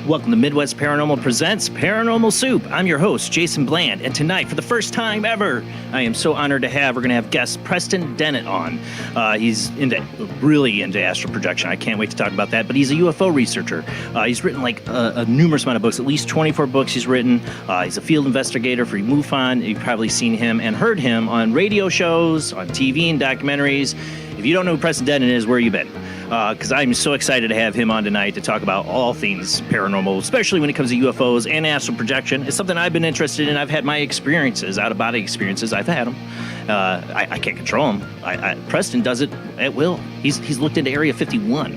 Welcome to Midwest Paranormal Presents Paranormal Soup. I'm your host, Jason Bland, and tonight, for the first time ever, I am so honored to we're going to have guest Preston Dennett on. He's really into astral projection. I can't wait to talk about that, but he's a UFO researcher. He's written a numerous amount of books, at least 24 books he's written. He's a field investigator for MUFON. You've probably seen him and heard him on radio shows, on TV and documentaries. If you don't know who Preston Dennett is, where you been? Because I'm so excited to have him on tonight to talk about all things paranormal, especially when it comes to UFOs and astral projection. It's something I've been interested in. I've had my experiences, out-of-body experiences. I've had them. I can't control them. Preston does it at will. He's looked into Area 51.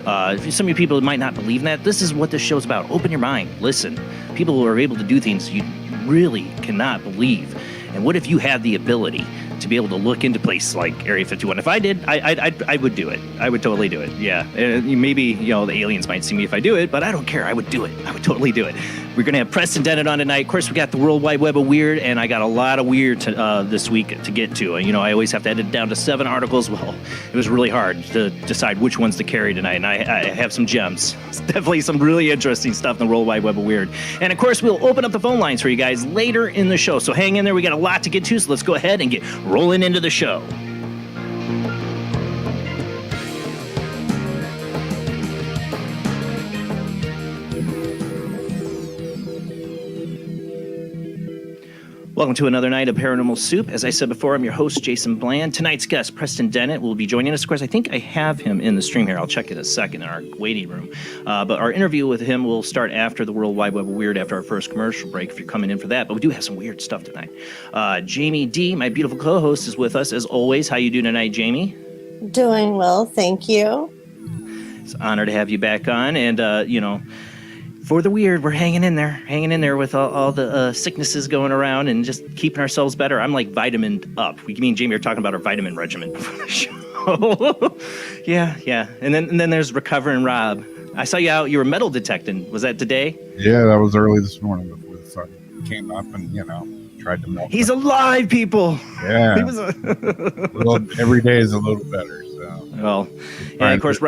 Some of you people might not believe in that. This is what this show's about. Open your mind. Listen. People who are able to do things you really cannot believe. And what if you have the ability to be able to look into places like Area 51? If I did, I would do it. I would totally do it. Yeah. Maybe, the aliens might see me if I do it, but I don't care. I would do it. I would totally do it. We're going to have Preston Dennett on tonight. Of course, we got the World Wide Web of Weird, and I got a lot of weird this week to get to. I always have to edit down to 7 articles. Well, it was really hard to decide which ones to carry tonight, and I have some gems. It's definitely some really interesting stuff in the World Wide Web of Weird. And, of course, we'll open up the phone lines for you guys later in the show. So hang in there. We got a lot to get to, so let's go ahead and get rolling into the show. Welcome to another night of Paranormal Soup. As I said before, I'm your host, Jason Bland. Tonight's guest, Preston Dennett, will be joining us. Of course, I think I have him in the stream here. I'll check in a second in our waiting room. But our interview with him will start after the World Wide Web of Weird, after our first commercial break, if you're coming in for that. But we do have some weird stuff tonight. Jamie D., my beautiful co-host, is with us, as always. How you doing tonight, Jamie? Doing well, thank you. It's an honor to have you back on. And, for the weird, we're hanging in there with all the sicknesses going around and just keeping ourselves better. I'm like vitamined up. Me and Jamie are talking about our vitamin regimen before the show. Yeah. And then there's recovering Rob. I saw you out. You were metal detecting. Was that today? Yeah, that was early this morning before the sun came up and, tried to melt. He's alive, people. Yeah. He was every day is a little better. So. Well, yeah, of course,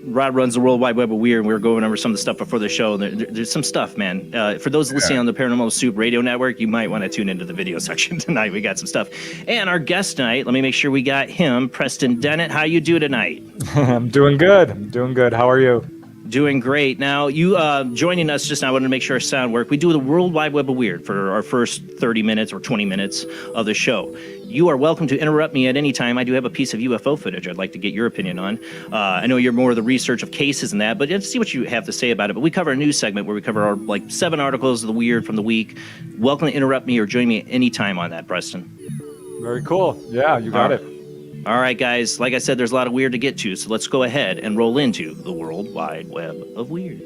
Rod runs the World Wide Web of Weird, and we were going over some of the stuff before the show. There's some stuff, man. For those listening on the Paranormal Soup radio network, you might want to tune into the video section tonight. We got some stuff. And our guest tonight, let me make sure we got him, Preston Dennett. How you do tonight? I'm doing good. How are you? Doing great. Now, you joining us just now, I wanted to make sure our sound worked. We do the World Wide Web of Weird for our first 30 minutes or 20 minutes of the show. You are welcome to interrupt me at any time. I do have a piece of UFO footage I'd like to get your opinion on. I know you're more of the research of cases and that, but let's see what you have to say about it. But we cover a news segment where we cover our 7 articles of the weird from the week. Welcome to interrupt me or join me at any time on that, Preston. Very cool. Yeah, you got it. All right, guys. Like I said, there's a lot of weird to get to, so let's go ahead and roll into the World Wide Web of Weird.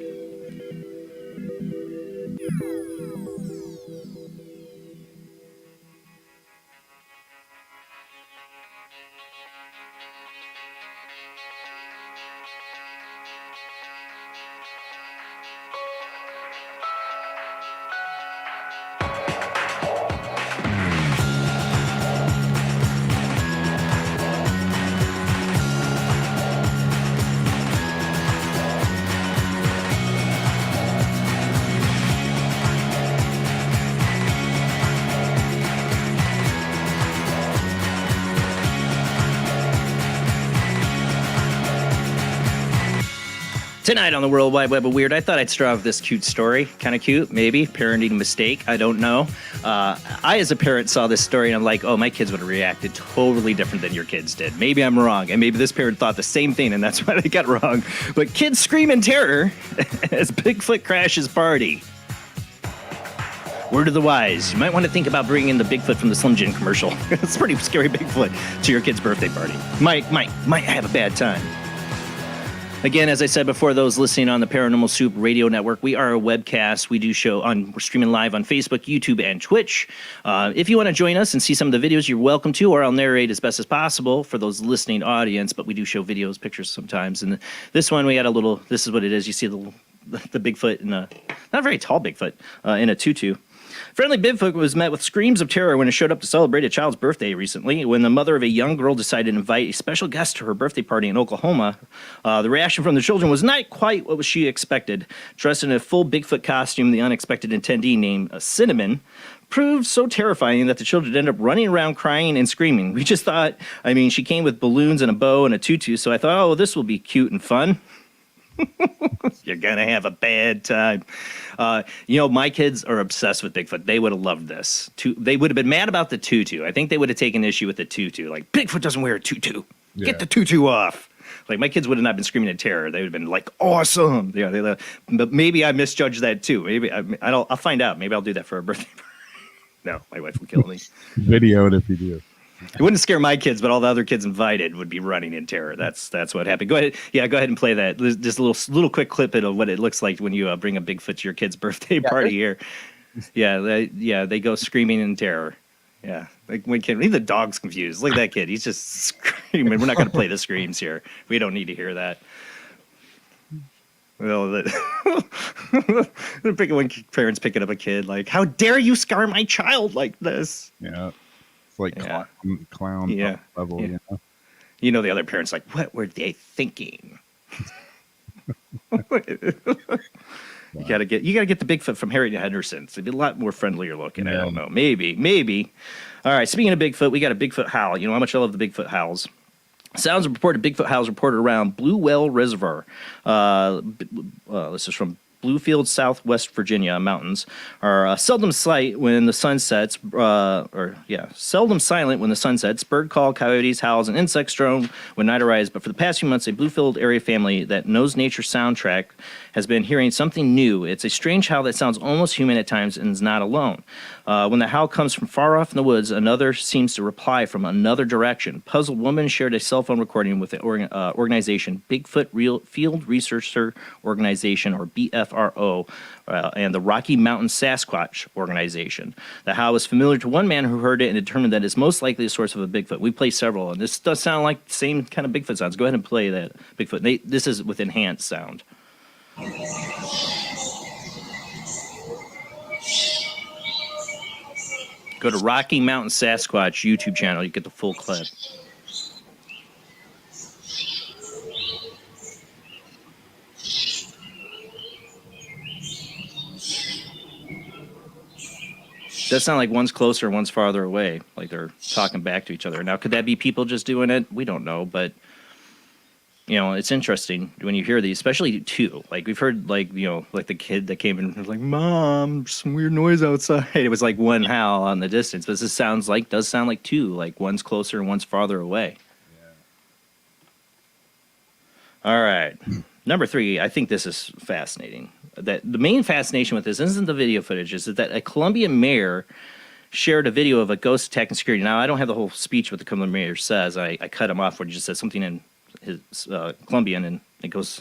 Tonight on the World Wide Web of Weird, I thought I'd start off with this cute story. Kind of cute, maybe. Parenting mistake. I don't know. I, as a parent, saw this story and I'm like, oh, my kids would have reacted totally different than your kids did. Maybe I'm wrong. And maybe this parent thought the same thing and that's why they got wrong. But kids scream in terror as Bigfoot crashes party. Word of the wise. You might want to think about bringing the Bigfoot from the Slim Jim commercial. It's a pretty scary Bigfoot to your kid's birthday party. Might have a bad time. Again, as I said before, those listening on the Paranormal Soup radio network, we are a webcast. We do we're streaming live on Facebook, YouTube, and Twitch. If you want to join us and see some of the videos, you're welcome to, or I'll narrate as best as possible for those listening audience, but we do show videos, pictures sometimes. And this one, we got this is what it is. You see the Bigfoot, not a very tall Bigfoot, in a tutu. Friendly Bigfoot was met with screams of terror when it showed up to celebrate a child's birthday recently. When the mother of a young girl decided to invite a special guest to her birthday party in Oklahoma, the reaction from the children was not quite what she expected. Dressed in a full Bigfoot costume, the unexpected attendee named Cinnamon proved so terrifying that the children ended up running around crying and screaming. We just thought, she came with balloons and a bow and a tutu, so I thought, oh, this will be cute and fun. You're going to have a bad time. My kids are obsessed with Bigfoot. They would have loved this. They would have been mad about the tutu. I think they would have taken issue with the tutu. Like, Bigfoot doesn't wear a tutu. Yeah. Get the tutu off. Like, my kids would have not been screaming in terror. They would have been like, awesome. Yeah, but maybe I misjudged that too. Maybe I'll find out. Maybe I'll do that for a birthday party. No, my wife will kill me. Video it if you do. It wouldn't scare my kids, but all the other kids invited would be running in terror. That's what happened. Go ahead. Yeah, go ahead and play that. Just a little quick clip of what it looks like when you bring a Bigfoot to your kid's birthday party here. Yeah, they go screaming in terror. Yeah, like when kid, leave the dogs confused. Look at that kid. He's just screaming. We're not going to play the screams here. We don't need to hear that. Well, when parents picking up a kid, like, how dare you scar my child like this? Yeah. Like clown level, the other parents like, what were they thinking? You gotta get the Bigfoot from Harry Henderson. It'd be a lot more friendlier looking. Yeah. I don't know. Maybe. All right. Speaking of Bigfoot, we got a Bigfoot howl. You know how much I love the Bigfoot howls. Sounds of reported Bigfoot howls reported around Blue Well Reservoir. This is from Bluefield, Southwest Virginia mountains are seldom silent when the sun sets. Seldom silent when the sun sets. Bird call, coyotes, howls, and insects drone when night arrives. But for the past few months, a Bluefield area family that knows nature soundtrack has been hearing something new. It's a strange howl that sounds almost human at times and is not alone. When the howl comes from far off in the woods, another seems to reply from another direction. Puzzled woman shared a cell phone recording with the organization Bigfoot Field Researcher Organization, or BFRO, and the Rocky Mountain Sasquatch Organization. The howl was familiar to one man who heard it and determined that it's most likely a source of a Bigfoot. We play several, and this does sound like the same kind of Bigfoot sounds. Go ahead and play that Bigfoot. This is with enhanced sound. Go to Rocky Mountain Sasquatch YouTube channel. You get the full clip. Does sound like one's closer, one's farther away, like they're talking back to each other. Now, could that be people just doing it? We don't know, but It's interesting when you hear these, especially two. Like we've heard, like like the kid that came in and was like, "Mom, some weird noise outside." It was like one howl on the distance, but this does sound like two. Like one's closer and one's farther away. All right, number 3. I think this is fascinating. That the main fascination with this isn't the video footage, is that a Colombian mayor shared a video of a ghost attack in security. Now I don't have the whole speech what the Colombian mayor says. I cut him off where he just says something in his Colombian, and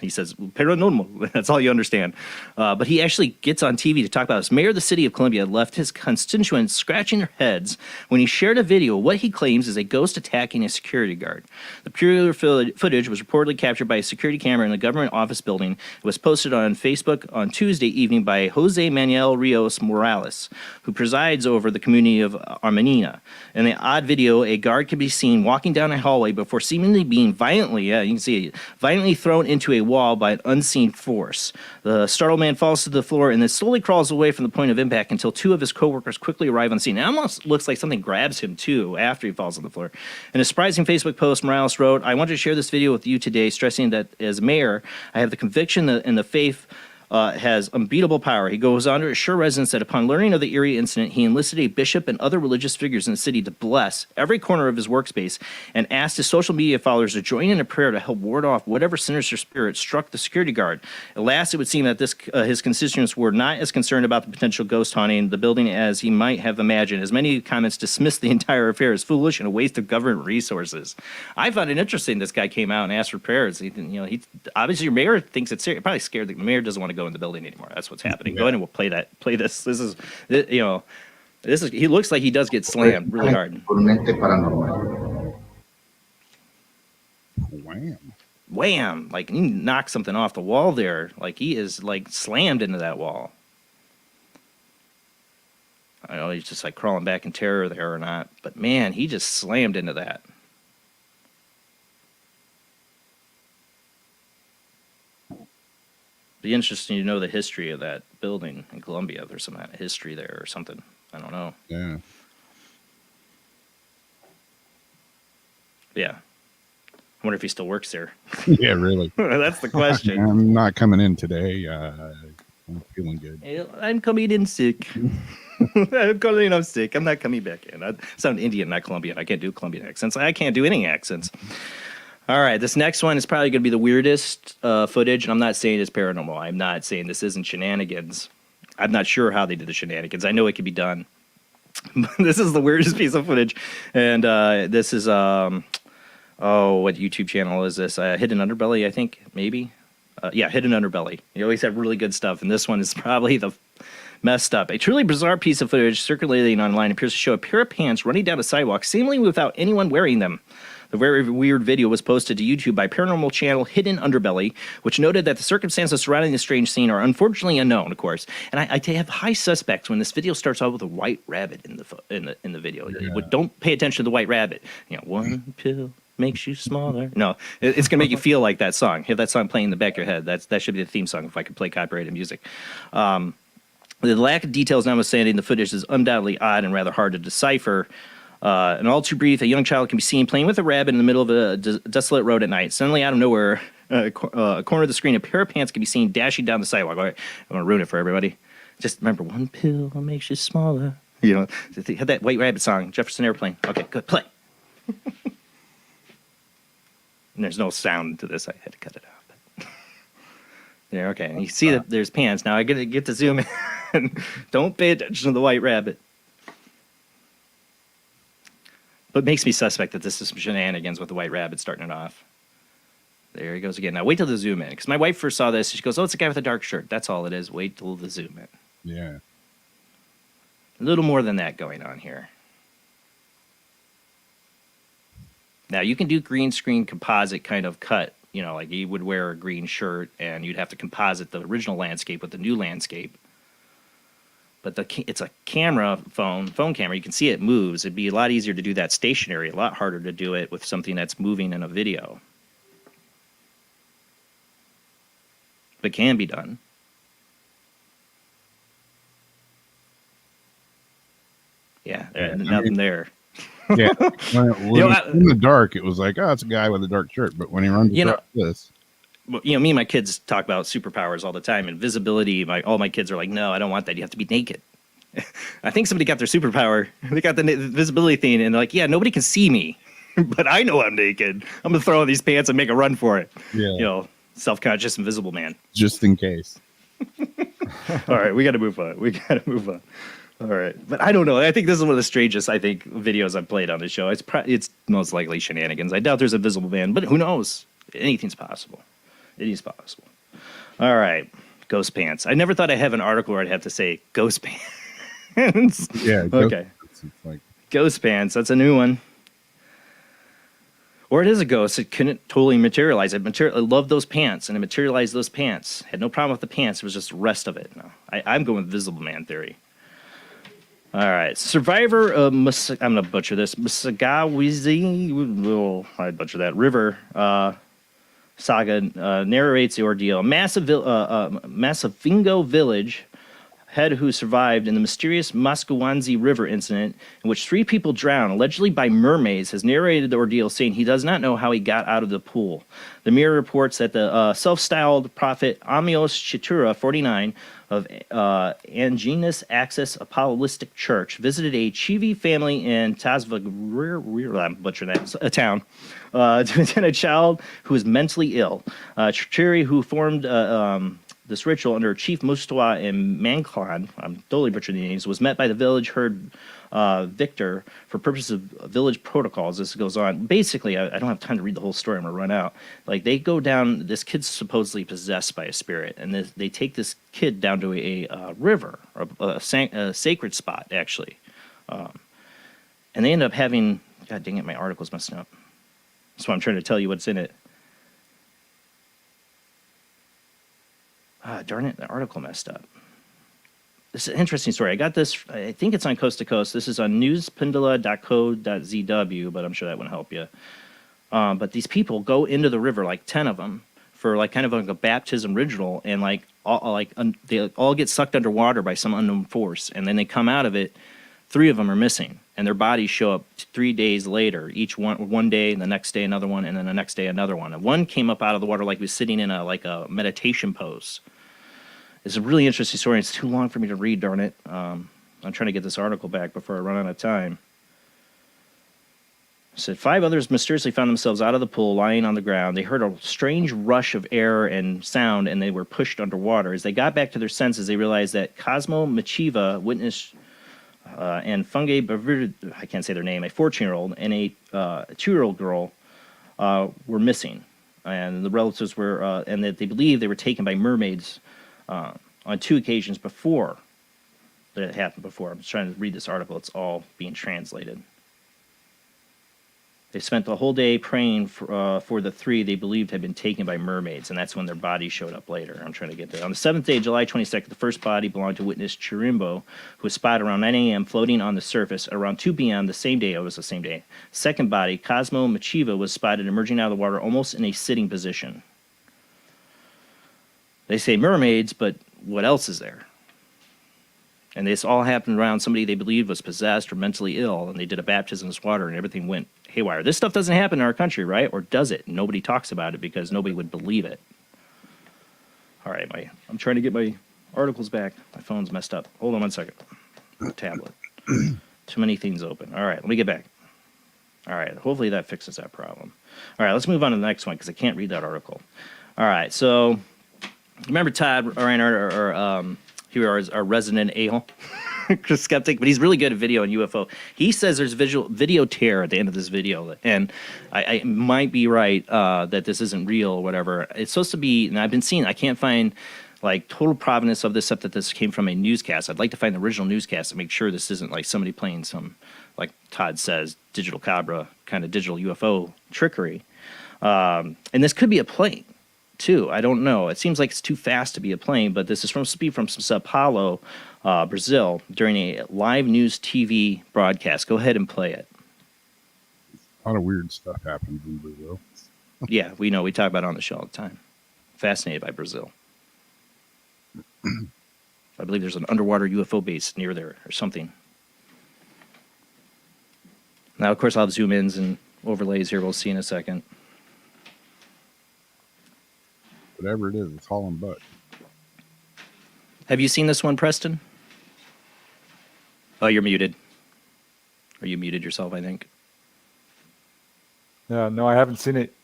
he says paranormal. That's all you understand. But he actually gets on TV to talk about this. Mayor of the city of Columbia left his constituents scratching their heads when he shared a video of what he claims is a ghost attacking a security guard. The peculiar footage was reportedly captured by a security camera in a government office building. It was posted on Facebook on Tuesday evening by Jose Manuel Rios Morales, who presides over the community of Armenina. In the odd video, a guard can be seen walking down a hallway before seemingly being violently thrown into a wall by an unseen force. The startled man falls to the floor and then slowly crawls away from the point of impact until 2 of his coworkers quickly arrive on scene. It almost looks like something grabs him, too, after he falls on the floor. In a surprising Facebook post, Morales wrote, "I wanted to share this video with you today, stressing that as mayor, I have the conviction that in the faith has unbeatable power." He goes on to assure residents that upon learning of the eerie incident, he enlisted a bishop and other religious figures in the city to bless every corner of his workspace and asked his social media followers to join in a prayer to help ward off whatever sinister spirit struck the security guard. At last, it would seem that his constituents were not as concerned about the potential ghost haunting the building as he might have imagined, as many comments dismissed the entire affair as foolish and a waste of government resources. I found it interesting this guy came out and asked for prayers. He obviously your mayor thinks it's serious. Probably scared that the mayor doesn't want to go in the building anymore. That's what's happening. Go ahead and we'll play this. This is he looks like he does get slammed really hard. Wham! Like he knocked something off the wall there. Like he is like slammed into that wall. I don't know he's just like crawling back in terror there or not, but man, he just slammed into that. Be interesting to know the history of that building in Colombia. There's some kind of history there or something. I don't know. Yeah. Yeah. I wonder if he still works there. Yeah, really. That's the question. I'm not coming in today. I'm feeling good. I'm coming in sick. I'm calling in sick. I'm not coming back in. I sound Indian, not Colombian. I can't do Colombian accents. I can't do any accents. All right, this next one is probably going to be the weirdest footage, and I'm not saying it's paranormal. I'm not saying this isn't shenanigans. I'm not sure how they did the shenanigans. I know it could be done. This is the weirdest piece of footage, and this is, what YouTube channel is this? Hidden Underbelly, I think, maybe? Hidden Underbelly. You always have really good stuff, and this one is probably the messed up. A truly bizarre piece of footage circulating online appears to show a pair of pants running down a sidewalk, seemingly without anyone wearing them. The very weird video was posted to YouTube by paranormal channel Hidden Underbelly, which noted that the circumstances surrounding the strange scene are unfortunately unknown, of course. And I have high suspects when this video starts out with a white rabbit in the video. Yeah. Don't pay attention to the white rabbit. One pill makes you smaller. No, it's going to make you feel like that song. Have that song playing in the back of your head. That should be the theme song if I could play copyrighted music. The lack of details notwithstanding, the footage is undoubtedly odd and rather hard to decipher. And all too brief, a young child can be seen playing with a rabbit in the middle of a desolate road at night. Suddenly, out of nowhere, a corner of the screen, a pair of pants can be seen dashing down the sidewalk. All right, I'm going to ruin it for everybody. Just remember, one pill makes you smaller. Had that White Rabbit song, Jefferson Airplane. Okay, good, play. And there's no sound to this. I had to cut it off. There, okay. And you see that there's pants. Now I get to zoom in. Don't pay attention to the White Rabbit. But it makes me suspect that this is some shenanigans with the White Rabbit starting it off. There he goes again. Now wait till the zoom in. Because my wife first saw this. She goes, "Oh, it's a guy with a dark shirt." That's all it is. Wait till the zoom in. Yeah. A little more than that going on here. Now you can do green screen composite kind of cut. Like you would wear a green shirt and you'd have to composite the original landscape with the new landscape. But it's a phone camera. You can see it moves. It'd be a lot easier to do that stationary, a lot harder to do it with something that's moving in a video. But can be done. Yeah, nothing there. Yeah. When You know, it was in the dark, it was like, oh, it's a guy with a dark shirt. But when he runs You know- across this, me and my kids talk about superpowers all the time, and visibility. All my kids are like, no, I don't want that. You have to be naked. I think somebody got their superpower. They got the visibility thing, and they're like, yeah, nobody can see me, but I know I'm naked. I'm gonna throw on these pants and make a run for it. yeah, Self-conscious, invisible man. just in case. All right, we got to move on. All right, but I don't know. I think this is one of the strangest videos I've played on the show. It's most likely shenanigans. I doubt there's a visible man, but who knows? Anything's possible. It is possible. All right, ghost pants. I never thought I'd have an article where I'd have to say ghost pants. Yeah. Okay. It's like, Ghost pants. That's a new one. Or it is a ghost. It couldn't totally materialize. I loved those pants, and it materialized those pants. Had no problem with the pants. It was just the rest of it. No, I'm going with visible man theory. All right. Survivor of I'm going to butcher this. Musagawizi. Oh, I butcher that. River saga narrates the ordeal. Massavingo village head who survived in the mysterious Muscogee River incident in which 3 people drowned, allegedly by mermaids, has narrated the ordeal, saying he does not know how he got out of the pool. The Mirror reports that the self-styled prophet Amios Chitura, 49, of Angenis Access Apostolic Church, visited a Chivi family in a town, to attend a child who was mentally ill. Chituri, who formed this ritual under Chief Mustawa and Manklan, I'm totally butchering the names, was met by the village herd Victor for purposes of village protocols. This goes on. Basically, I don't have time to read the whole story. I'm going to run out. Like, they go down, this kid's supposedly possessed by a spirit, and they take this kid down to a river, a sacred spot, actually. And they end up having, God dang it, my article's messing up. So I'm trying to tell you what's in it. Darn it, the article messed up. This is an interesting story. I got this, I think it's on Coast to Coast. This is on newspendula.co.zw, but I'm sure that won't help you. But these people go into the river, like 10 of them, for like kind of like a baptism ritual, and they all get sucked underwater by some unknown force, and then they come out of it. 3 of them are missing, and their bodies show up 3 days later. Each one day, and the next day another one, and then the next day another one. And one came up out of the water like he was sitting in a meditation pose. It's a really interesting story. It's too long for me to read, darn it. I'm trying to get this article back before I run out of time. It said 5 others mysteriously found themselves out of the pool, lying on the ground. They heard a strange rush of air and sound, and they were pushed underwater. As they got back to their senses, they realized that Cosmo Machiva, witness, and Fungi Bavir, I can't say their name, a 14-year-old, and a 2-year-old girl were missing. And the relatives were, and that they believed they were taken by mermaids on 2 occasions before that it happened before. I'm just trying to read this article. It's all being translated. They spent the whole day praying for the 3 they believed had been taken by mermaids, and that's when their bodies showed up later. I'm trying to get there. On the 7th day, July 22nd, the first body belonged to witness Chirimbo, who was spotted around 9 a.m. floating on the surface. Around 2 p.m. the same day, it was the same day. Second body, Cosmo Machiva, was spotted emerging out of the water almost in a sitting position. They say mermaids, but what else is there? And this all happened around somebody they believed was possessed or mentally ill, and they did a baptism in this water, and everything went haywire. This stuff doesn't happen in our country, right? Or does it? Nobody talks about it because nobody would believe it. All right, I'm trying to get my articles back. My phone's messed up. Hold on one second. Tablet. Too many things open. All right, let me get back. All right, hopefully that fixes that problem. All right, let's move on to the next one because I can't read that article. All right, so remember Todd Reinhardt, our resident a-hole skeptic, but he's really good at video and UFO. He says there's video tear at the end of this video, and I might be right that this isn't real or whatever. It's supposed to be, and I've been seeing, I can't find like total provenance of this except that this came from a newscast. I'd like to find the original newscast to make sure this isn't like somebody playing some, like Todd says, digital Cabra kind of digital UFO trickery. And this could be a plane too. I don't know. It seems like it's too fast to be a plane, but this is from Sao Paulo, Brazil, during a live news TV broadcast. Go ahead and play it. a lot of weird stuff happens in Brazil. Yeah, we know. We talk about it on the show all the time. Fascinated by Brazil. I believe there's an underwater UFO base near there or something. Now, of course, I'll have zoom ins and overlays here. We'll see in a second. Whatever it is, it's hauling butt. Have you seen this one, Preston? Oh, you're muted. Or you muted yourself, I think. Yeah, no, I haven't seen it.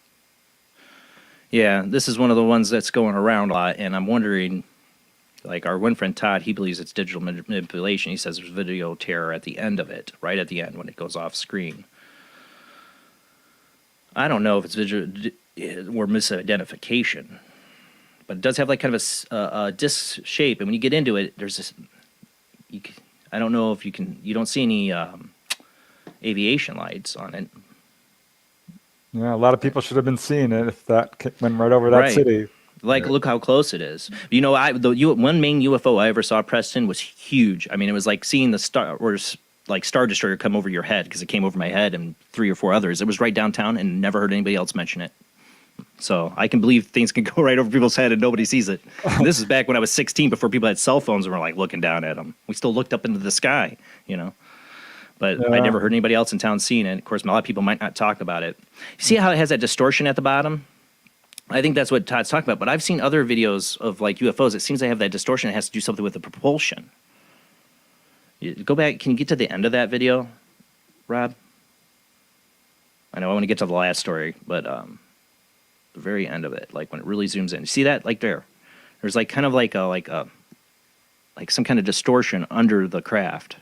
Yeah, this is one of the ones that's going around a lot, and I'm wondering, like our one friend Todd, he believes it's digital manipulation. He says there's video terror at the end of it, right at the end when it goes off screen. I don't know if it's visual or misidentification, but it does have like kind of a disc shape, and when you get into it, there's this. I don't know if you don't see any aviation lights on it. Yeah, a lot of people should have been seeing it if that went right over that Right. city. Like, look how close it is. You know, one main UFO I ever saw, Preston, was huge. I mean, it was like seeing the Star Destroyer come over your head, because it came over my head and 3 or 4 others. It was right downtown, and never heard anybody else mention it. So I can believe things can go right over people's head and nobody sees it. And this is back when I was 16, before people had cell phones and were like looking down at them. We still looked up into the sky, you know. But Yeah. I never heard anybody else in town seeing it. Of course, a lot of people might not talk about it. See how it has that distortion at the bottom? I think that's what Todd's talking about. But I've seen other videos of like UFOs. It seems they have that distortion. It has to do something with the propulsion. Go back. Can you get to the end of that video, Rob? I know I want to get to the last story, but the very end of it, like when it really zooms in. You see that? Like there. There's like kind of like some kind of distortion under the craft.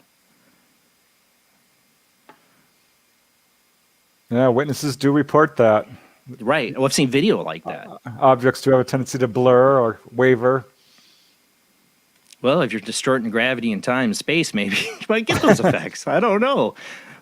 Yeah, witnesses do report that. Right. Well, I've seen video like that. Objects do have a tendency to blur or waver. Well, if you're distorting gravity and time and space, maybe you might get those effects. I don't know.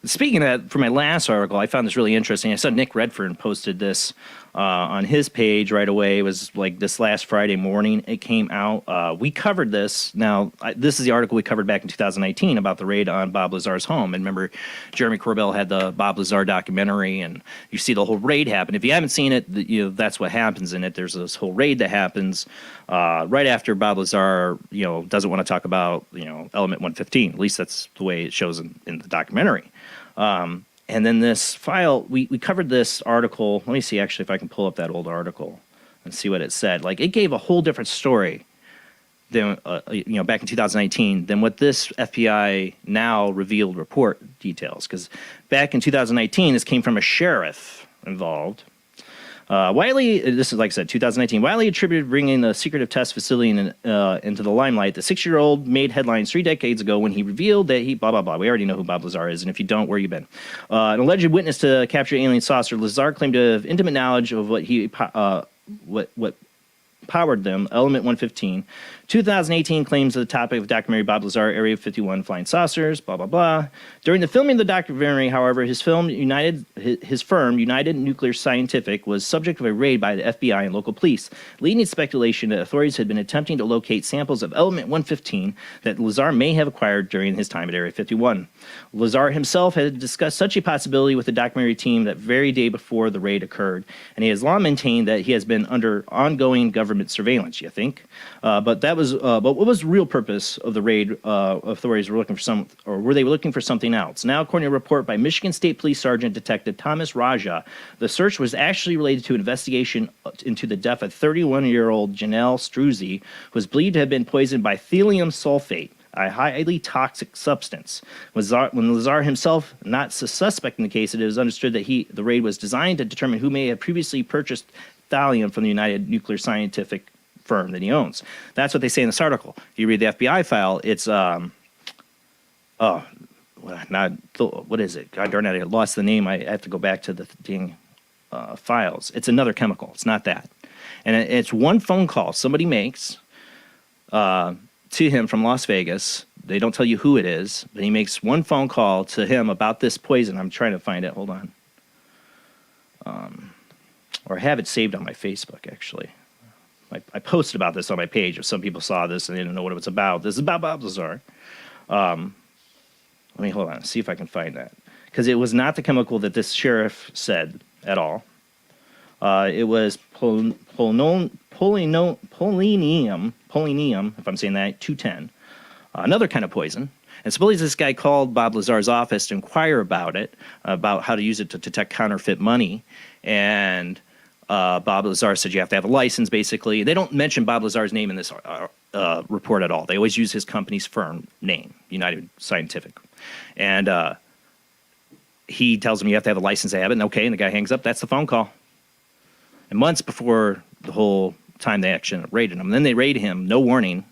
Speaking of that, for my last article, I found this really interesting. I saw Nick Redfern posted this on his page right away. It was like this last Friday morning. It came out. We covered this. Now, this is the article we covered back in 2019 about the raid on Bob Lazar's home. And remember, Jeremy Corbell had the Bob Lazar documentary, and you see the whole raid happen. If you haven't seen it, that's what happens in it. There's this whole raid that happens right after Bob Lazar, doesn't want to talk about, Element 115. At least that's the way it shows in the documentary. And then this file, we covered this article. Let me see, actually, if I can pull up that old article and see what it said. Like, it gave a whole different story than, back in 2019 than what this FBI now revealed report details. Because back in 2019, this came from a sheriff involved. Wiley, this is like I said, 2019. Wiley attributed bringing the secretive test facility into the limelight. The 6-year-old made headlines 3 decades ago when he revealed that he blah blah blah. We already know who Bob Lazar is, and if you don't, where you been? An alleged witness to capture alien saucer, Lazar claimed to have intimate knowledge of what powered them, Element 115. 2018 claims of the topic of documentary Bob Lazar, Area 51 flying saucers, blah, blah, blah. During the filming of the documentary, however, his firm, United Nuclear Scientific, was subject of a raid by the FBI and local police, leading to speculation that authorities had been attempting to locate samples of Element 115 that Lazar may have acquired during his time at Area 51. Lazar himself had discussed such a possibility with the documentary team that very day before the raid occurred, and he has long maintained that he has been under ongoing government surveillance, you think? But what was the real purpose of the raid? Authorities were looking for were they looking for something else? Now, according to a report by Michigan State Police Sergeant Detective Thomas Raja, the search was actually related to an investigation into the death of 31-year-old Janelle Struzzi, who was believed to have been poisoned by thallium sulfate, a highly toxic substance. When Lazar himself, not a suspect in the case, it is understood that the raid was designed to determine who may have previously purchased thallium from the United Nuclear Scientific firm that he owns. That's what they say in this article. If you read the FBI file, it's what is it? God darn it, I lost the name. I have to go back to the dang files. It's another chemical. It's not that. And it's one phone call somebody makes to him from Las Vegas. They don't tell you who it is, but he makes one phone call to him about this poison. I'm trying to find it. Hold on. Or I have it saved on my Facebook, actually. I posted about this on my page. If some people saw this and they didn't know what it was about, this is about Bob Lazar. Let me hold on, see if I can find that. Because it was not the chemical that this sheriff said at all. It was polonium, if I'm saying that, 210. Another kind of poison. And supposedly this guy called Bob Lazar's office to inquire about it, about how to use it to detect counterfeit money. And Bob Lazar said you have to have a license, basically. They don't mention Bob Lazar's name in this report at all. They always use his company's firm name, United Scientific. And he tells them you have to have a license to have it. And okay, and the guy hangs up. That's the phone call. And months before the whole time they actually raided him. And then they raid him, no warning.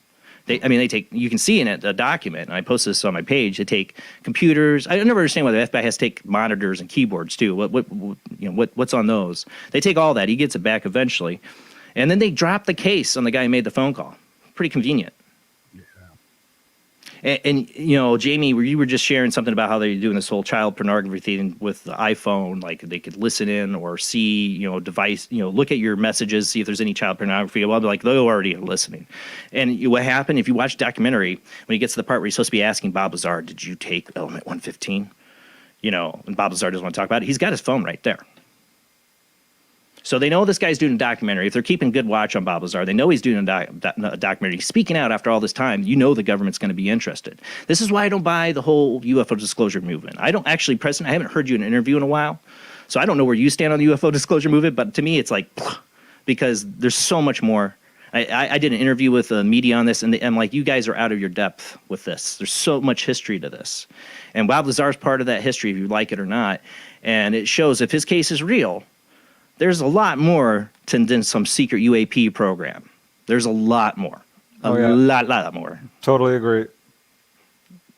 They take, you can see in it a document, and I posted this on my page. They take computers. I never understand why the FBI has to take monitors and keyboards too. What's on those? They take all that. He gets it back eventually, and then they drop the case on the guy who made the phone call. Pretty convenient. And Jamie, where you were just sharing something about how they're doing this whole child pornography thing with the iPhone, like they could listen in or see, device, look at your messages, see if there's any child pornography. Well, like they already are listening. And what happened if you watch the documentary, when he gets to the part where he's supposed to be asking Bob Lazar, did you take element 115? And Bob Lazar doesn't want to talk about it. He's got his phone right there. So they know this guy's doing a documentary. If they're keeping good watch on Bob Lazar, they know he's doing a documentary. He's speaking out after all this time. The government's going to be interested. This is why I don't buy the whole UFO disclosure movement. I don't actually, Preston, I haven't heard you in an interview in a while. So I don't know where you stand on the UFO disclosure movement, but to me it's like, because there's so much more. I did an interview with the media on this, and I'm like, you guys are out of your depth with this. There's so much history to this. And Bob Lazar's part of that history, if you like it or not. And it shows if his case is real, there's a lot more than some secret UAP program. There's a lot more. A lot more. Totally agree.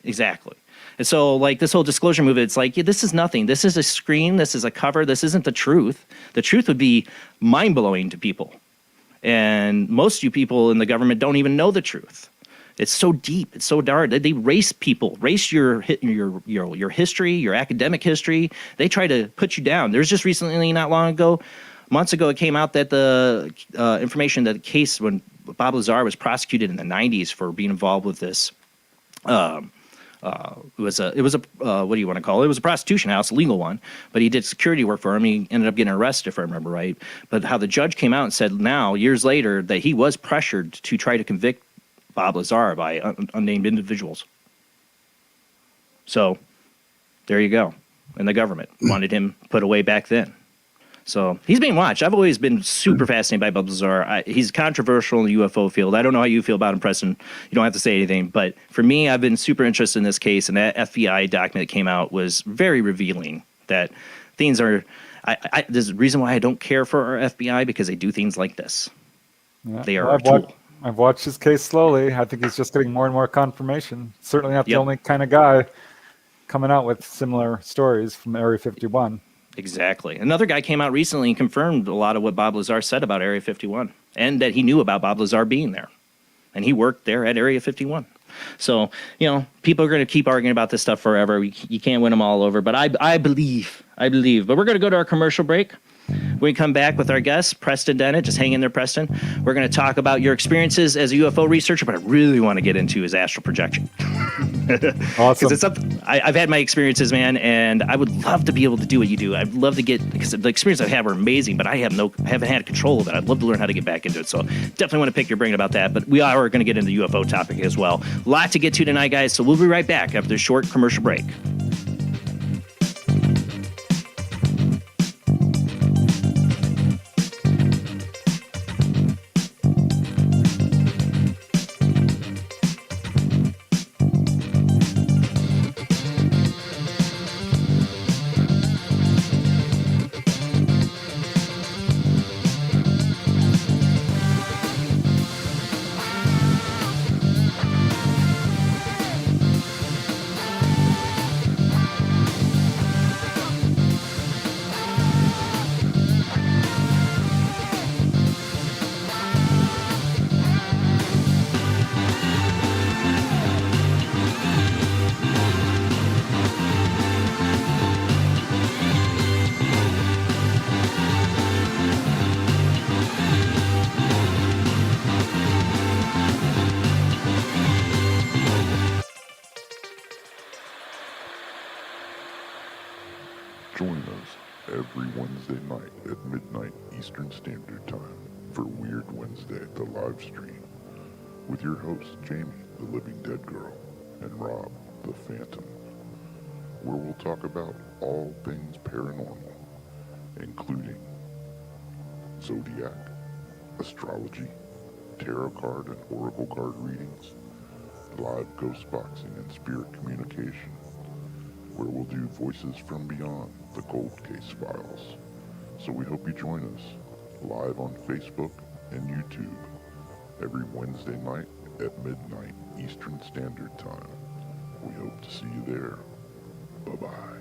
Exactly. And so, like, this whole disclosure movement, it's like, this is nothing. This is a screen. This is a cover. This isn't the truth. The truth would be mind-blowing to people. And most of you people in the government don't even know the truth. It's so deep. It's so dark. They race people, race your history, your academic history. They try to put you down. There's just recently, not long ago, months ago, it came out that the information that the case when Bob Lazar was prosecuted in the 90s for being involved with this. It was a what do you want to call it? It was a prostitution house, a legal one, but he did security work for him. He ended up getting arrested, if I remember right. But how the judge came out and said now, years later, that he was pressured to try to convict Bob Lazar by unnamed individuals. So there you go. And the government wanted him put away back then. So he's being watched. I've always been super fascinated by Bob Lazar. He's controversial in the UFO field. I don't know how you feel about him, Preston. You don't have to say anything. But for me, I've been super interested in this case. And that FBI document that came out was very revealing that things are... there's a reason why I don't care for our FBI, because they do things like this. Yeah. They are a tool. I've watched his case slowly. I think he's just getting more and more confirmation. Certainly not the only kind of guy coming out with similar stories from Area 51. Exactly. Another guy came out recently and confirmed a lot of what Bob Lazar said about Area 51, and that he knew about Bob Lazar being there. And he worked there at Area 51. So, people are going to keep arguing about this stuff forever. You can't win them all over. But I believe. But we're going to go to our commercial break. When we come back with our guest, Preston Dennett, just hang in there, Preston. We're going to talk about your experiences as a UFO researcher, but I really want to get into is astral projection. Awesome. Because it's I've had my experiences, man, and I would love to be able to do what you do. I'd love to because the experience I had were amazing, but I haven't had control of it. I'd love to learn how to get back into it. So definitely want to pick your brain about that. But we are going to get into the UFO topic as well. A lot to get to tonight, guys. So we'll be right back after this short commercial break. Join us every Wednesday night at midnight Eastern Standard Time for Weird Wednesday, the live stream, with your hosts Jamie, the Living Dead Girl, and Rob, The Phantom, where we'll talk about all things paranormal, including zodiac, astrology, tarot card and oracle card readings, live ghost boxing and spirit communication, where we'll do Voices from Beyond, the Cold Case Files. So we hope you join us live on Facebook and YouTube every Wednesday night at midnight Eastern Standard Time. We hope to see you there. Bye-bye.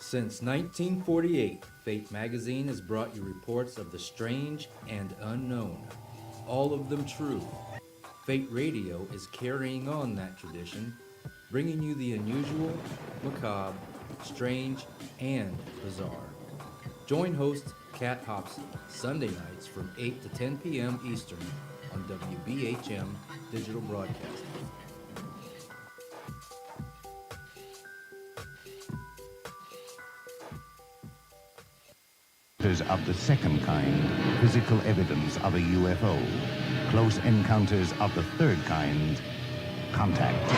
Since 1948, Fate Magazine has brought you reports of the strange and unknown, all of them true. Fate Radio is carrying on that tradition, bringing you the unusual, macabre, strange, and bizarre. Join host Kat Hobson Sunday nights from 8 to 10 p.m. Eastern on WBHM Digital Broadcasting. Of the second kind, physical evidence of a UFO. Close encounters of the third kind, contact.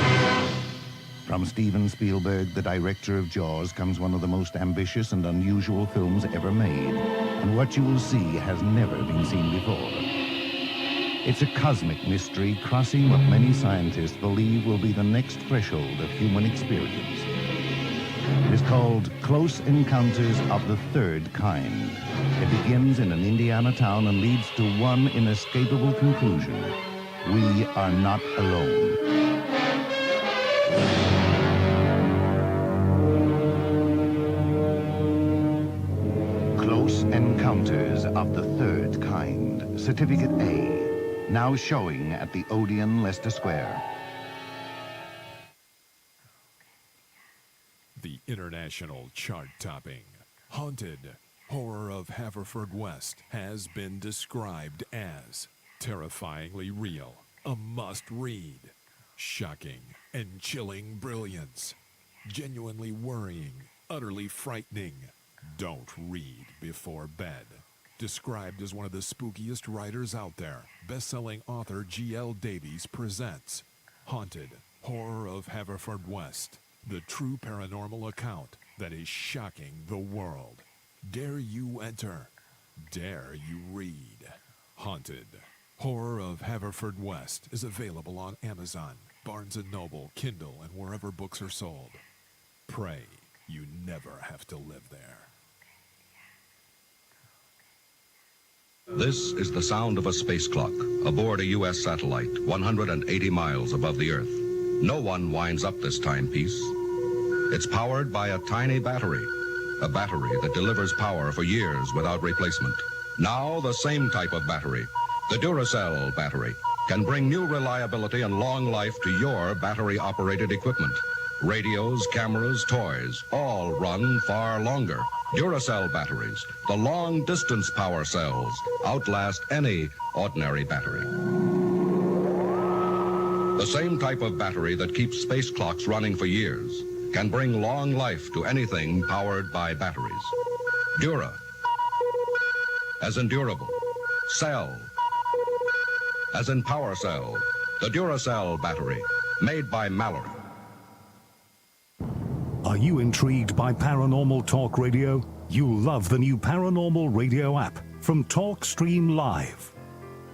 From Steven Spielberg, the director of Jaws, comes one of the most ambitious and unusual films ever made. And what you will see has never been seen before. It's a cosmic mystery crossing what many scientists believe will be the next threshold of human experience. It is called Close Encounters of the Third Kind. It begins in an Indiana town and leads to one inescapable conclusion. We are not alone. Close Encounters of the Third Kind. Certificate A. Now showing at the Odeon, Leicester Square. The international chart-topping Haunted Horror of Haverfordwest has been described as terrifyingly real, a must-read, shocking and chilling brilliance, genuinely worrying, utterly frightening. Don't read before bed. Described as one of the spookiest writers out there, best-selling author G.L. Davies presents Haunted Horror of Haverfordwest. The true paranormal account that is shocking the world. Dare you enter? Dare you read? Haunted Horror of Haverfordwest is available on Amazon, Barnes & Noble, Kindle, and wherever books are sold. Pray you never have to live there. This is the sound of a space clock aboard a U.S. satellite 180 miles above the Earth. No one winds up this timepiece. It's powered by a tiny battery, a battery that delivers power for years without replacement. Now the same type of battery, the Duracell battery, can bring new reliability and long life to your battery-operated equipment. Radios, cameras, toys, all run far longer. Duracell batteries, the long-distance power cells, outlast any ordinary battery. The same type of battery that keeps space clocks running for years can bring long life to anything powered by batteries. Dura, as in durable. Cell, as in power cell. The Duracell battery, made by Mallory. Are you intrigued by Paranormal Talk Radio? You'll love the new Paranormal Radio app from Talkstream Live.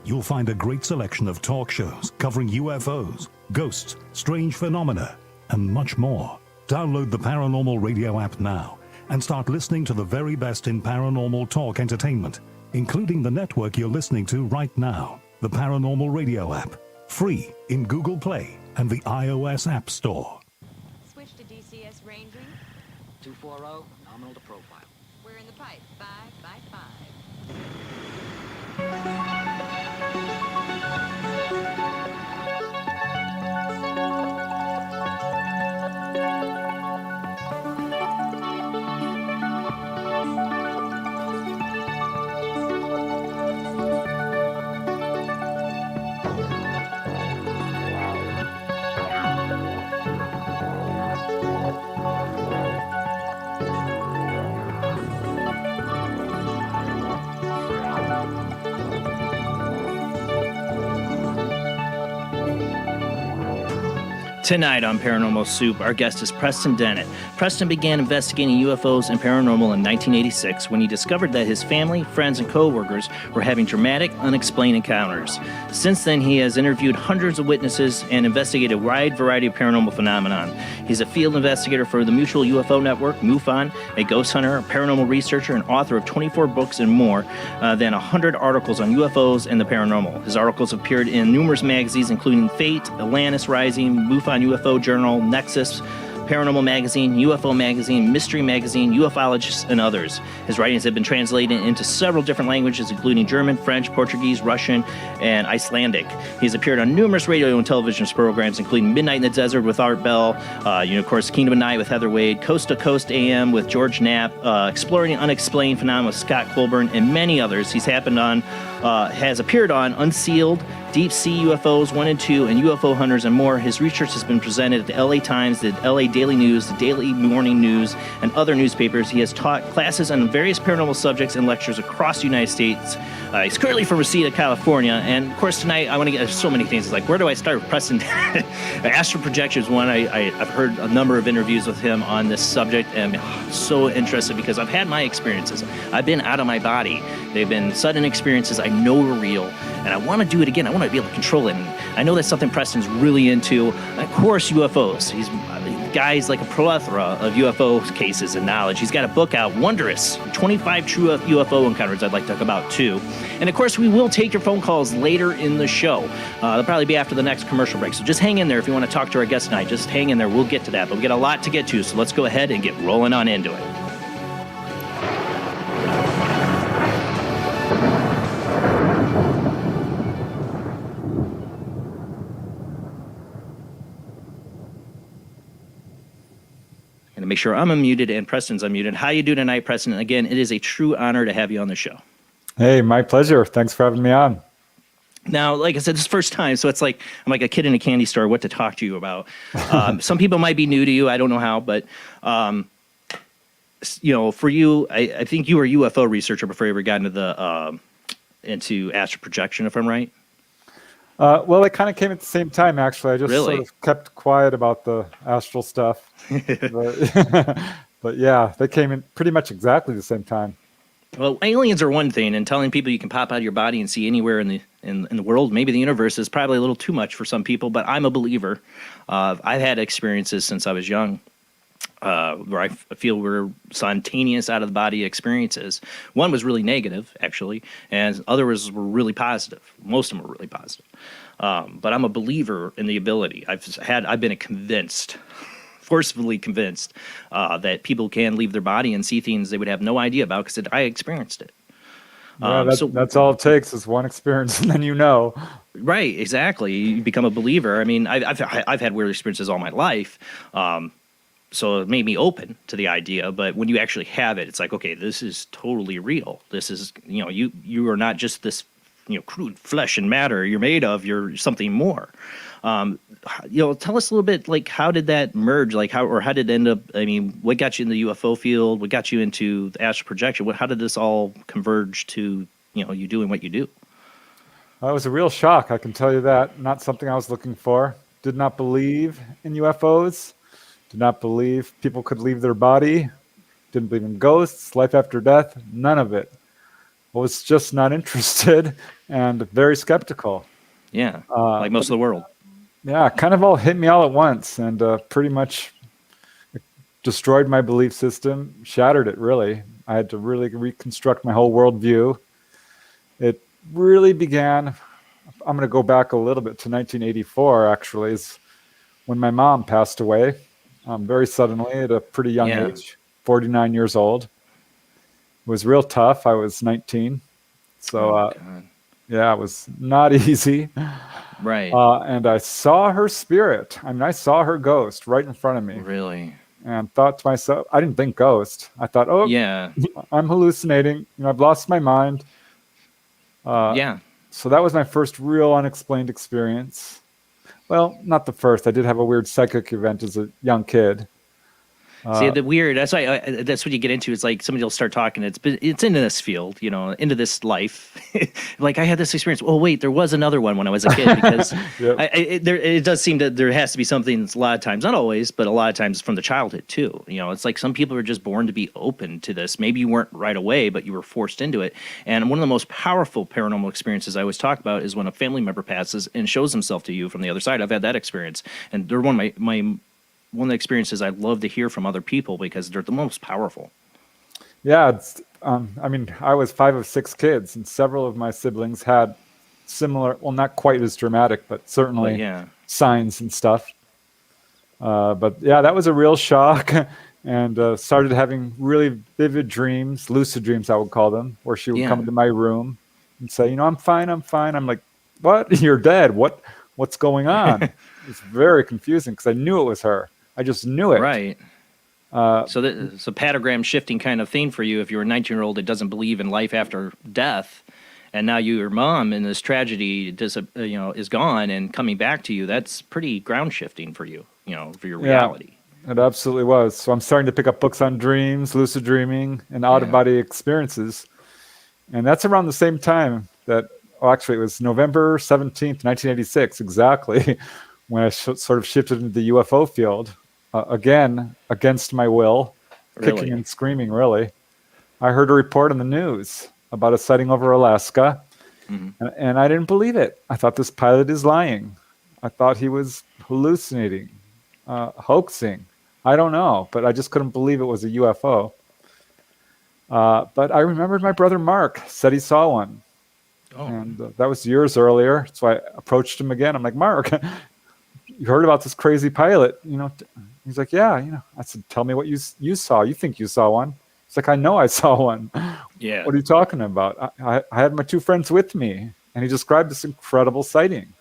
You'll find a great selection of talk shows covering UFOs, ghosts, strange phenomena, and much more. Download the Paranormal Radio app now and start listening to the very best in paranormal talk entertainment, including the network you're listening to right now, the Paranormal Radio app, free in Google Play and the iOS App Store. Switch to DCS Ranger. 240, nominal to profile. We're in the pipe. 5 by 5. Tonight on Paranormal Soup, our guest is Preston Dennett. Preston began investigating UFOs and paranormal in 1986 when he discovered that his family, friends, and co-workers were having dramatic, unexplained encounters. Since then, he has interviewed hundreds of witnesses and investigated a wide variety of paranormal phenomenon. He's a field investigator for the Mutual UFO Network, MUFON, a ghost hunter, a paranormal researcher, and author of 24 books and more than 100 articles on UFOs and the paranormal. His articles have appeared in numerous magazines, including Fate, Atlantis Rising, MUFON UFO Journal, Nexus, Paranormal Magazine, UFO Magazine, Mysteries Magazine, Ufologist, and others. His writings have been translated into several different languages, including German, French, Portuguese, Russian, and Icelandic. He's appeared on numerous radio and television programs, including Midnight in the Desert with Art Bell, of course, Kingdom of Night with Heather Wade, Coast to Coast AM with George Knapp, Exploring Unexplained Phenomena with Scott Colborn, and many others. Has appeared on Unsealed, Deep Sea UFOs 1 and 2, and UFO Hunters, and more. His research has been presented at the LA Times, the LA Daily News, the Daily Morning News, and other newspapers. He has taught classes on various paranormal subjects and lectures across the United States. He's currently from Reseda, California, and of course tonight I want to get so many things. It's like, where do I start with Preston? Astral Projection is one. I've heard a number of interviews with him on this subject, and I'm so interested because I've had my experiences. I've been out of my body. They've been sudden experiences I know are real, and I want to do it again. I want to be able to control it. And I know that's something Preston's really into. And of course, UFOs. The guy's like a plethora of UFO cases and knowledge. He's got a book out, Wondrous, 25 True UFO Encounters I'd like to talk about, too. And, of course, we will take your phone calls later in the show. They'll probably be after the next commercial break. So just hang in there if you want to talk to our guest tonight. Just hang in there. We'll get to that. But we got a lot to get to, so let's go ahead and get rolling on into it. And make sure I'm unmuted and Preston's unmuted. How you do tonight, Preston? Again, it is a true honor to have you on the show. Hey, my pleasure. Thanks for having me on. Now, like I said, this is the first time, so it's like I'm like a kid in a candy store, what to talk to you about. Some people might be new to you. I don't know how, but, for you, I think you were a UFO researcher before you ever got into astral projection, if I'm right. Well, it kind of came at the same time, actually. I just Really? sort of kept quiet about the astral stuff. but yeah, they came in pretty much exactly the same time. Well, aliens are one thing, and telling people you can pop out of your body and see anywhere in the world, maybe the universe, is probably a little too much for some people. But I'm a believer. I've had experiences since I was young where I feel were spontaneous out of the body experiences. One was really negative, actually, and others were really positive. Most of them were really positive. But I'm a believer in the ability. I've been forcefully convinced that people can leave their body and see things they would have no idea about because I experienced it. Yeah, that's all it takes is one experience, and then you know. Right, exactly. You become a believer. I mean, I've had weird experiences all my life, so it made me open to the idea. But when you actually have it, it's like, okay, this is totally real. This is, you are not just this, crude flesh and matter you're made of. You're something more. Tell us a little bit, like, how did that merge? Like, how did it end up? I mean, what got you in the UFO field? What got you into the astral projection? How did this all converge to, you doing what you do? It was a real shock, I can tell you that. Not something I was looking for. Did not believe in UFOs. Did not believe people could leave their body. Didn't believe in ghosts, life after death. None of it. Was just not interested and very skeptical. Yeah, like most of the world. Yeah, kind of all hit me all at once and pretty much destroyed my belief system, shattered it, really. I had to really reconstruct my whole worldview. It really began, I'm going to go back a little bit to 1984, actually, is when my mom passed away very suddenly at a pretty young age, 49 years old. It was real tough. I was 19. So, yeah, it was not easy. Right. And I saw her spirit. I mean, I saw her ghost right in front of me. Really? And thought to myself, I didn't think ghost. I thought, oh, yeah, I'm hallucinating. I've lost my mind. So that was my first real unexplained experience. Well, not the first. I did have a weird psychic event as a young kid. See, the weird. That's why. That's what you get into. It's like somebody will start talking. It's into this field, into this life. Like I had this experience. Oh wait, there was another one when I was a kid because Yep. it does seem that there has to be something. A lot of times, not always, but a lot of times from the childhood too. It's like some people are just born to be open to this. Maybe you weren't right away, but you were forced into it. And one of the most powerful paranormal experiences I always talk about is when a family member passes and shows himself to you from the other side. I've had that experience, and they're one of one of the experiences I love to hear from other people because they're the most powerful. Yeah, I was 5 of 6 kids, and several of my siblings had similar, well, not quite as dramatic, but certainly signs and stuff. But yeah, that was a real shock, and started having really vivid dreams, lucid dreams, I would call them, where she would come into my room and say, I'm fine. I'm like, what? You're dead. What's going on? It's very confusing because I knew it was her. I just knew it. Right. So it's a patagram shifting kind of thing for you if you're a 19-year-old that doesn't believe in life after death, and now your mom in this tragedy is gone and coming back to you. That's pretty ground shifting for you, for your reality. It absolutely was. So I'm starting to pick up books on dreams, lucid dreaming, and out-of-body experiences. And that's around the same time that, actually it was November 17th, 1986, exactly, when I sort of shifted into the UFO field. Again, against my will, kicking and screaming, really. I heard a report on the news about a sighting over Alaska, and I didn't believe it. I thought this pilot is lying. I thought he was hallucinating, hoaxing. I don't know, but I just couldn't believe it was a UFO. But I remembered my brother Mark said he saw one. Oh. And that was years earlier, so I approached him again. I'm like, Mark, you heard about this crazy pilot, He's like, yeah, I said, tell me what you saw. You think you saw one? He's like, I know I saw one. Yeah. What are you talking about? I had my 2 friends with me, and he described this incredible sighting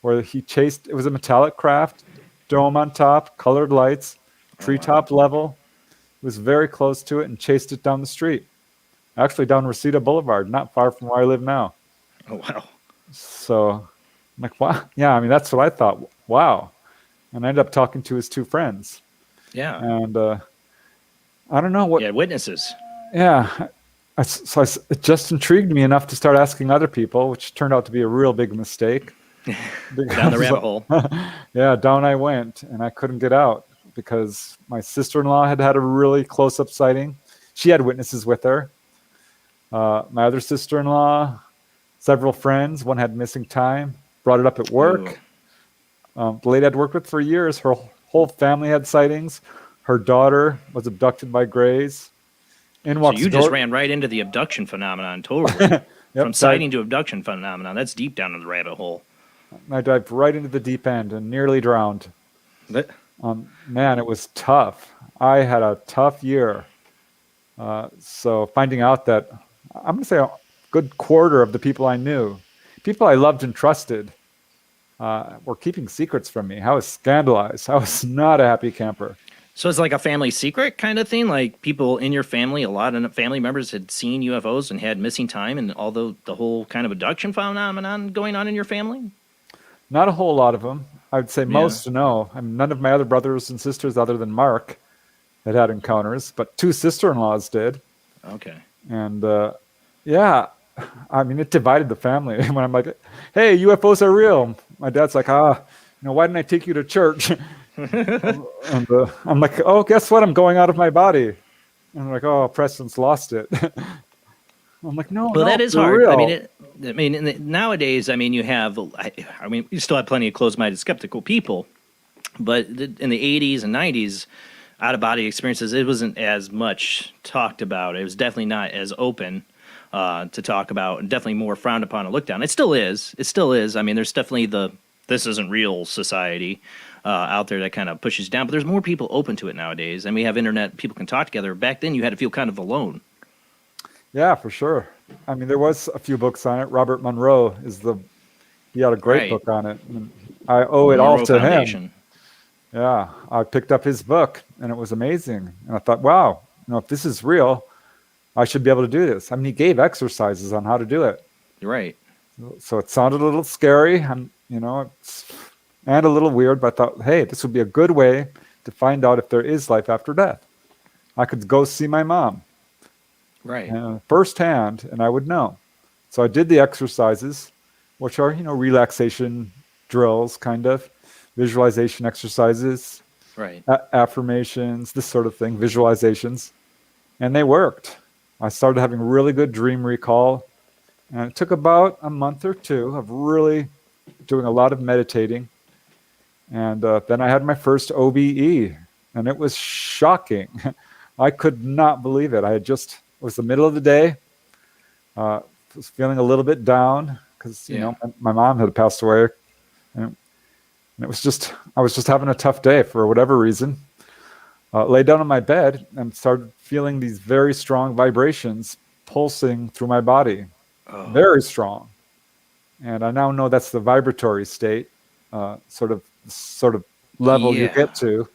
where he chased, it was a metallic craft, dome on top, colored lights, treetop level. He was very close to it and chased it down the street. Actually down Reseda Boulevard, not far from where I live now. Oh, wow. So I'm like, wow. Yeah, that's what I thought. Wow. And I ended up talking to his 2 friends. Yeah. And I don't know what. Yeah, witnesses. Yeah. It just intrigued me enough to start asking other people, which turned out to be a real big mistake. Down the rabbit hole. Yeah, down I went, and I couldn't get out because my sister-in-law had a really close-up sighting. She had witnesses with her. My other sister-in-law, several friends. One had missing time. Brought it up at work. The lady I'd worked with for years, her whole family had sightings. Her daughter was abducted by Greys. So you just ran right into the abduction phenomenon, totally. Yep, From sighting to abduction phenomenon. That's deep down in the rabbit hole. I dived right into the deep end and nearly drowned. Man, it was tough. I had a tough year. So finding out that, I'm going to say a good quarter of the people I knew, people I loved and trusted, were keeping secrets from me. I was scandalized. I was not a happy camper. So it's like a family secret kind of thing? Like people in your family, a lot of family members had seen UFOs and had missing time, and although the whole kind of abduction phenomenon going on in your family? Not a whole lot of them. I'd say most no. None of my other brothers and sisters other than Mark had encounters, but 2 sister-in-laws did. Okay. And it divided the family. When I'm like, hey, UFOs are real. My dad's like, why didn't I take you to church? And I'm like, oh, guess what? I'm going out of my body. And I'm like, oh, Preston's lost it. I'm like, no. Well, that is hard. Real. Nowadays, you have, you still have plenty of closed-minded, skeptical people, but in the 80s and 90s, out-of-body experiences, it wasn't as much talked about. It was definitely not as open to talk about, and definitely more frowned upon and looked down. It still is. There's definitely the this isn't real society out there that kind of pushes down, but there's more people open to it nowadays, and we have internet, people can talk together. Back then, you had to feel kind of alone. Yeah, for sure. There was a few books on it. Robert Monroe he had a great book on it. And I owe it all to him. Yeah, I picked up his book, and it was amazing. And I thought, wow, if this is real, I should be able to do this. He gave exercises on how to do it. You're right. So it sounded a little scary, and a little weird, but I thought, hey, this would be a good way to find out if there is life after death. I could go see my mom Right. firsthand, and I would know. So I did the exercises, which are, relaxation drills, kind of, visualization exercises, Right. affirmations, this sort of thing, visualizations. And they worked. I started having really good dream recall. And it took about a month or two of really doing a lot of meditating. And then I had my first OBE, and it was shocking. I could not believe it. It was the middle of the day. Was feeling a little bit down because, my mom had passed away. And it was I was just having a tough day for whatever reason. Lay down on my bed and started feeling these very strong vibrations pulsing through my body. Oh. Very strong. And I now know that's the vibratory state, sort of level you get to.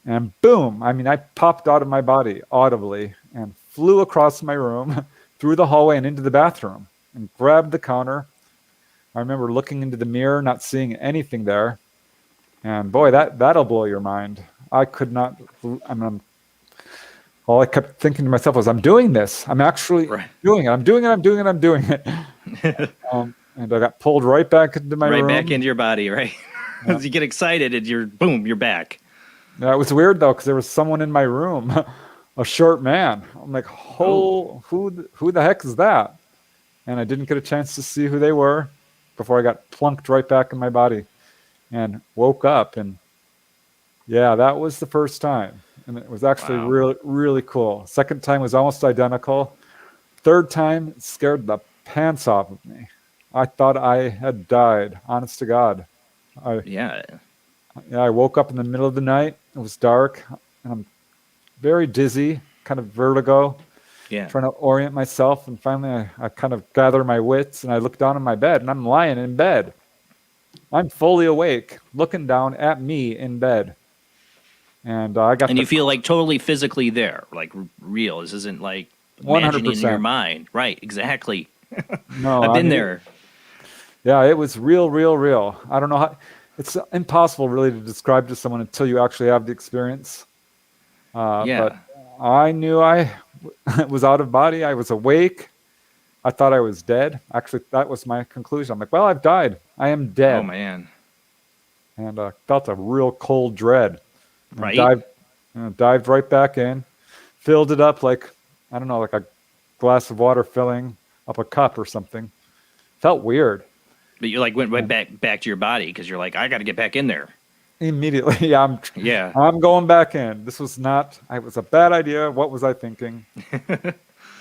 And boom, I popped out of my body audibly and flew across my room, through the hallway and into the bathroom, and grabbed the counter. I remember looking into the mirror, not seeing anything there. And boy, that'll blow your mind. I could not, all I kept thinking to myself was, I'm doing this. I'm actually doing it. I'm doing it. And I got pulled right back into my room. Right back into your body, right? As you get excited and you're back. Yeah, it was weird though, because there was someone in my room, a short man. I'm like, who the heck is that? And I didn't get a chance to see who they were before I got plunked right back in my body and woke up. And yeah, that was the first time. And it was actually really, really cool. Second time was almost identical. Third time, it scared the pants off of me. I thought I had died, honest to God. I woke up in the middle of the night. It was dark, and I'm very dizzy, kind of vertigo, trying to orient myself. And finally, I kind of gather my wits, and I look down on my bed, and I'm lying in bed. I'm fully awake, looking down at me in bed. And you feel like totally physically there, like real. This isn't like imagining 100%. in your mind. Right, exactly. No, I've been there. Yeah, it was real, real, real. I don't know how. It's impossible really to describe to someone until you actually have the experience. But I knew I was out of body. I was awake. I thought I was dead. Actually, that was my conclusion. I'm like, well, I've died. I am dead. Oh, man. And felt a real cold dread. Right. Dived right back in. Filled it up like a glass of water filling up a cup or something. Felt weird. But you went right back to your body because you're like, I got to get back in there. Immediately, I'm going back in. It was a bad idea. What was I thinking?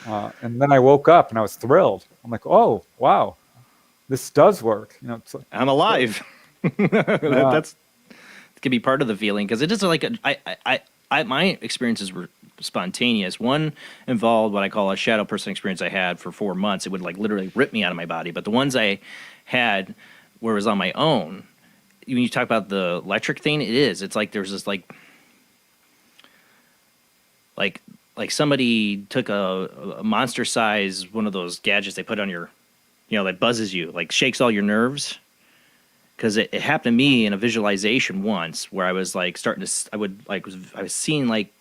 And then I woke up and I was thrilled. I'm like, oh, wow, this does work. I'm alive. That's could be part of the feeling because it is like my experiences were spontaneous. One involved what I call a shadow person experience I had for 4 months. It would literally rip me out of my body. But the ones I had where it was on my own, when you talk about the electric thing, it's like there's this like somebody took a monster size one of those gadgets they put on your, that buzzes you, like shakes all your nerves. Because it happened to me in a visualization once where I was like I was seeing like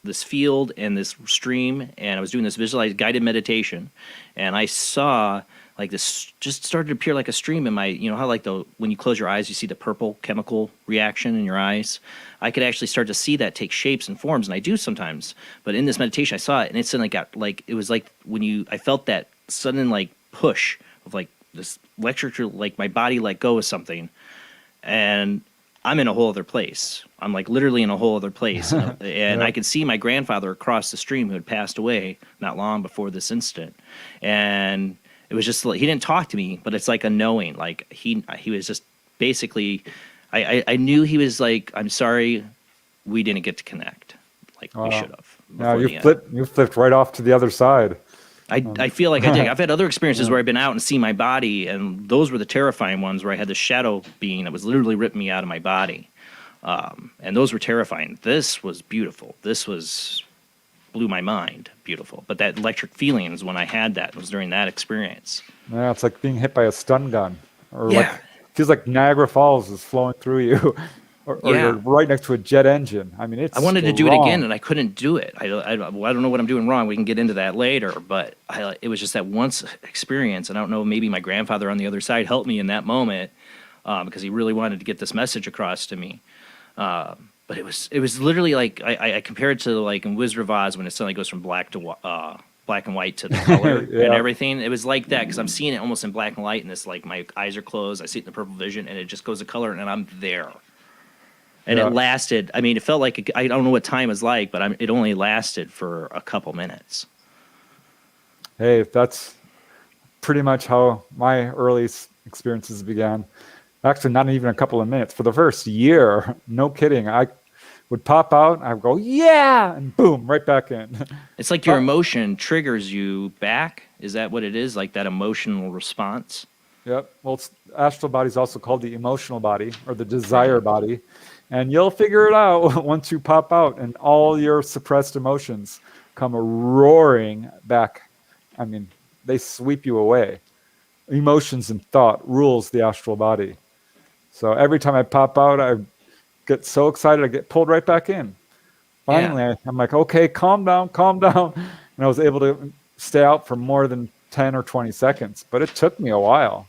this field and this stream, and I was doing this visualized guided meditation, and I saw like this just started to appear like a stream in my, how like when you close your eyes you see the purple chemical reaction in your eyes. I could actually start to see that take shapes and forms, and I do sometimes. But in this meditation, I saw it, and it suddenly got like it was like I felt that sudden like push of like this electric, like my body let go of something, and I'm in a whole other place. I'm like literally in a whole other place. And I could see my grandfather across the stream who had passed away not long before this incident. And it was just like, he didn't talk to me, but it's like a knowing, like he was just basically, I knew he was like, I'm sorry, we didn't get to connect like we should have. Yeah, you flipped right off to the other side. I feel like I did. I've had other experiences where I've been out and seen my body, and those were the terrifying ones where I had the shadow being that was literally ripping me out of my body. And those were terrifying. This was beautiful. Blew my mind. Beautiful. But that electric feeling is when I had that. It was during that experience. Yeah, it's like being hit by a stun gun. Or feels like Niagara Falls is flowing through you. or Yeah. you're right next to a jet engine. I mean, it's I wanted to do it strong. again, and I couldn't do it. I don't know what I'm doing wrong. We can get into that later, but it was just that once experience. And I don't know, maybe my grandfather on the other side helped me in that moment because he really wanted to get this message across to me. But it was literally like I compare it to like in Wizard of Oz when it suddenly goes from black and white to the color Yeah. and everything. It was like that because I'm seeing it almost in black and white, and it's like my eyes are closed. I see it in the purple vision, and it just goes to color, and I'm there. And Yeah. it lasted. I mean, it felt like I don't know what time was like, but it only lasted for a couple minutes. Hey, that's pretty much how my early experiences began. Actually, not even a couple of minutes. For the first year, no kidding, I would pop out, I would go, yeah, and boom, right back in. It's like your emotion triggers you back. Is that what it is? Like that emotional response? Yep. Well, astral body is also called the emotional body or the desire body. And you'll figure it out once you pop out and all your suppressed emotions come roaring back. I mean, they sweep you away. Emotions and thought rules the astral body. So every time I pop out, I get so excited, I get pulled right back in. Finally, I'm like, okay, calm down. And I was able to stay out for more than 10 or 20 seconds, but it took me a while.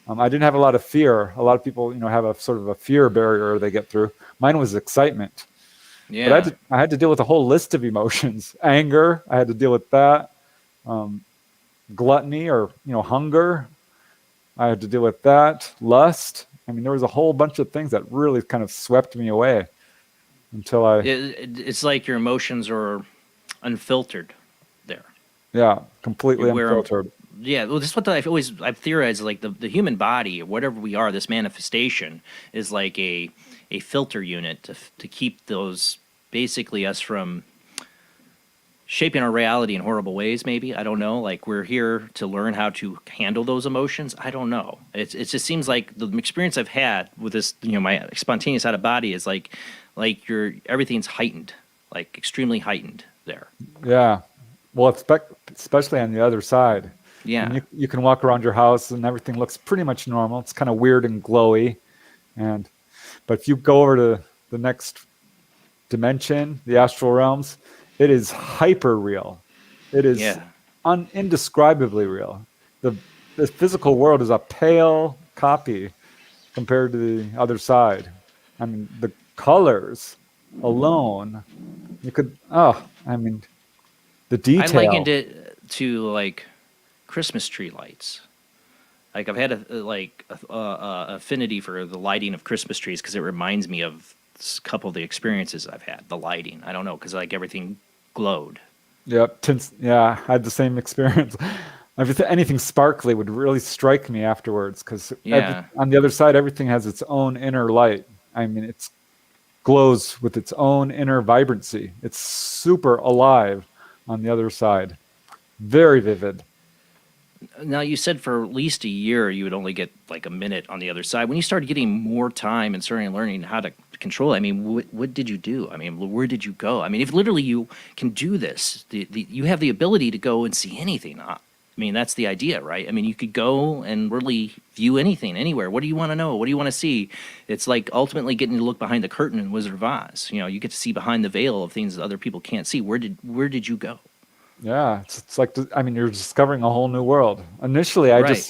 I didn't have a lot of fear. A lot of people, have a sort of a fear barrier they get through. Mine was excitement. Yeah. But I had to deal with a whole list of emotions. Anger, I had to deal with that. Gluttony or, hunger, I had to deal with that. Lust. I mean, there was a whole bunch of things that really kind of swept me away until It's like your emotions are unfiltered there. Yeah, completely Where- unfiltered. Yeah, well, this is what I've theorized. Like the human body, or whatever we are, this manifestation is like a filter unit to keep those basically us from shaping our reality in horrible ways. Maybe, I don't know. Like we're here to learn how to handle those emotions. I don't know. It just seems like the experience I've had with this, my spontaneous out of body is like everything's heightened, like extremely heightened there. Yeah. Well, especially on the other side. Yeah. And you can walk around your house and everything looks pretty much normal. It's kind of weird and glowy. But if you go over to the next dimension, the astral realms, it is hyper real. It is indescribably real. The physical world is a pale copy compared to the other side. I mean, the colors alone, the detail. I likened it to like Christmas tree lights. Like I've had a affinity for the lighting of Christmas trees because it reminds me of a couple of the experiences I've had. The lighting, I don't know, because like everything glowed. Yep. I had the same experience. Anything sparkly would really strike me afterwards because on the other side, everything has its own inner light. I mean, it glows with its own inner vibrancy. It's super alive on the other side. Very vivid. Now, you said for at least a year you would only get like a minute on the other side. When you started getting more time and starting learning how to control it, I mean, what did you do? I mean, where did you go? I mean, if literally you can do this, you have the ability to go and see anything. I mean, that's the idea, right? I mean, you could go and really view anything, anywhere. What do you want to know? What do you want to see? It's like ultimately getting to look behind the curtain in Wizard of Oz. You get to see behind the veil of things that other people can't see. Where did you go? Yeah, it's like, you're discovering a whole new world. Initially, I just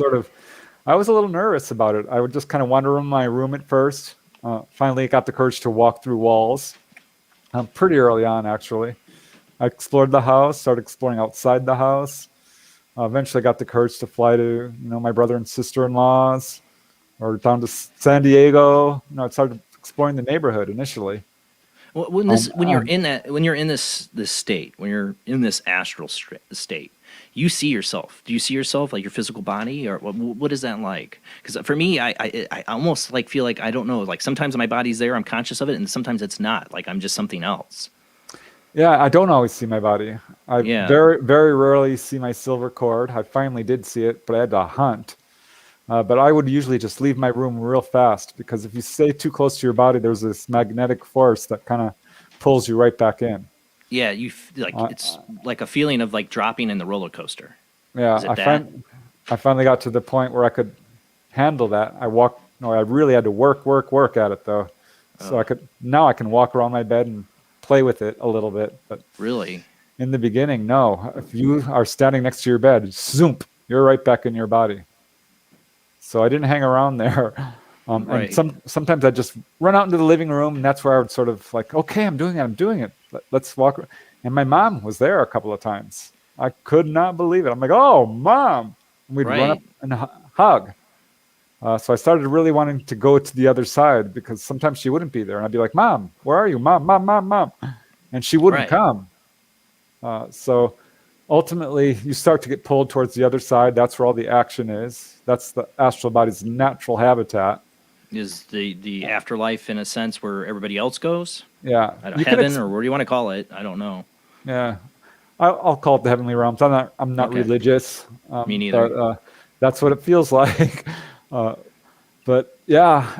I was a little nervous about it. I would just kind of wander around my room at first. Finally, I got the courage to walk through walls. Pretty early on, actually. I explored the house, started exploring outside the house. Eventually, got the courage to fly to, my brother and sister-in-laws, or down to San Diego. I started exploring the neighborhood initially. When you're in this state, when you're in this astral state, you see yourself. Do you see yourself like your physical body, or what is that like? Because for me, I almost like feel like I don't know. Like sometimes my body's there, I'm conscious of it, and sometimes it's not. Like I'm just something else. Yeah, I don't always see my body. I very, very rarely see my silver cord. I finally did see it, but I had to hunt. But I would usually just leave my room real fast because if you stay too close to your body, there's this magnetic force that kind of pulls you right back in. Yeah, it's like a feeling of like dropping in the roller coaster. Yeah, I finally got to the point where I could handle that. I really had to work at it though. So I can walk around my bed and play with it a little bit. But Really? in the beginning, no. If you are standing next to your bed, zoomp, you're right back in your body. So I didn't hang around there. Right. And sometimes I'd just run out into the living room, and that's where I would sort of like, okay, I'm doing it. Let's walk. And my mom was there a couple of times. I could not believe it. I'm like, oh, Mom. And we'd run up Right. and hug. So I started really wanting to go to the other side because sometimes she wouldn't be there. And I'd be like, Mom, where are you? Mom, Mom, Mom, Mom. And she wouldn't Right. come. So ultimately, you start to get pulled towards the other side. That's where all the action is. That's the astral body's natural habitat. Is the afterlife in a sense where everybody else goes? Yeah. I don't, You can heaven, or what do you want to call it? I don't know. Yeah. I'll call it the heavenly realms. I'm not Okay. religious. Me neither. But that's what it feels like. But yeah,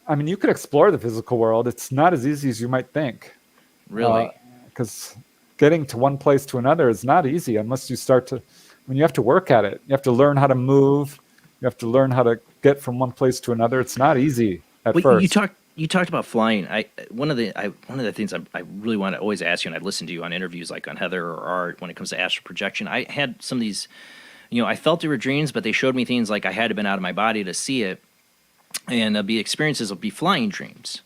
I mean, you could explore the physical world. It's not as easy as you might think. Really? Because getting to one place to another is not easy unless you start to, when you have to work at it. You have to learn how to move. You have to learn how to get from one place to another. It's not easy at Well, first. you talked about flying. One of the things I really want to always ask you, and I've listened to you on interviews like on Heather or Art when it comes to astral projection. I had some of these, I felt they were dreams, but they showed me things like I had to been out of my body to see it, and the experiences will be flying dreams.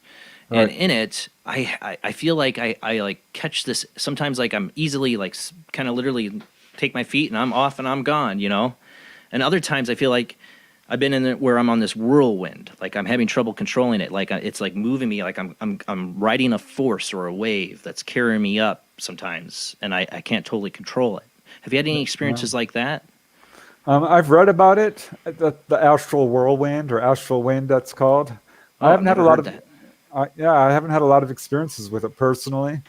Right. And in it, I feel like I like catch this sometimes, like I'm easily like kind of literally take my feet and I'm off and I'm gone, and other times I feel like I've been in it where I'm on this whirlwind, like I'm having trouble controlling it, like it's like moving me, like I'm riding a force or a wave that's carrying me up sometimes, and I can't totally control it. Have you had any experiences like that? I've read about it, the astral whirlwind or astral wind, that's called. Oh, I haven't had a lot of that. I haven't had a lot of experiences with it personally,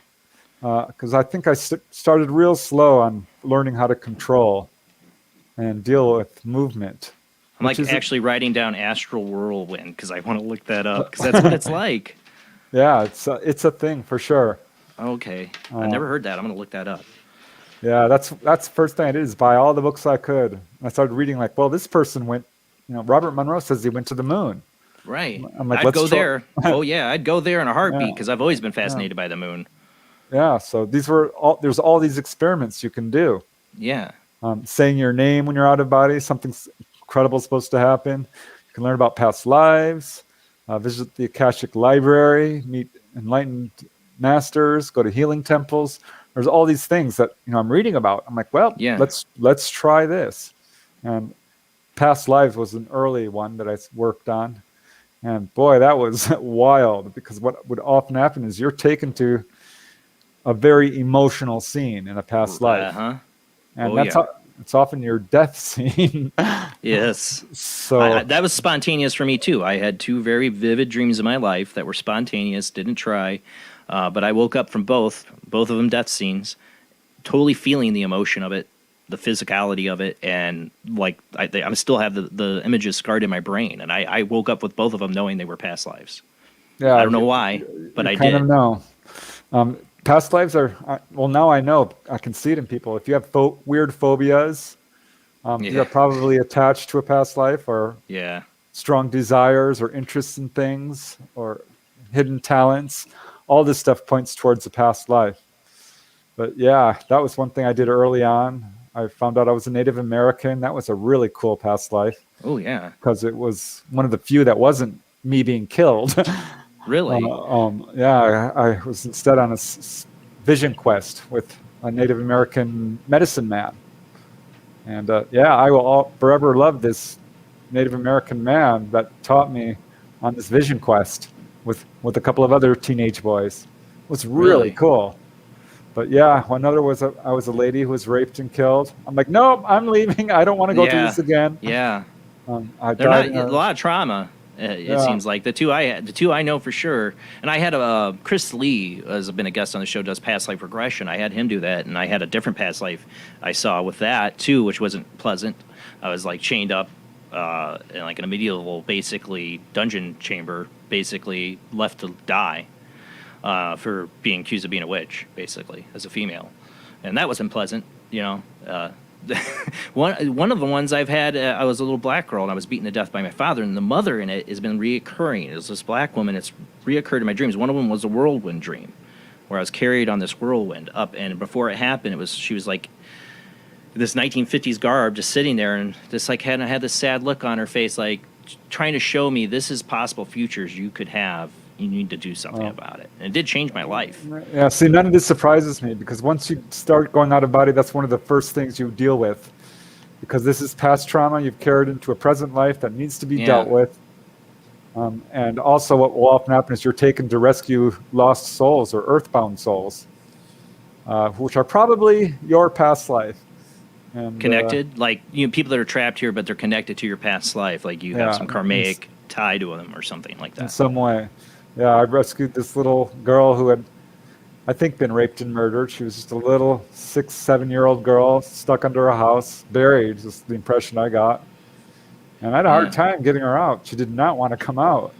because I think I started real slow on learning how to control and deal with movement. I'm like actually writing down astral whirlwind because I want to look that up because that's what it's like. Yeah, it's a thing for sure. Okay, I've never heard that. I'm gonna look that up. Yeah, that's the first thing I did is buy all the books I could. And I started reading like, well, this person went, Robert Monroe says he went to the moon. Right. I'm like, I'd go there. Oh yeah, I'd go there in a heartbeat because I've always been fascinated by the moon. Yeah, so there's all these experiments you can do. Yeah. Saying your name when you're out of body, something incredible is supposed to happen. You can learn about past lives, visit the Akashic Library, meet enlightened masters, go to healing temples. There's all these things that I'm reading about. I'm like, well, Yeah. let's try this. And past lives was an early one that I worked on. And boy, that was wild, because what would often happen is you're taken to a very emotional scene in a past life. Uh-huh. And it's often your death scene. Yes. So that was spontaneous for me too. I had two very vivid dreams in my life that were spontaneous, didn't try. But I woke up from both of them death scenes, totally feeling the emotion of it, the physicality of it, and like I still have the images scarred in my brain. And I woke up with both of them knowing they were past lives. yeah, I don't know why, but I kind did. of know. Past lives are well. Now I know. I can see it in people. If you have weird phobias, you're probably attached to a past life, or Yeah. strong desires or interests in things or hidden talents. All this stuff points towards a past life. But yeah, that was one thing I did early on. I found out I was a Native American. That was a really cool past life. Oh yeah. Because it was one of the few that wasn't me being killed. Really? Yeah, I was instead on a vision quest with a Native American medicine man. And yeah, I will forever love this Native American man that taught me on this vision quest with a couple of other teenage boys. It was really cool. But yeah, I was a lady who was raped and killed. I'm like, nope, I'm leaving. I don't want to go through this again. Yeah. I They're died not a lot of trauma. It seems like the two I know for sure. And I had Chris Lee has been a guest on the show, does past life regression. I had him do that, and I had a different past life I saw with that too, which wasn't pleasant. I was like chained up in like in a medieval, basically dungeon chamber, basically left to die for being accused of being a witch, basically as a female, and that wasn't pleasant. one of the ones I've had, I was a little black girl and I was beaten to death by my father, and the mother in it has been reoccurring. It was this black woman. It's reoccurred in my dreams. One of them was a whirlwind dream, where I was carried on this whirlwind up, and before it happened, she was like this 1950s garb, just sitting there, and just like had this sad look on her face, like trying to show me this is possible futures you could have. You need to do something about it. And it did change my life. Yeah, see, none of this surprises me, because once you start going out of body, that's one of the first things you deal with. Because this is past trauma you've carried into a present life that needs to be dealt with. And also what will often happen is you're taken to rescue lost souls or earthbound souls, which are probably your past life. And, connected? Like, people that are trapped here, but they're connected to your past life. Like you have some karmic tie to them or something like that. In some way. Yeah, I rescued this little girl who had, I think, been raped and murdered. She was just a little 6-7-year-old girl stuck under a house, buried, is the impression I got. And I had a hard time getting her out. She did not want to come out.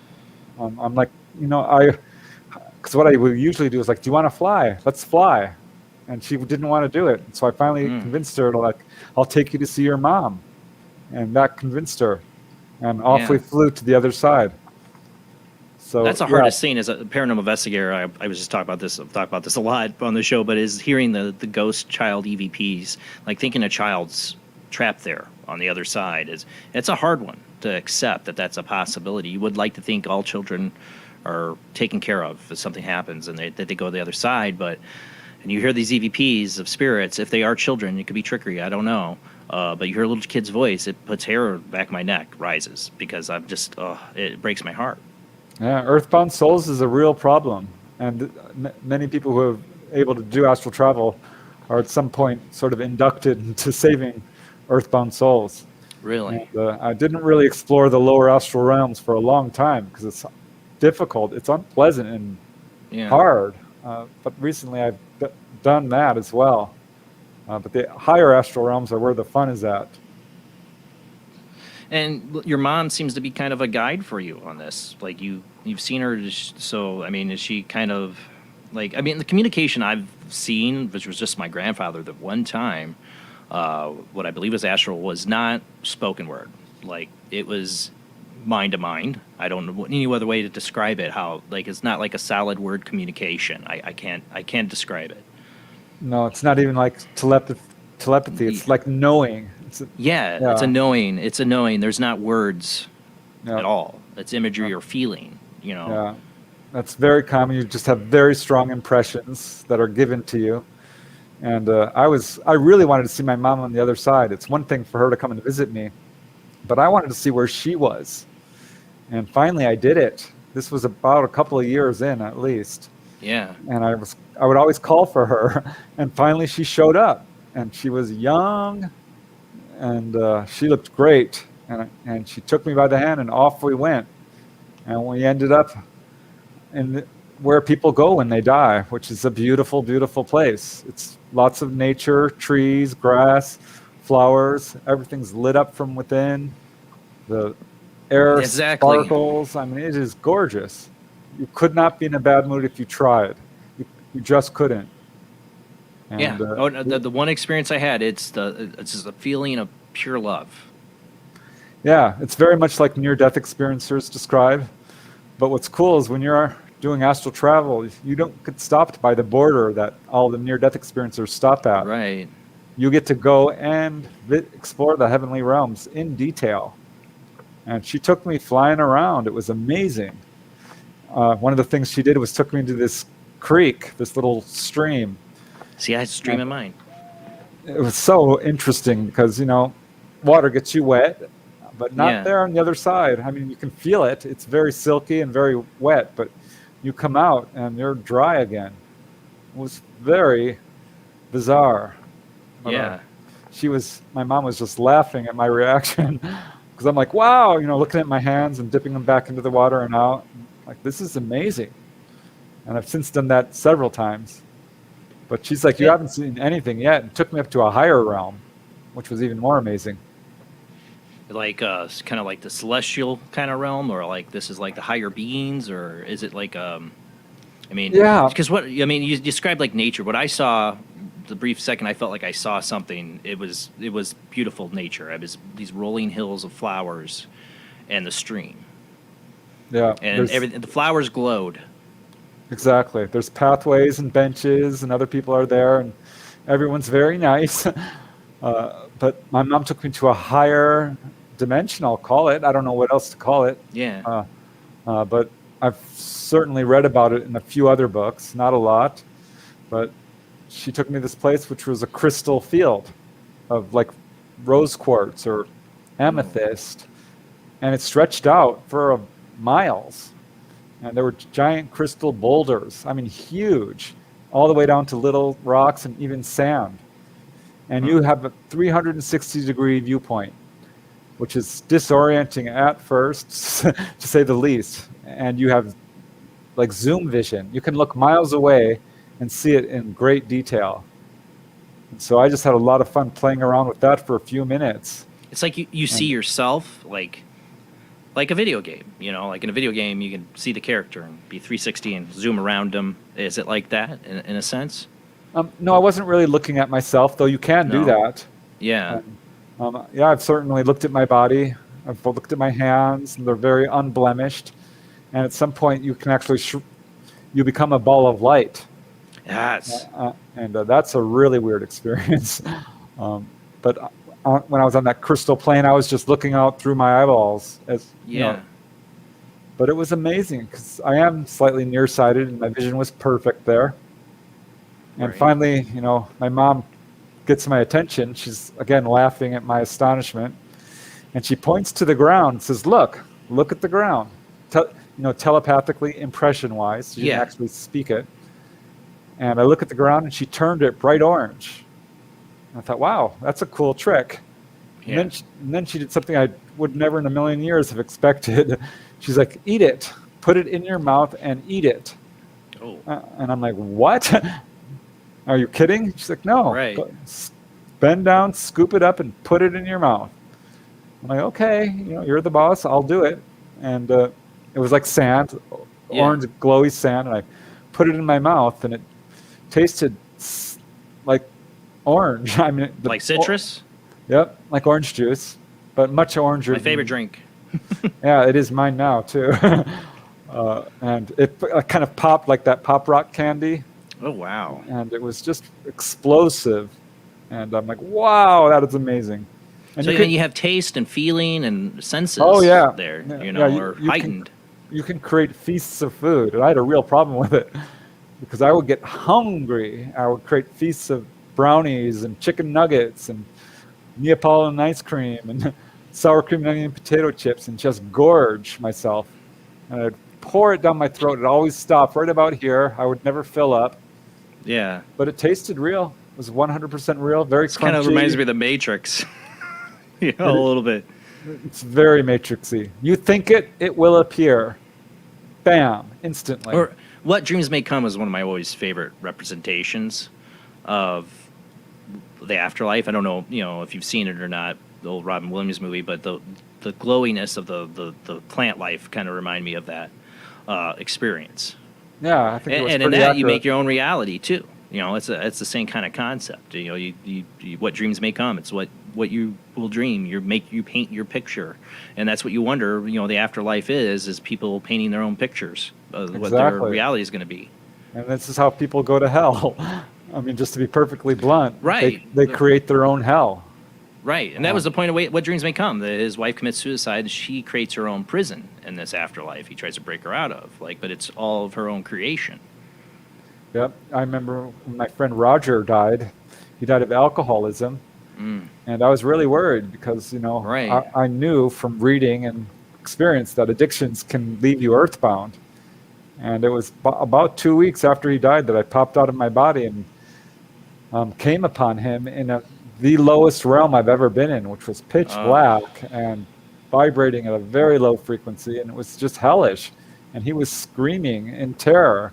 I'm like, because what I would usually do is like, do you want to fly? Let's fly. And she didn't want to do it. So I finally convinced her to, like, I'll take you to see your mom. And that convinced her. And off we flew to the other side. So that's the hardest scene as a paranormal investigator. I was just talking about this. I've talked about this a lot on the show, but is hearing the ghost child EVPs, like thinking a child's trapped there on the other side. It's a hard one to accept that that's a possibility. You would like to think all children are taken care of if something happens and that they go to the other side, and you hear these EVPs of spirits. If they are children, it could be trickery. I don't know. But you hear a little kid's voice, it puts hair back of my neck, rises, because I'm just, it breaks my heart. Yeah, earthbound souls is a real problem, and many people who are able to do astral travel are at some point sort of inducted into saving earthbound souls. Really? And, I didn't really explore the lower astral realms for a long time because it's difficult, it's unpleasant and hard. But recently I've done that as well. But the higher astral realms are where the fun is at. And your mom seems to be kind of a guide for you on this. Like you've seen her, so I mean, is she kind of like? I mean, the communication I've seen, which was just my grandfather, that one time, what I believe was Astral, was not spoken word. Like it was mind to mind. I don't know any other way to describe it. How like it's not like a solid word communication. I can't describe it. No, it's not even like telepathy. It's like knowing. It's a knowing. It's a knowing. There's not words at all. It's imagery or feeling, Yeah, that's very common. You just have very strong impressions that are given to you. And I really wanted to see my mom on the other side. It's one thing for her to come and visit me, but I wanted to see where she was. And finally I did it. This was about a couple of years in, at least. Yeah. And I would always call for her, and finally she showed up, and she was young, and she looked great, and she took me by the hand, and off we went, and we ended up in where people go when they die, which is a beautiful, beautiful place. It's lots of nature, trees, grass, flowers. Everything's lit up from within. The air sparkles. I mean, it is gorgeous. You could not be in a bad mood if you tried. You just couldn't. And, the one experience I had, it's just a feeling of pure love. Yeah, it's very much like near-death experiencers describe. But what's cool is when you're doing astral travel, you don't get stopped by the border that all the near-death experiencers stop at. Right. You get to go and explore the heavenly realms in detail. And she took me flying around. It was amazing. One of the things she did was took me into this creek, this little stream. See, I had a stream in mine. It was so interesting because, water gets you wet, but not there on the other side. I mean, you can feel it. It's very silky and very wet, but you come out and you're dry again. It was very bizarre. But, my mom was just laughing at my reaction because I'm like, wow, looking at my hands and dipping them back into the water and out. Like, this is amazing. And I've since done that several times. But she's like, you haven't seen anything yet. And took me up to a higher realm, which was even more amazing. Like, kind of like the celestial kind of realm, or like this is like the higher beings, or is it like, because you described like nature. What I saw the brief second I felt like I saw something, it was beautiful nature. It was these rolling hills of flowers and the stream. Yeah. And everything, the flowers glowed. Exactly. There's pathways and benches, and other people are there, and everyone's very nice. But my mom took me to a higher dimension, I'll call it. I don't know what else to call it. Yeah. But I've certainly read about it in a few other books, not a lot. But she took me to this place, which was a crystal field of like rose quartz or amethyst, and it stretched out for miles. And there were giant crystal boulders, I mean huge, all the way down to little rocks and even sand. And you have a 360-degree viewpoint, which is disorienting at first, to say the least. And you have like zoom vision. You can look miles away and see it in great detail. And so I just had a lot of fun playing around with that for a few minutes. It's like you see yourself like a video game. You know, like in a video game, you can see the character and be 360 and zoom around them. Is it like that in a sense? No, I wasn't really looking at myself, though you can do that. Yeah. Yeah, I've certainly looked at my body. I've looked at my hands, and they're very unblemished. And at some point, you can actually you become a ball of light. Yes. And that's a really weird experience. But when I was on that crystal plane, I was just looking out through my eyeballs. You know, but it was amazing because I am slightly nearsighted, and my vision was perfect there. And finally, you know, my mom gets my attention. She's, again, laughing at my astonishment. And she points to the ground and says, look at the ground. Telepathically, impression-wise. She didn't actually speak it. And I look at the ground, and she turned it bright orange. And I thought, wow, that's a cool trick. Yeah. And then she did something I would never in a million years have expected. She's like, eat it. Put it in your mouth and eat it. Oh. And I'm like, what? Are you kidding? She's like, no. Right. Bend down, scoop it up, and put it in your mouth. I'm like, okay, you're the boss. I'll do it. And it was like sand, orange, glowy sand, and I put it in my mouth, and it tasted like orange. I mean, like citrus? Yep, like orange juice, but much oranger. My favorite drink. Yeah, it is mine now too. And it kind of popped like that pop rock candy. Oh, wow. And it was just explosive. And I'm like, wow, that is amazing. And so you have taste and feeling and senses there, are heightened. You can create feasts of food. And I had a real problem with it because I would get hungry. I would create feasts of brownies and chicken nuggets and Neapolitan ice cream and sour cream and onion potato chips and just gorge myself. And I'd pour it down my throat. It always stopped right about here. I would never fill up. Yeah. But it tasted real. It was 100% real, very crunchy. Kind of reminds me of the Matrix. A little bit. It's very Matrixy. You think it will appear. Bam, instantly. Or What Dreams May Come is one of my always favorite representations of the afterlife. I don't know, if you've seen it or not, the old Robin Williams movie, but the glowiness of the plant life kind of remind me of that experience. Yeah, I think it was and in pretty that accurate. you make your own reality too. It's the same kind of concept. You what dreams may come. It's what you will dream. You paint your picture, and that's what you wonder. The afterlife is people painting their own pictures of what their reality is going to be. And this is how people go to hell. I mean, just to be perfectly blunt, right? They create their own hell. Right, and that was the point of What Dreams May Come. His wife commits suicide, and she creates her own prison in this afterlife. He tries to break her out of, but it's all of her own creation. Yep, I remember when my friend Roger died. He died of alcoholism, and I was really worried because I knew from reading and experience that addictions can leave you earthbound. And it was about 2 weeks after he died that I popped out of my body and came upon him in the lowest realm I've ever been in, which was pitch black and vibrating at a very low frequency, and it was just hellish. And he was screaming in terror,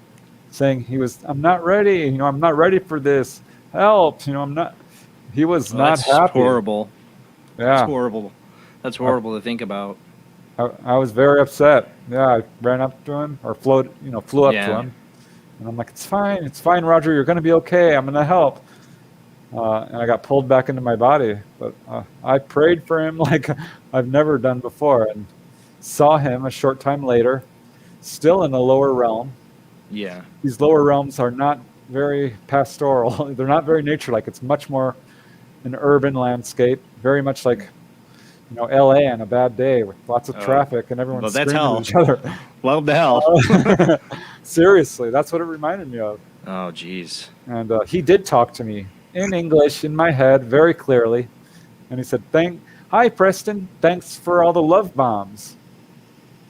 saying I'm not ready, I'm not ready for this. Help, I'm not. He was not happy. That's horrible. Yeah. That's horrible. That's horrible to think about. I was very upset. Yeah, I ran up to him, or flew up to him. And I'm like, it's fine, Roger, you're going to be okay. I'm going to help. and I got pulled back into my body. But I prayed for him like I've never done before, and saw him a short time later, still in the lower realm. Yeah. These lower realms are not very pastoral. They're not very nature-like. It's much more an urban landscape, very much like, LA on a bad day with lots of traffic and everyone's that's screaming hell. at each other. Welcome to hell. Seriously, that's what it reminded me of. Oh, geez. And he did talk to me in English in my head very clearly. And he said, hi, Preston. Thanks for all the love bombs.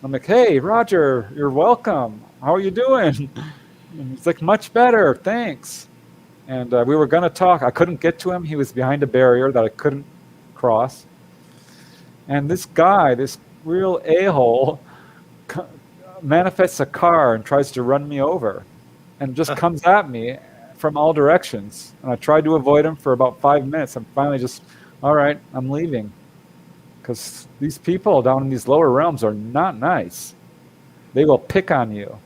I'm like, hey, Roger, you're welcome. How are you doing? And he's like, much better, thanks. And we were going to talk. I couldn't get to him. He was behind a barrier that I couldn't cross. And this guy, this real a-hole, manifests a car and tries to run me over and just comes at me from all directions. And I tried to avoid him for about 5 minutes. I'm finally just, all right, I'm leaving. Because these people down in these lower realms are not nice. They will pick on you.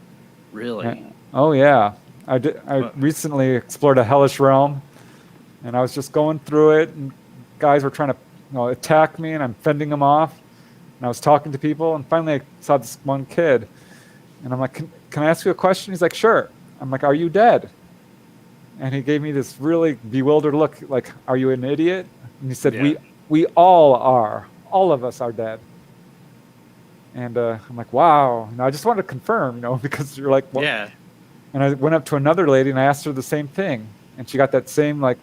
Really? Oh, yeah. I recently explored a hellish realm, and I was just going through it, and guys were trying to attack me, and I'm fending them off. And I was talking to people, and finally I saw this one kid. And I'm like, can I ask you a question? He's like, sure. I'm like, are you dead? And he gave me this really bewildered look, like, are you an idiot? And he said, we all are. All of us are dead. And I'm like, wow. And I just wanted to confirm, because you're like, what? Yeah. And I went up to another lady and I asked her the same thing. And she got that same, like,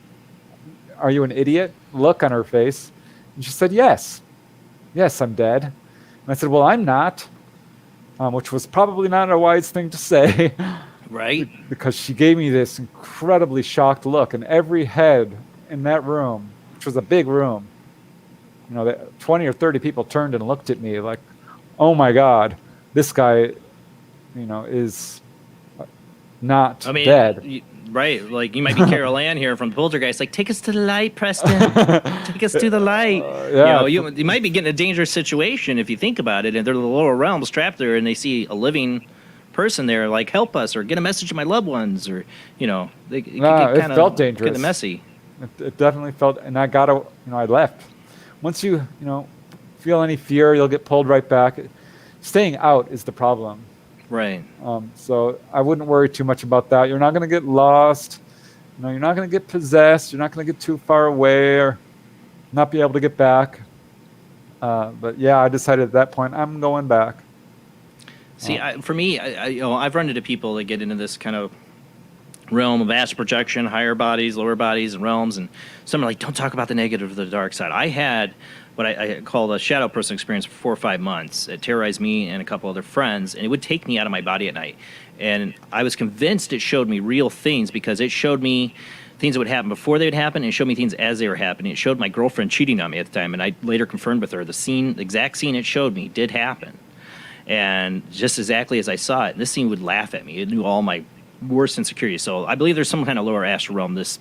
are you an idiot look on her face. And she said, yes. Yes, I'm dead. And I said, well, I'm not. Which was probably not a wise thing to say. Right. Because she gave me this incredibly shocked look. And every head in that room, which was a big room, 20 or 30 people turned and looked at me like, oh my God, this guy, is not dead. Right. Like, you might be Carol Ann here from Poltergeist. Like, take us to the light, Preston. Take us to the light. Yeah. You might be getting a dangerous situation if you think about it. And they're the lower realms trapped there, and they see a living person there. Like, help us, or get a message to my loved ones, or it felt dangerous. Kind of messy. It definitely felt, and I got I left. Once you feel any fear, you'll get pulled right back. Staying out is the problem. Right. So I wouldn't worry too much about that. You're not going to get lost. You're not going to get possessed. You're not going to get too far away or not be able to get back. But yeah, I decided at that point I'm going back. See, for me, I've run into people that get into this kind of realm of astral projection, higher bodies, lower bodies, and realms, and some are like, don't talk about the negative of the dark side. I had what I call a shadow person experience for 4 or 5 months. It terrorized me and a couple other friends, and it would take me out of my body at night. And I was convinced it showed me real things, because it showed me things that would happen before they would happen, and it showed me things as they were happening. It showed my girlfriend cheating on me at the time, and I later confirmed with her the exact scene it showed me did happen. And just exactly as I saw it, this scene would laugh at me. It knew all my worst insecurities. So I believe there's some kind of lower astral realm this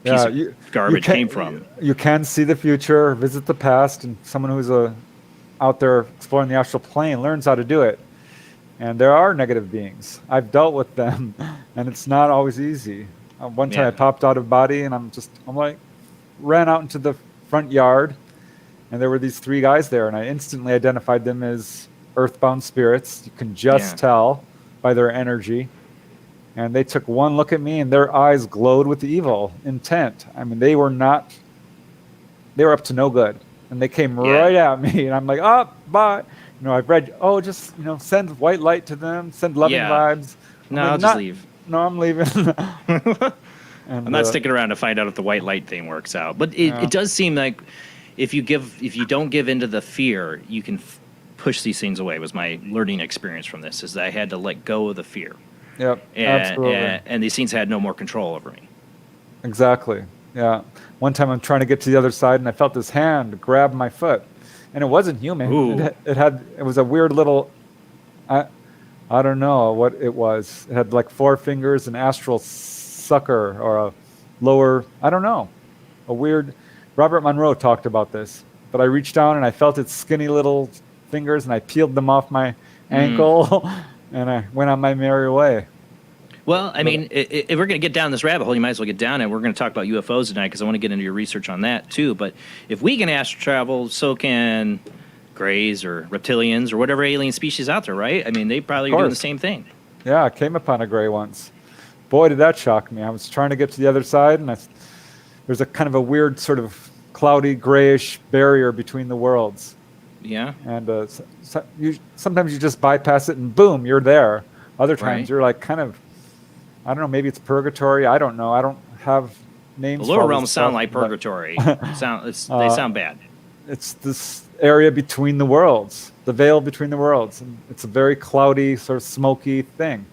piece of garbage came from. You can see the future, visit the past, and someone who's out there exploring the astral plane learns how to do it. And there are negative beings. I've dealt with them, and it's not always easy. One time I popped out of body, and I'm like, ran out into the front yard, and there were these 3 guys there, and I instantly identified them as earthbound spirits. You can just tell by their energy. And they took one look at me, and their eyes glowed with evil intent. I mean, they were up to no good. And they came right at me, and I'm like, oh, bye. I've read, just, send white light to them, send loving vibes. No, I'll just leave. No, I'm leaving. I'm not sticking around to find out if the white light thing works out. But it does seem like if you don't give into the fear, you can push these things away. Was my learning experience from this, is that I had to let go of the fear. Yep, absolutely. And these things had no more control over me. Exactly. Yeah. One time I'm trying to get to the other side, and I felt this hand grab my foot, and it wasn't human. It was a weird little, I don't know what it was. It had like 4 fingers, an astral sucker, or a lower, I don't know, a weird. Robert Monroe talked about this, but I reached down and I felt its skinny little fingers, and I peeled them off my ankle. And I went on my merry way. Well, I mean, if we're going to get down this rabbit hole, you might as well get down it. We're going to talk about UFOs tonight because I want to get into your research on that too. But if we can astral travel, so can Greys or reptilians or whatever alien species out there, right? I mean, they probably are doing the same thing. Yeah, I came upon a Grey once. Boy, did that shock me. I was trying to get to the other side, and there's a kind of a weird sort of cloudy grayish barrier between the worlds. Yeah. And sometimes you just bypass it and boom, you're there. Other times you're like kind of, I don't know, maybe it's purgatory. I don't know. I don't have names. The lower realms sound like purgatory. They sound bad. It's this area between the worlds, the veil between the worlds. And it's a very cloudy, sort of smoky thing.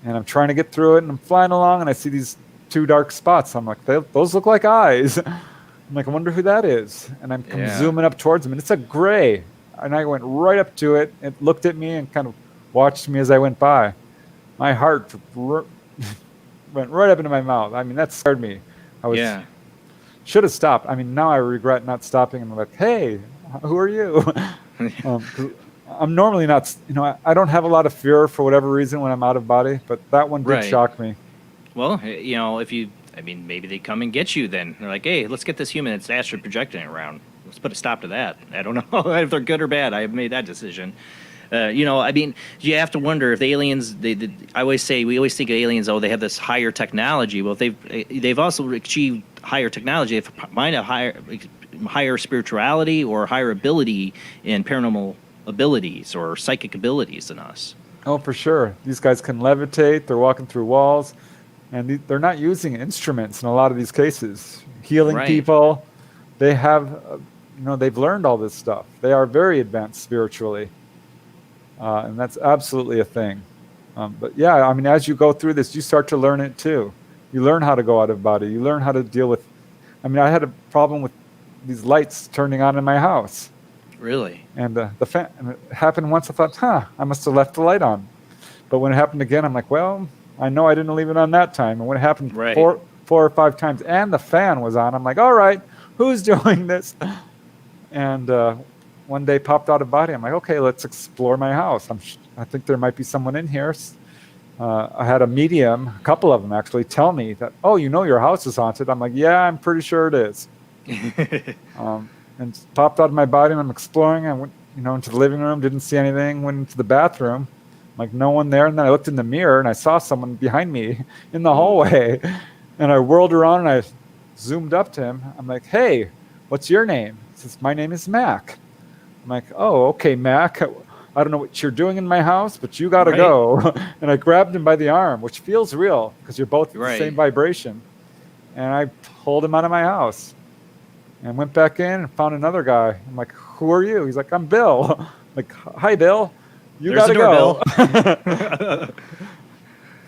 And I'm trying to get through it, and I'm flying along, and I see these two dark spots. I'm like, those look like eyes. I'm like, I wonder who that is. And I'm zooming up towards them, and it's a Gray. And I went right up to it. It looked at me and kind of watched me as I went by. My heart went right up into my mouth. I mean, that scared me. Should have stopped. I mean, now I regret not stopping. And I'm like, hey, who are you? I'm normally not, I don't have a lot of fear for whatever reason when I'm out of body, but that one did shock me. Well, maybe they come and get you then. They're like, hey, let's get this human that's astral projecting around. Let's put a stop to that. I don't know if they're good or bad. I have made that decision. You have to wonder if the aliens. We always think of aliens. Oh, they have this higher technology. Well, they've also achieved higher technology. They might have higher spirituality or higher ability in paranormal abilities or psychic abilities than us. Oh, for sure. These guys can levitate. They're walking through walls, and they're not using instruments in a lot of these cases. Healing people. They have, they've learned all this stuff. They are very advanced spiritually. And that's absolutely a thing. But yeah, I mean, as you go through this, you start to learn it too. You learn how to go out of body. You learn how to deal with, I had a problem with these lights turning on in my house. Really? And the fan, and it happened once. I thought, I must have left the light on. But when it happened again, I'm like, well, I know I didn't leave it on that time. And when it happened 4 or 5 times and the fan was on, I'm like, all right, who's doing this? And one day popped out of body. I'm like, okay, let's explore my house. I think there might be someone in here. I had a medium, a couple of them actually, tell me that, oh, your house is haunted. I'm like, yeah, I'm pretty sure it is. And popped out of my body, and I'm exploring. I went, into the living room, didn't see anything. Went into the bathroom, like no one there. And then I looked in the mirror, and I saw someone behind me in the hallway. And I whirled around, and I zoomed up to him. I'm like, hey, what's your name? He says, my name is Mac. I'm like, oh, okay, Mac. I don't know what you're doing in my house, but you got to go. And I grabbed him by the arm, which feels real because you're both the same vibration. And I pulled him out of my house and went back in and found another guy. I'm like, who are you? He's like, I'm Bill. I'm like, hi, Bill. You got to go.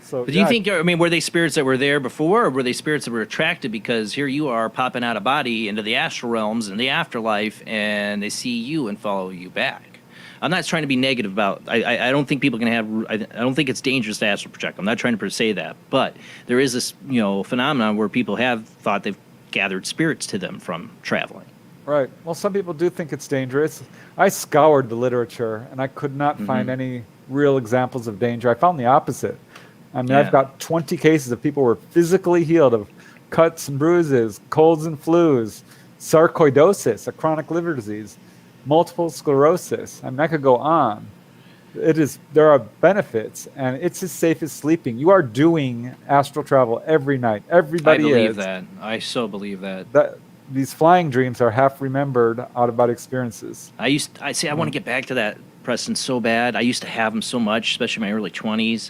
So, but do you think, were they spirits that were there before, or were they spirits that were attracted because here you are popping out of body into the astral realms and the afterlife, and they see you and follow you back? I'm not trying to be negative about. I don't think people can have. I don't think it's dangerous to astral project. I'm not trying to say that, but there is this phenomenon where people have thought they've gathered spirits to them from traveling. Right. Well, some people do think it's dangerous. I scoured the literature, and I could not find any real examples of danger. I found the opposite. I've got 20 cases of people who were physically healed of cuts and bruises, colds and flus, sarcoidosis, a chronic liver disease, multiple sclerosis. I could go on. There are benefits, and it's as safe as sleeping. You are doing astral travel every night. Everybody is. I believe that. I so believe that. These flying dreams are half remembered out-of-body experiences. I want to get back to that, Preston, so bad. I used to have them so much, especially in my early 20s.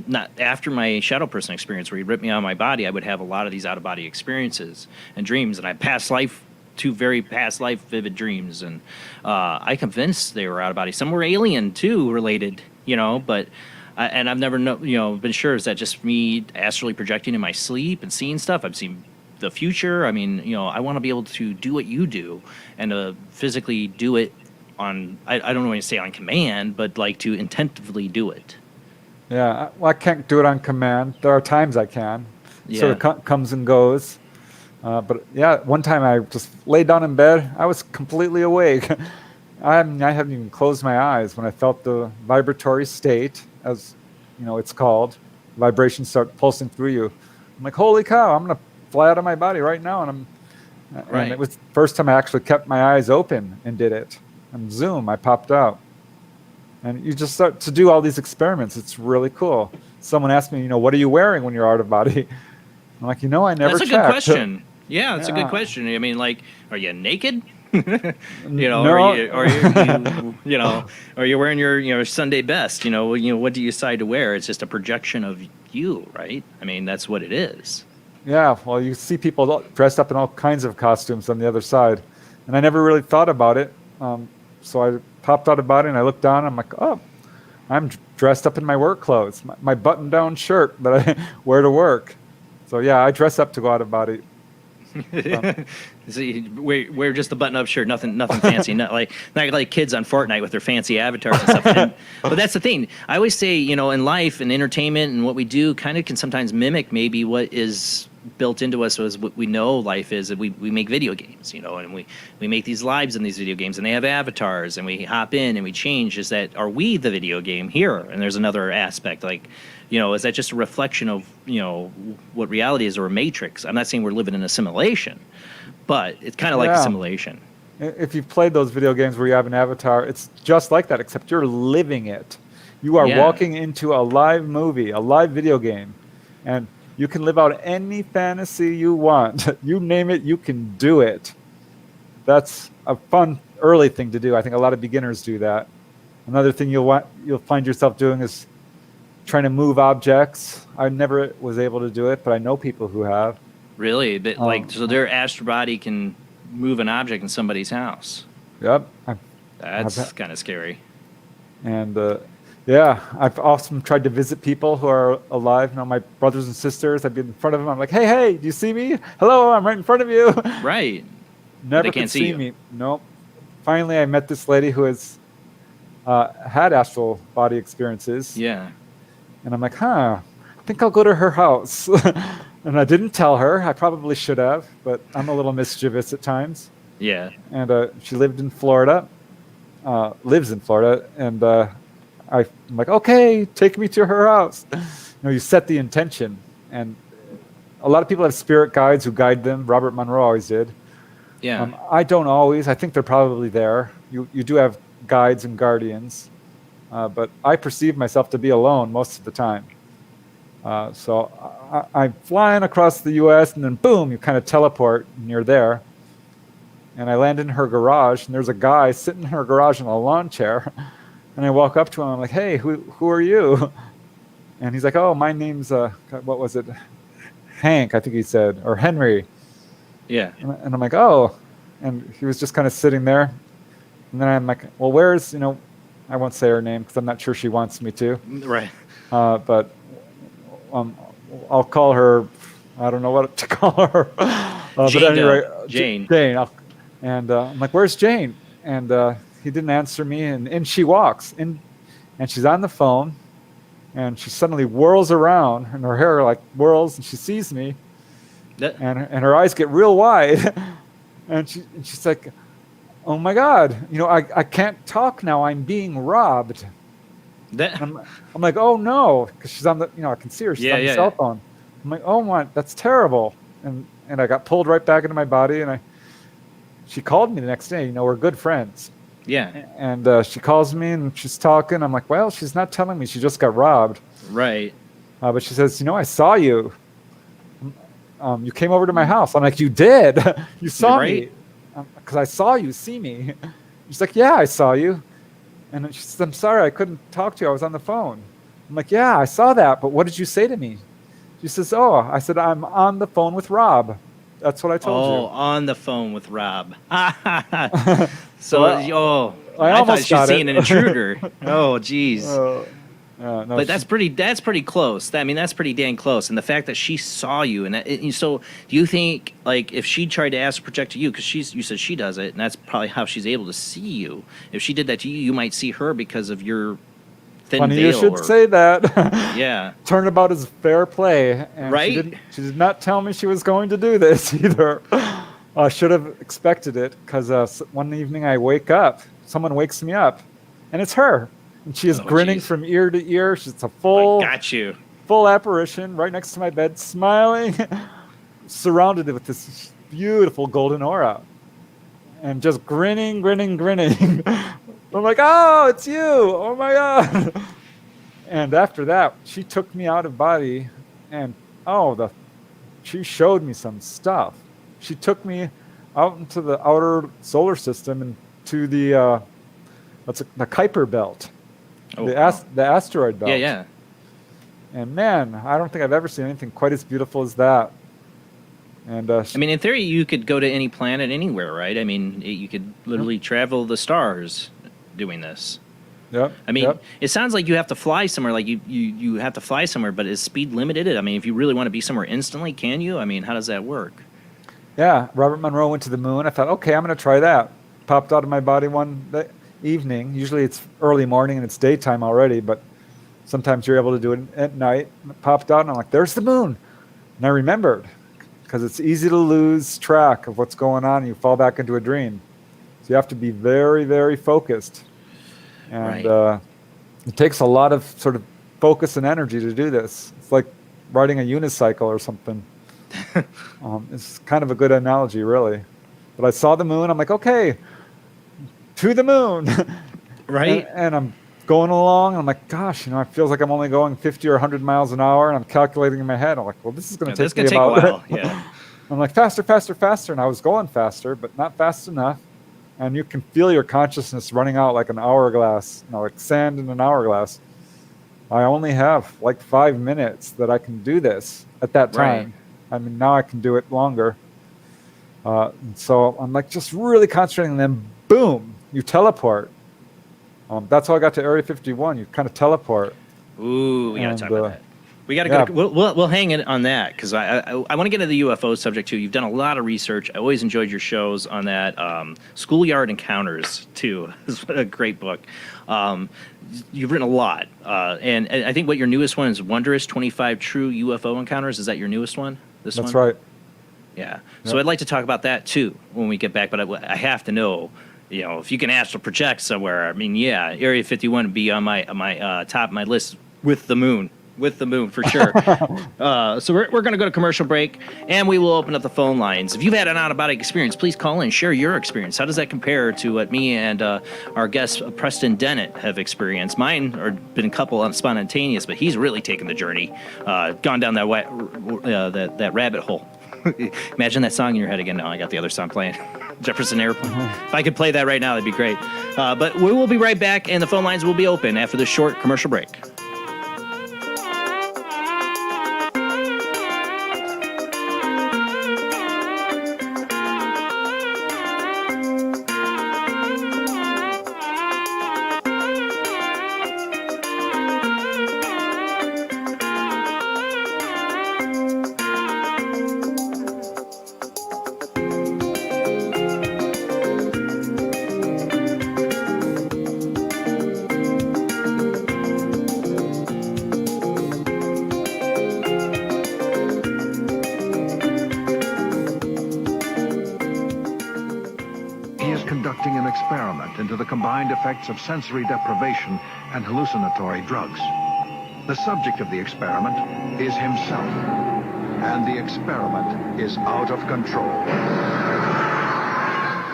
Not after my shadow person experience where he ripped me out of my body, I would have a lot of these out-of-body experiences and dreams, and I two very past life vivid dreams, and I convinced they were out-of-body. Some were alien, too, related, but and I've never been sure, is that just me astrally projecting in my sleep and seeing stuff? I've seen the future. I want to be able to do what you do and physically do it on, I don't want to say on command, but like to intentively do it. Yeah, well, I can't do it on command. There are times I can. Yeah. Sort of comes and goes. But yeah, one time I just laid down in bed. I was completely awake. I haven't even closed my eyes when I felt the vibratory state, as it's called. vibrations start pulsing through you. I'm like, holy cow, I'm gonna fly out of my body right now. And it was the first time I actually kept my eyes open and did it. And zoom, I popped out. And you just start to do all these experiments. It's really cool. Someone asked me, what are you wearing when you're out of body? I'm like, I never checked. That's a good question. Yeah, that's a good question. I mean, like, are you naked? No. Are you wearing your Sunday best? What do you decide to wear? It's just a projection of you, right? I mean, that's what it is. Yeah, well, you see people dressed up in all kinds of costumes on the other side, and I never really thought about it. So I popped out of body and I looked down. And I'm like, oh, I'm dressed up in my work clothes, my button-down shirt that I wear to work. So yeah, I dress up to go out of body. So you wear just the button-up shirt, nothing fancy, not like kids on Fortnite with their fancy avatars and stuff. But that's the thing. I always say, in life and entertainment and what we do, kind of can sometimes mimic maybe what is built into us as what we know life is. We make video games, and we make these lives in these video games, and they have avatars, and we hop in and we change. Is that, are we the video game here? And there's another aspect, like, is that just a reflection of, what reality is, or a matrix? I'm not saying we're living in a simulation, but it's kind of like a simulation. If you've played those video games where you have an avatar, it's just like that, except you're living it. You are walking into a live movie, a live video game, and you can live out any fantasy you want. You name it, you can do it. That's a fun early thing to do. I think a lot of beginners do that. Another thing you'll find yourself doing is trying to move objects. I never was able to do it, but I know people who have. Really? But so their astral body can move an object in somebody's house. Yep. That's kind of scary. And I've often tried to visit people who are alive. My brothers and sisters, I'd be in front of them. I'm like, hey, do you see me? Hello, I'm right in front of you. Right. Never they can't could see me. Nope. Finally, I met this lady who has had astral body experiences. Yeah. And I'm like, I think I'll go to her house. And I didn't tell her. I probably should have, but I'm a little mischievous at times. Yeah. And she lived in Florida, lives in Florida, and I'm like, okay, take me to her house. You set the intention, and a lot of people have spirit guides who guide them. Robert Monroe always did. Yeah. I don't always. I think they're probably there. You do have guides and guardians, but I perceive myself to be alone most of the time. So I'm flying across the U.S., and then boom, you kind of teleport, and you're there. And I land in her garage, and there's a guy sitting in her garage in a lawn chair. And I walk up to him. I'm like, hey, who are you? And he's like, oh, my name's, what was it? Hank, I think he said, or Henry. Yeah. And I'm like, oh. And he was just kind of sitting there. And then I'm like, well, where's, I won't say her name because I'm not sure she wants me to. Right. But I'll call her, I don't know what to call her. But anyway, Jane. Jane. And I'm like, where's Jane? And he didn't answer me, and she walks in, and she's on the phone, and she suddenly whirls around, and her hair whirls, and she sees me, and her eyes get real wide, and she's like, oh my God, I can't talk now, I'm being robbed. I'm like, oh no, because she's on the, I can see her, she's on the cell phone. I'm like, oh my, that's terrible, and I got pulled right back into my body, and she called me the next day. We're good friends. Yeah. And she calls me and she's talking. I'm like, well, she's not telling me she just got robbed. Right. But she says, I saw you. You came over to my house. I'm like, you did? You saw me? Because I saw you see me. She's like, yeah, I saw you. And she says, I'm sorry, I couldn't talk to you. I was on the phone. I'm like, yeah, I saw that. But what did you say to me? She says, I said, I'm on the phone with Rob. That's what I told you. Oh, on the phone with Rob. So, well, I thought she was seeing an intruder. Oh, geez. No, but that's pretty close. I mean, that's pretty dang close. And the fact that she saw you, and so do you think, like, if she tried to astral project to you, because you said she does it, and that's probably how she's able to see you. If she did that to you, you might see her because of your thin Funny veil. You should say that. Yeah. Turnabout is fair play. And right? She did not tell me she was going to do this either. I should have expected it, because one evening I wake up, someone wakes me up, and it's her. And she is grinning from ear to ear. She's a full... I got you. full apparition right next to my bed, smiling, surrounded with this beautiful golden aura, and just grinning. I'm like, oh, it's you. Oh my God. And after that, she took me out of body, and she showed me some stuff. She took me out into the outer solar system and to the Kuiper belt, the asteroid belt. Yeah. And man, I don't think I've ever seen anything quite as beautiful as that. And I mean, in theory, you could go to any planet anywhere, right? I mean, you could literally travel the stars doing this. Yep. I mean, it sounds like you have to fly somewhere. Like you have to fly somewhere, but is speed limited? I mean, if you really want to be somewhere instantly, can you? I mean, how does that work? Yeah, Robert Monroe went to the moon. I thought, okay, I'm going to try that. Popped out of my body one evening. Usually it's early morning and it's daytime already, but sometimes you're able to do it at night. And it popped out, and I'm like, there's the moon. And I remembered, because it's easy to lose track of what's going on, and you fall back into a dream. So you have to be very, very focused. And it takes a lot of sort of focus and energy to do this. It's like riding a unicycle or something. It's kind of a good analogy, really. But I saw the moon. I'm like, okay, to the moon. Right. And I'm going along. And I'm like, gosh, it feels like I'm only going 50 or 100 miles an hour. And I'm calculating in my head. I'm like, well, this is going to take me about... a while. Yeah. I'm like, faster. And I was going faster, but not fast enough. And you can feel your consciousness running out like an hourglass, like sand in an hourglass. I only have like 5 minutes that I can do this at that time. Right. I mean, now I can do it longer. So I'm like just really concentrating, and then boom, you teleport. That's how I got to Area 51. You kind of teleport. Ooh, we gotta talk about that. We got to go. We'll hang it on that, because I want to get into the UFO subject too. You've done a lot of research. I always enjoyed your shows on that. Schoolyard Encounters too is a great book. You've written a lot, and I think what your newest one is Wondrous 25 True UFO Encounters. Is that your newest one? That's right. Yeah. Yep. So I'd like to talk about that too when we get back. But I have to know, if you can astral project somewhere. I mean, yeah, Area 51 would be on my top of my list with the moon. With the moon, for sure. So we're going to go to commercial break, and we will open up the phone lines. If you've had an out-of-body experience, please call in, share your experience. How does that compare to what me and our guest, Preston Dennett, have experienced? Mine have been a couple of spontaneous, but he's really taken the journey, gone down that rabbit hole. Imagine that song in your head again. No, I got the other song playing. Jefferson Airplane. If I could play that right now, that'd be great. But we will be right back, and the phone lines will be open after this short commercial break. Into the combined effects of sensory deprivation and hallucinatory drugs. The subject of the experiment is himself, and the experiment is out of control.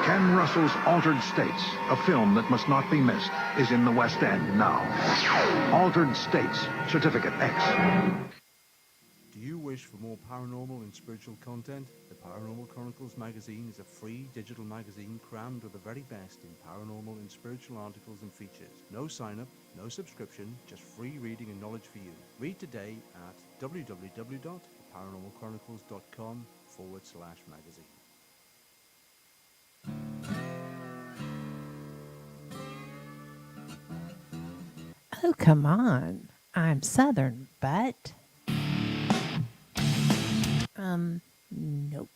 Ken Russell's Altered States, a film that must not be missed, is in the West End now. Altered States, Certificate X. Do you wish for more paranormal and spiritual content? The Paranormal Chronicles magazine is a free digital magazine crammed with the very best in paranormal and spiritual articles and features. No sign-up, no subscription, just free reading and knowledge for you. Read today at www.theparanormalchronicles.com/magazine. Oh, come on. I'm Southern, but... nope.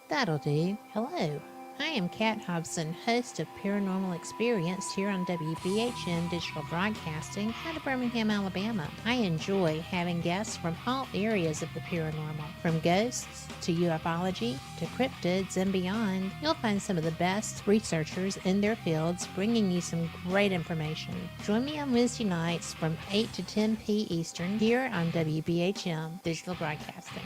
That'll do. Hello, I am Kat Hobson, host of Paranormal Experience here on WBHM Digital Broadcasting out of Birmingham, Alabama. I enjoy having guests from all areas of the paranormal, from ghosts to ufology to cryptids and beyond. You'll find some of the best researchers in their fields bringing you some great information. Join me on Wednesday nights from 8 to 10 p. Eastern here on WBHM Digital Broadcasting.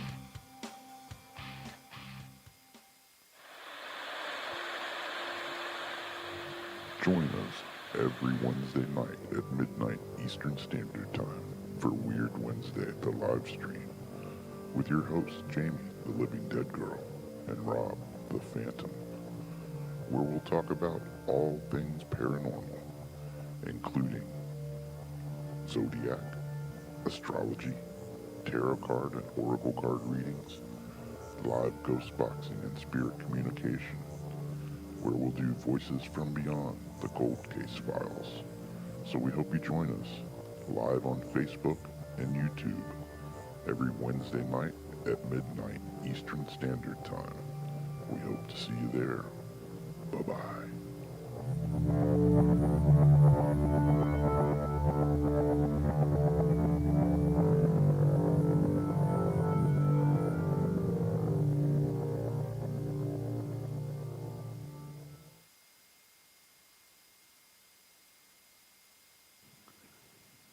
Join us every Wednesday night at midnight Eastern Standard Time for Weird Wednesday at the live stream with your hosts Jamie, the Living Dead Girl, and Rob, the Phantom, where we'll talk about all things paranormal, including zodiac, astrology, tarot card and oracle card readings, live ghost boxing and spirit communication, where we'll do Voices from Beyond, the Cold Case Files. So we hope you join us live on Facebook and YouTube every Wednesday night at midnight Eastern Standard Time. We hope to see you there. Bye-bye.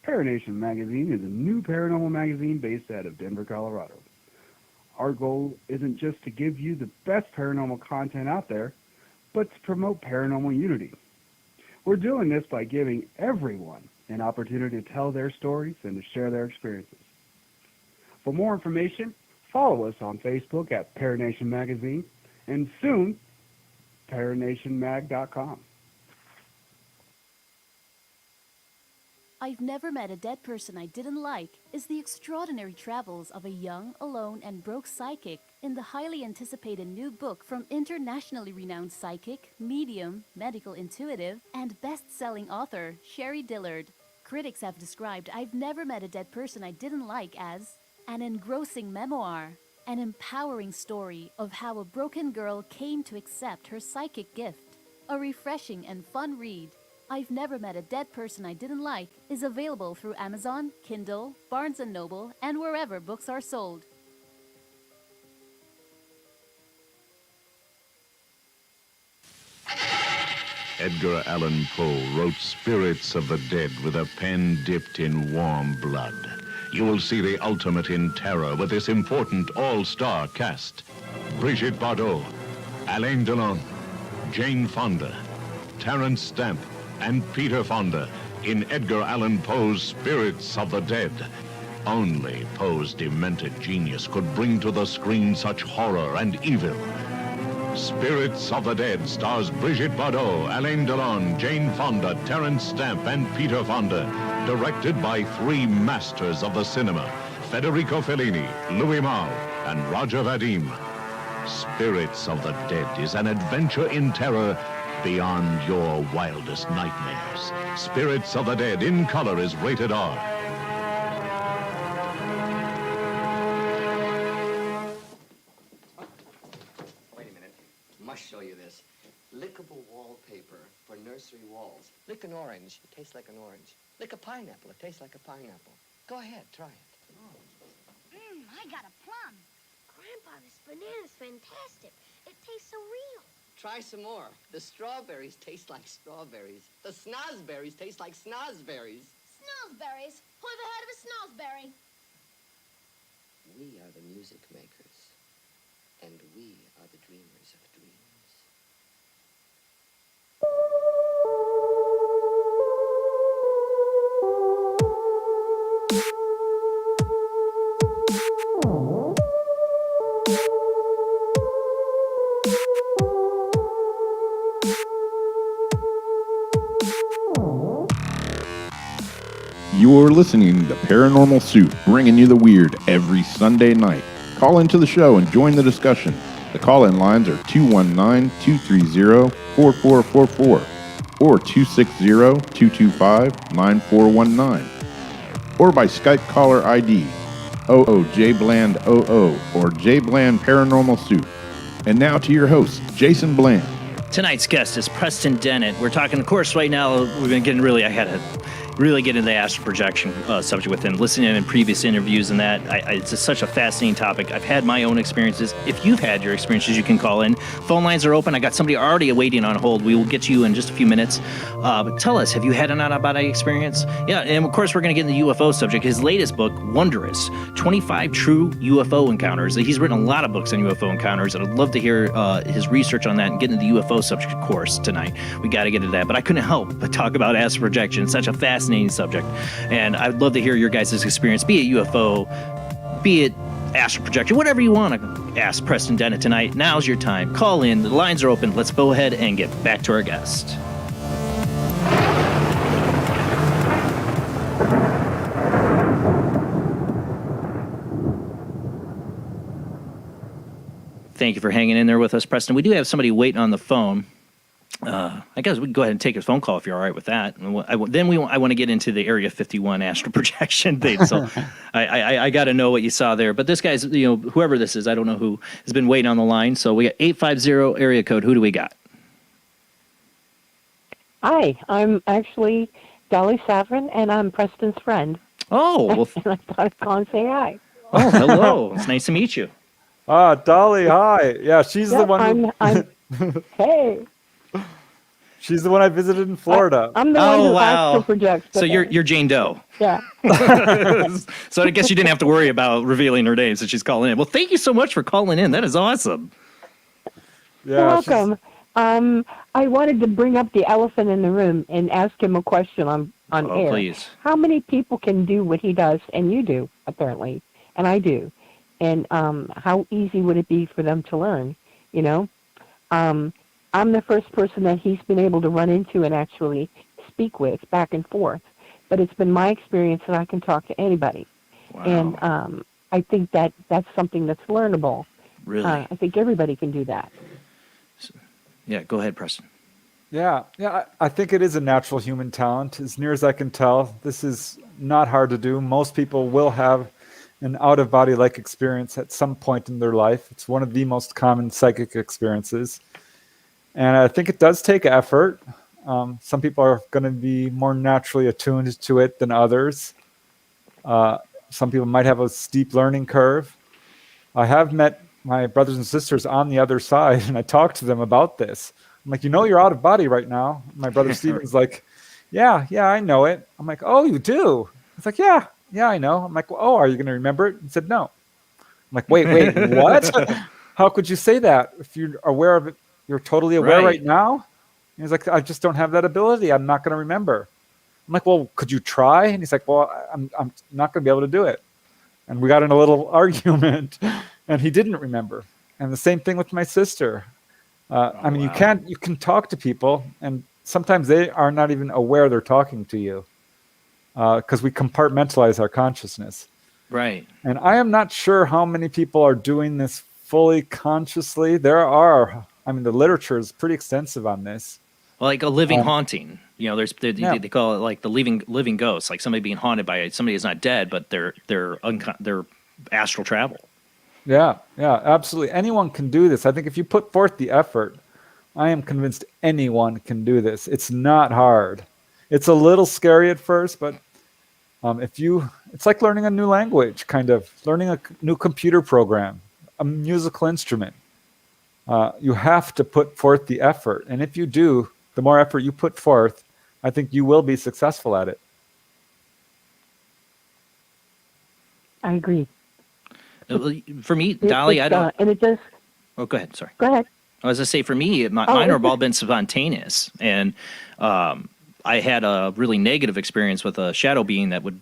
Paranormal Magazine is a new paranormal magazine based out of Denver, Colorado. Our goal isn't just to give you the best paranormal content out there, but to promote paranormal unity. We're doing this by giving everyone an opportunity to tell their stories and to share their experiences. For more information, follow us on Facebook at Paranormal Magazine and soon, ParanormalMag.com. I've Never Met a Dead Person I Didn't Like is the extraordinary travels of a young, alone, and broke psychic in the highly anticipated new book from internationally renowned psychic, medium, medical intuitive, and best-selling author Sherry Dillard. Critics have described I've Never Met a Dead Person I Didn't Like as an engrossing memoir, an empowering story of how a broken girl came to accept her psychic gift, a refreshing and fun read. I've Never Met a Dead Person I Didn't Like is available through Amazon, Kindle, Barnes & Noble, and wherever books are sold. Edgar Allan Poe wrote Spirits of the Dead with a pen dipped in warm blood. You will see the ultimate in terror with this important all-star cast. Brigitte Bardot, Alain Delon, Jane Fonda, Terence Stamp, and Peter Fonda in Edgar Allan Poe's Spirits of the Dead. Only Poe's demented genius could bring to the screen such horror and evil. Spirits of the Dead stars Brigitte Bardot, Alain Delon, Jane Fonda, Terence Stamp, and Peter Fonda. Directed by three masters of the cinema, Federico Fellini, Louis Malle, and Roger Vadim. Spirits of the Dead is an adventure in terror beyond your wildest nightmares. Spirits of the Dead in color is rated R. Wait a minute. Must show you this. Lickable wallpaper for nursery walls. Lick an orange. It tastes like an orange. Lick a pineapple. It tastes like a pineapple. Go ahead. Try it. I got a plum. Grandpa, this banana's fantastic. It tastes so real. Try some more. The strawberries taste like strawberries. The snozberries taste like snozberries. Snozberries? Who ever heard of a snozberry? We are the music makers, and we are the dreamers of dreams. You're listening to Paranormal Soup, bringing you the weird every Sunday night. Call into the show and join the discussion. The call-in lines are 219-230-4444 or 260-225-9419 or by Skype caller ID OOJBland00 or JBland Paranormal Soup. And now to your host, Jason Bland. Tonight's guest is Preston Dennett. We're talking, of course, right now, we've been getting I had to really get into the astral projection subject with him, listening in previous interviews and that. It's just such a fascinating topic. I've had my own experiences. If you've had your experiences, you can call in. Phone lines are open. I got somebody already waiting on hold. We will get you in just a few minutes. But tell us, have you had an out-of-body experience? Yeah, and of course, we're going to get in the UFO subject. His latest book, Wondrous, 25 True UFO Encounters. He's written a lot of books on UFO encounters, and I'd love to hear his research on that and get into the UFO subject course tonight. We got to get into that. But I couldn't help but talk about astral projection. It's such a fascinating subject, and I'd love to hear your guys' experience, be it UFO, be it astral projection, whatever you want to ask Preston Dennett tonight. Now's your time. Call in. The lines are open. Let's go ahead and get back to our guest. Thank you for hanging in there with us, Preston. We do have somebody waiting on the phone. I guess we can go ahead and take his phone call if you're all right with that. And I want to get into the Area 51 astral projection thing. So I got to know what you saw there. But this guy's, whoever this is, I don't know who, has been waiting on the line. So we got 850 area code. Who do we got? Hi, I'm actually Dolly Saverin, and I'm Preston's friend. Oh, well, and I thought I'd call and say hi. Oh, hello. It's nice to meet you. Dolly, hi. Yeah, she's the one. Hey. She's the one I visited in Florida. I'm the one who astral projects. So you're Jane Doe. Yeah. So I guess you didn't have to worry about revealing her name since she's calling in. Well, thank you so much for calling in. That is awesome. Yeah, you're welcome. I wanted to bring up the elephant in the room and ask him a question on air. Please. How many people can do what he does, and you do, apparently, and I do, and how easy would it be for them to learn, I'm the first person that he's been able to run into and actually speak with back and forth. But it's been my experience that I can talk to anybody. Wow. And I think that's something that's learnable. Really? I think everybody can do that. Yeah, go ahead, Preston. Yeah, I think it is a natural human talent. As near as I can tell, this is not hard to do. Most people will have an out-of-body-like experience at some point in their life. It's one of the most common psychic experiences. And I think it does take effort. Some people are going to be more naturally attuned to it than others. Some people might have a steep learning curve. I have met my brothers and sisters on the other side, and I talked to them about this. I'm like, you're out of body right now. My brother Steven's like, yeah, I know it. I'm like, oh, you do? He's like, yeah, I know. I'm like, well, oh, are you going to remember it? He said, no. I'm like, wait, what? How could you say that if you're aware of it? You're totally aware right now? And he's like, I just don't have that ability. I'm not going to remember. I'm like, well, could you try? And he's like, well, I'm not going to be able to do it. And we got in a little argument, and he didn't remember. And the same thing with my sister. You can talk to people, and sometimes they are not even aware they're talking to you because we compartmentalize our consciousness. Right. And I am not sure how many people are doing this fully consciously. There are. The literature is pretty extensive on this. Well, like a living haunting. They call it like the living ghost, like somebody being haunted by somebody who's not dead, but they're astral travel. Yeah, absolutely. Anyone can do this. I think if you put forth the effort, I am convinced anyone can do this. It's not hard. It's a little scary at first, but it's like learning a new language, kind of learning a new computer program, a musical instrument. You have to put forth the effort. And if you do, the more effort you put forth, I think you will be successful at it. I agree. For me, Dolly, I don't... and it does... Oh, go ahead. Sorry. Go ahead. I was going to say, for me, mine have all been spontaneous. And I had a really negative experience with a shadow being that would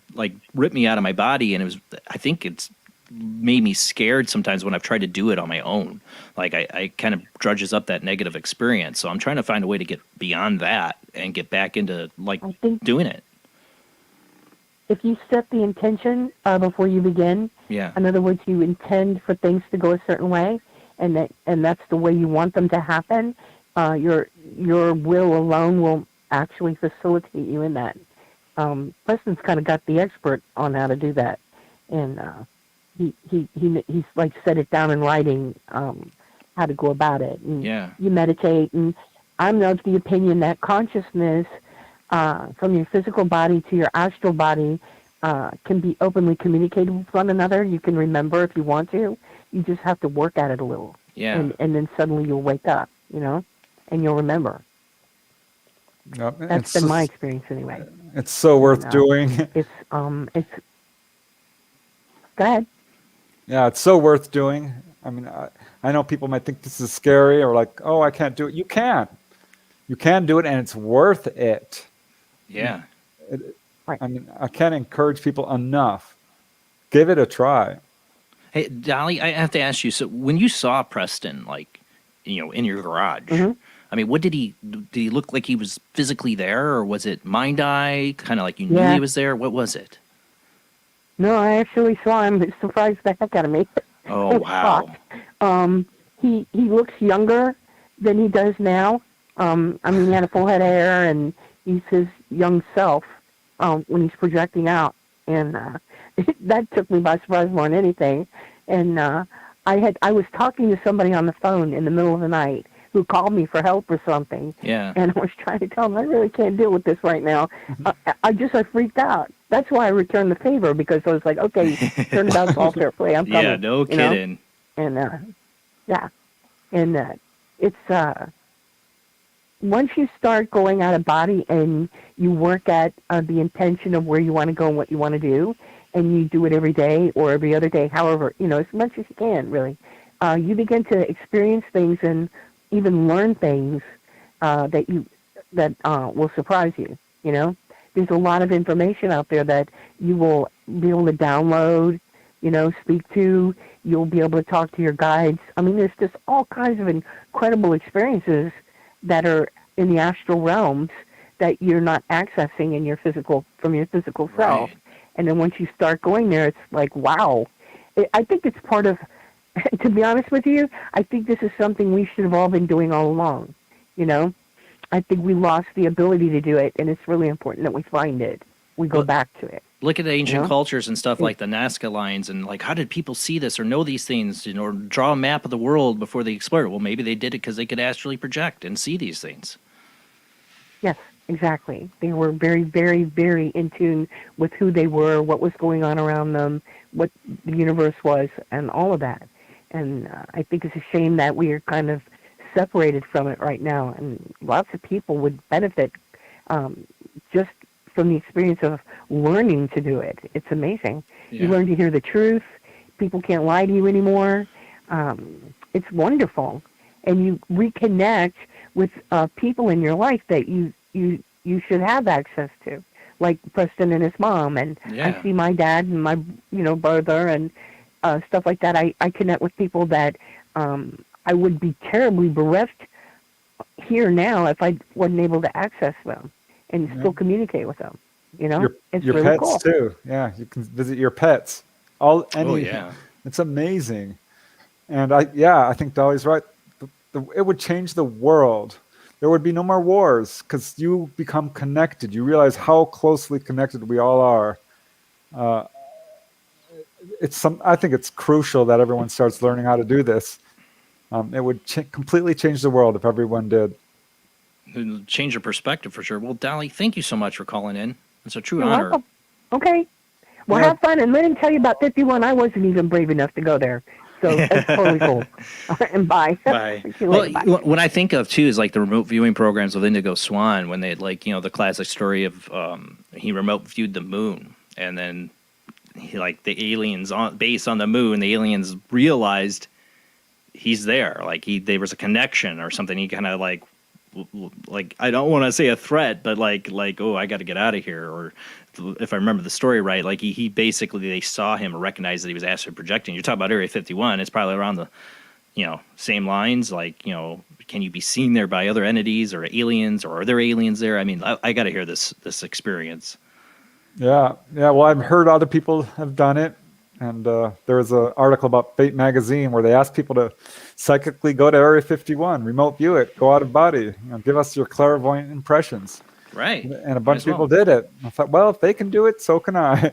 rip me out of my body. And I think it's made me scared sometimes when I've tried to do it on my own. I kind of drudges up that negative experience. So I'm trying to find a way to get beyond that and get back into doing it. If you set the intention before you begin, in other words, you intend for things to go a certain way, and that's the way you want them to happen, your will alone will actually facilitate you in that. Preston's kind of got the expert on how to do that, and he's set it down in writing how to go about it. And you meditate, and I'm of the opinion that consciousness from your physical body to your astral body can be openly communicated with one another. You can remember if you want to. You just have to work at it a little. Yeah. And then suddenly you'll wake up, and you'll remember. Yep. That's been my experience anyway. It's so worth doing. It's go ahead. Yeah, it's so worth doing. I mean, I know people might think this is scary or like, oh, I can't do it. You can. You can do it, and it's worth it. Yeah. I mean, I can't encourage people enough. Give it a try. Hey, Dolly, I have to ask you. So, when you saw Preston, like, in your garage, I mean, what did he look like? He was physically there, or was it mind eye? Kind of like you knew he was there. What was it? No, I actually saw him. It surprised the heck out of me. Oh wow! He looks younger than he does now. I mean, he had a full head of hair, and he's his young self when he's projecting out, and that took me by surprise more than anything. And I was talking to somebody on the phone in the middle of the night who called me for help or something. Yeah. And I was trying to tell him I really can't deal with this right now. I freaked out. That's why I returned the favor, because I was like, okay, turn out all fair play. I'm coming. Yeah, no kidding. And yeah, and it's once you start going out of body and you work at the intention of where you want to go and what you want to do, and you do it every day or every other day, however, as much as you can, really, you begin to experience things and even learn things that will surprise you. There's a lot of information out there that you will be able to download, speak to. You'll be able to talk to your guides. I mean, there's just all kinds of incredible experiences that are in the astral realms that you're not accessing in your physical self. And then once you start going there, it's like, wow. I think it's part of, to be honest with you, I think this is something we should have all been doing all along. I think we lost the ability to do it, and it's really important that we find it. We go back to it. Look at the ancient cultures and stuff like the Nazca lines, and like, how did people see this or know these things, or draw a map of the world before they explored? Well, maybe they did it because they could astrally project and see these things. Yes, exactly. They were very, very, very in tune with who they were, what was going on around them, what the universe was, and all of that. And I think it's a shame that we are kind of separated from it right now, and lots of people would benefit just from the experience of learning to do it. It's amazing. You learn to hear the truth. People can't lie to you anymore. It's wonderful, and you reconnect with people in your life that you should have access to, like Preston and his mom. And I see my dad and my brother and stuff like that. I connect with people that I would be terribly bereft here now if I wasn't able to access them and still communicate with them. It's your really pets cool. too. Yeah, you can visit your pets. It's amazing. And I think Dolly's right. It would change the world. There would be no more wars because you become connected. You realize how closely connected we all are. I think it's crucial that everyone starts learning how to do this. It would completely change the world if everyone did. It'll change your perspective for sure. Well, Dolly, thank you so much for calling in. It's a true You're honor. welcome. Okay. Well, have fun. And let me tell you about 51. I wasn't even brave enough to go there. So that's totally cool. And bye. Bye. See you later. Bye. What I think of, too, is like the remote viewing programs with Indigo Swan when they had, like, the classic story of he remote viewed the moon. And then, the aliens based on the moon, the aliens realized he's there. Like, there was a connection or something. He kind of, like, I don't want to say a threat, but like, oh, I got to get out of here. Or if I remember the story right, like he basically, they saw him or recognized that he was astral projecting. You're talking about Area 51. It's probably around the, same lines. Like, can you be seen there by other entities or aliens, or are there aliens there? I mean, I got to hear this experience. Yeah. Well, I've heard other people have done it. And there was an article about Fate Magazine where they asked people to psychically go to Area 51, remote view it, go out of body, give us your clairvoyant impressions. Right. And a bunch of people did it. I thought, well, if they can do it, so can I.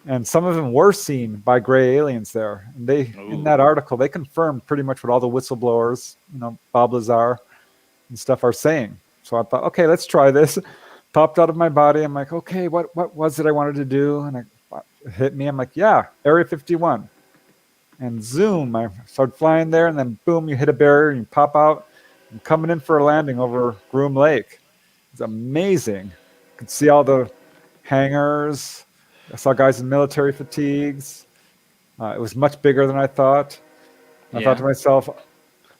And some of them were seen by gray aliens there. And in that article, they confirmed pretty much what all the whistleblowers, Bob Lazar, and stuff are saying. So I thought, okay, let's try this. Popped out of my body. I'm like, okay, what was it I wanted to do? And it hit me. I'm like, yeah, Area 51. And zoom, I started flying there, and then boom, you hit a barrier and you pop out. I'm coming in for a landing over Groom Lake. It's amazing. You could see all the hangars. I saw guys in military fatigues. It was much bigger than I thought. I thought to myself,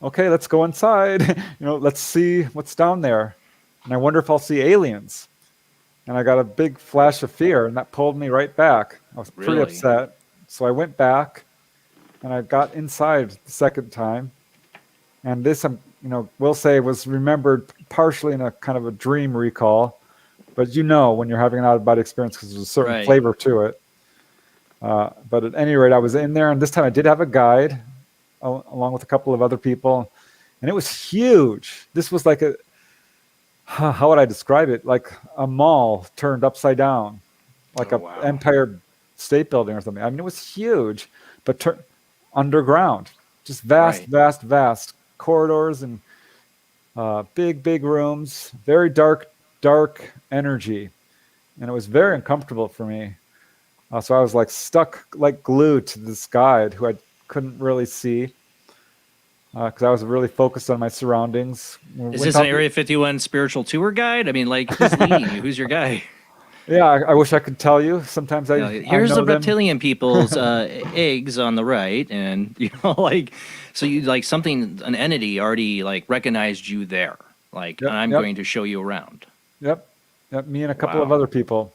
okay, let's go inside. Let's see what's down there. And I wonder if I'll see aliens. And I got a big flash of fear, and that pulled me right back. I was pretty upset. So I went back, and I got inside the second time. And this, we'll say, was remembered partially in a kind of a dream recall. But when you're having an out-of-body experience because there's a certain flavor to it. But at any rate, I was in there, and this time I did have a guide along with a couple of other people. And it was huge. This was like how would I describe it? Like a mall turned upside down, like Empire State Building or something. I mean, it was huge, but underground, just vast corridors and big rooms, very dark energy. And it was very uncomfortable for me. So I was like stuck, like glued to this guide who I couldn't really see. Because I was really focused on my surroundings. Is this an Area 51 spiritual tour guide? I mean, like, who's leading you? Who's your guy? Yeah, I wish I could tell you. Sometimes here's the reptilian people's eggs on the right, and so you an entity already recognized you there. I'm going to show you around. Yep. Me and a couple of other people,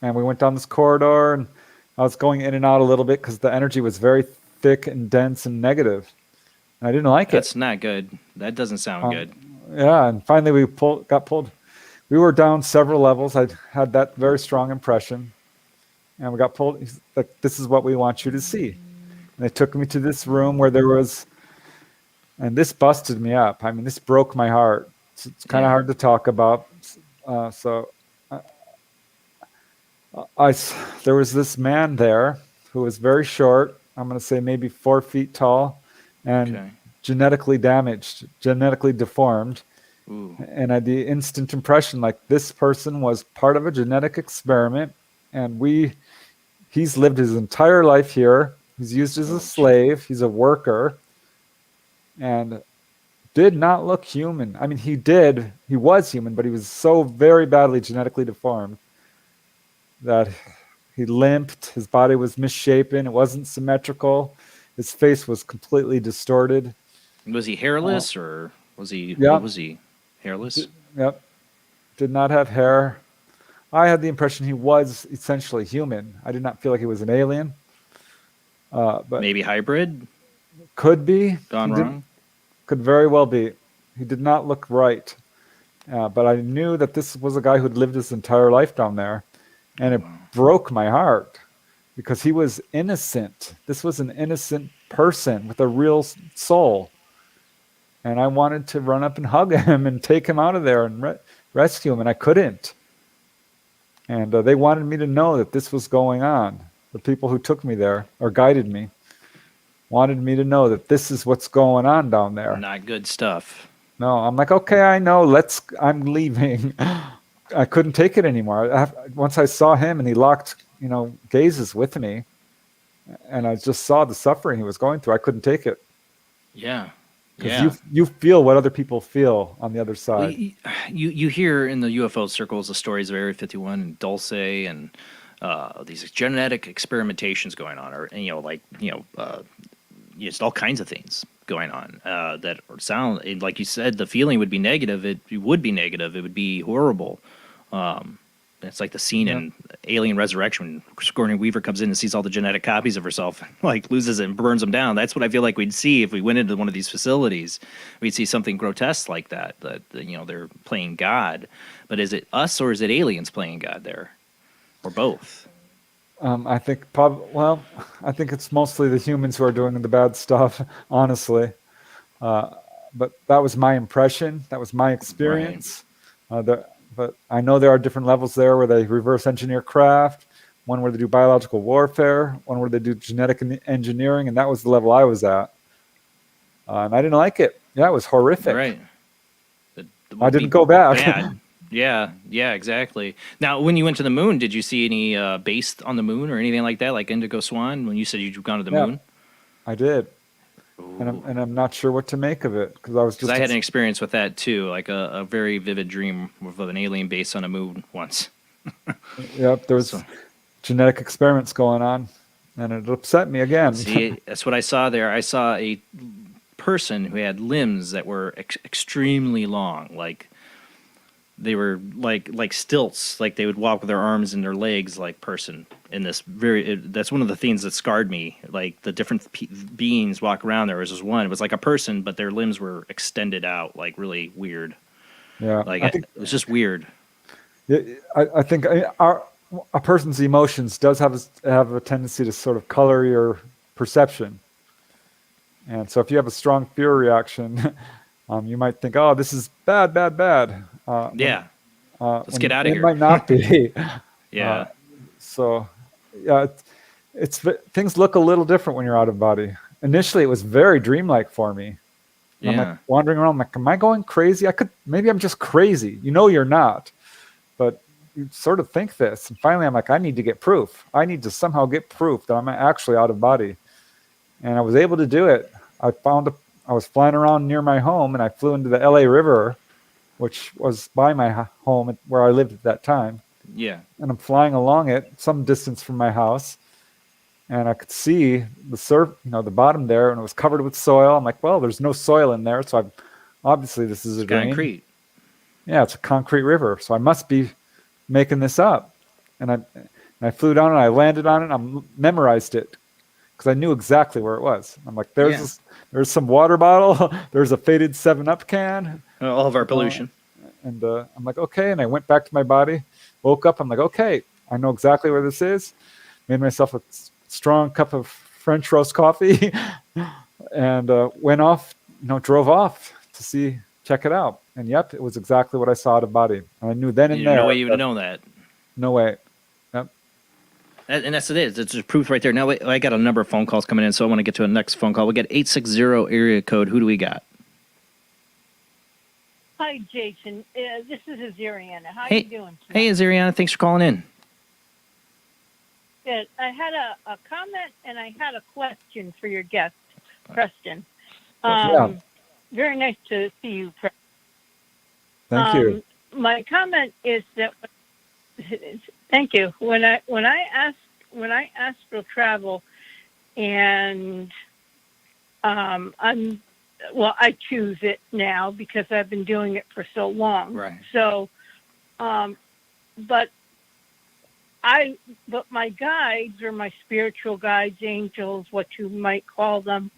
and we went down this corridor, and I was going in and out a little bit because the energy was very thick and dense and negative. I didn't like it. That's not good. That doesn't sound good. Yeah, and finally we got pulled. We were down several levels. I had that very strong impression, and we got pulled. He's like, this is what we want you to see. And they took me to this room where there was, and this busted me up. I mean, this broke my heart. It's kind of hard to talk about. There was this man there who was very short. I'm going to say maybe 4 feet tall. And genetically damaged, genetically deformed. Ooh. And I had the instant impression like this person was part of a genetic experiment, and he's lived his entire life here. He's used as a slave. He's a worker, and did not look human. I mean, he was human, but he was so very badly genetically deformed that he limped. His body was misshapen. It wasn't symmetrical. His face was completely distorted. Was he hairless or was he? What was he? Hairless? Yep. Did not have hair. I had the impression he was essentially human. I did not feel like he was an alien. But maybe hybrid? Could be. Gone wrong? Could very well be. He did not look right. But I knew that this was a guy who'd lived his entire life down there. And it broke my heart. Because he was innocent. This was an innocent person with a real soul. And I wanted to run up and hug him and take him out of there and rescue him, and I couldn't. And they wanted me to know that this was going on. The people who took me there, or guided me, wanted me to know that this is what's going on down there. Not good stuff. No, I'm like, okay, I know, I'm leaving. I couldn't take it anymore. Once I saw him and he locked gazes with me, and I just saw the suffering he was going through. I couldn't take it. Yeah. Because you feel what other people feel on the other side. Well, you hear in the UFO circles the stories of Area 51 and Dulce and these genetic experimentations going on, just all kinds of things going on that sound like you said. The feeling would be negative. It would be negative. It would be horrible. It's like the scene in Alien Resurrection when Sigourney Weaver comes in and sees all the genetic copies of herself, loses it and burns them down. That's what I feel like we'd see if we went into one of these facilities. We'd see something grotesque like that they're playing God. But is it us or is it aliens playing God there? Or both? I think I think it's mostly the humans who are doing the bad stuff, honestly. But that was my impression. That was my experience. Right. But I know there are different levels there where they reverse engineer craft, one where they do biological warfare, one where they do genetic engineering, and that was the level I was at. And I didn't like it. Yeah, it was horrific. Right. I didn't go back. Bad. Yeah, exactly. Now, when you went to the moon, did you see any base on the moon or anything like that, like Indigo Swan? When you said you'd gone to the moon, I did, and I'm not sure what to make of it because I had an experience with that too, like a very vivid dream of an alien base on a moon once. Yep, there was genetic experiments going on, and it upset me again. See, that's what I saw there. I saw a person who had limbs that were extremely long, like they were like stilts, like they would walk with their arms and their legs like person. In this that's one of the things that scarred me. Like the different beings walk around. There was this one. It was like a person, but their limbs were extended out, like really weird. Yeah, like it was just weird. Yeah, I think a person's emotions does have a tendency to sort of color your perception. And so if you have a strong fear reaction, you might think, oh, this is bad. Yeah. Let's get out of here. It might not be. Yeah. So, yeah, things look a little different when you're out of body. Initially, it was very dreamlike for me. Yeah. I'm like wandering around, like, am I going crazy? Maybe I'm just crazy. You're not. But you sort of think this. And finally, I'm like, I need to get proof. I need to somehow get proof that I'm actually out of body. And I was able to do it. I was flying around near my home, and I flew into the LA River, which was by my home where I lived at that time. Yeah. And I'm flying along it some distance from my house, and I could see the bottom there, and it was covered with soil. I'm like, well, there's no soil in there, so obviously this is a drain. Concrete. Yeah, it's a concrete river, so I must be making this up. And I flew down and I landed on it, and I memorized it because I knew exactly where it was. I'm like, there's some water bottle, there's a faded 7-Up can. All of our pollution. And I'm like, okay. And I went back to my body, woke up. I'm like, okay, I know exactly where this is. Made myself a strong cup of French roast coffee and went off, drove off to check it out. And yep, it was exactly what I saw out of body. And I knew then and there. No way you would know that. No way. Yep. And that's it is. It's just proof right there. Now, I got a number of phone calls coming in, so I want to get to a next phone call. We got 860 area code. Who do we got? Hi, Jason. This is Azariana. How Hey. you doing? Hey, Azariana. Thanks for calling in. Good. I had a comment and I had a question for your guest, Preston. Yeah. Very nice to see you, Preston. Thank you. My comment is that thank you. When I astral travel, and I choose it now because I've been doing it for so long. Right. So, but my guides or my spiritual guides, angels, what you might call them,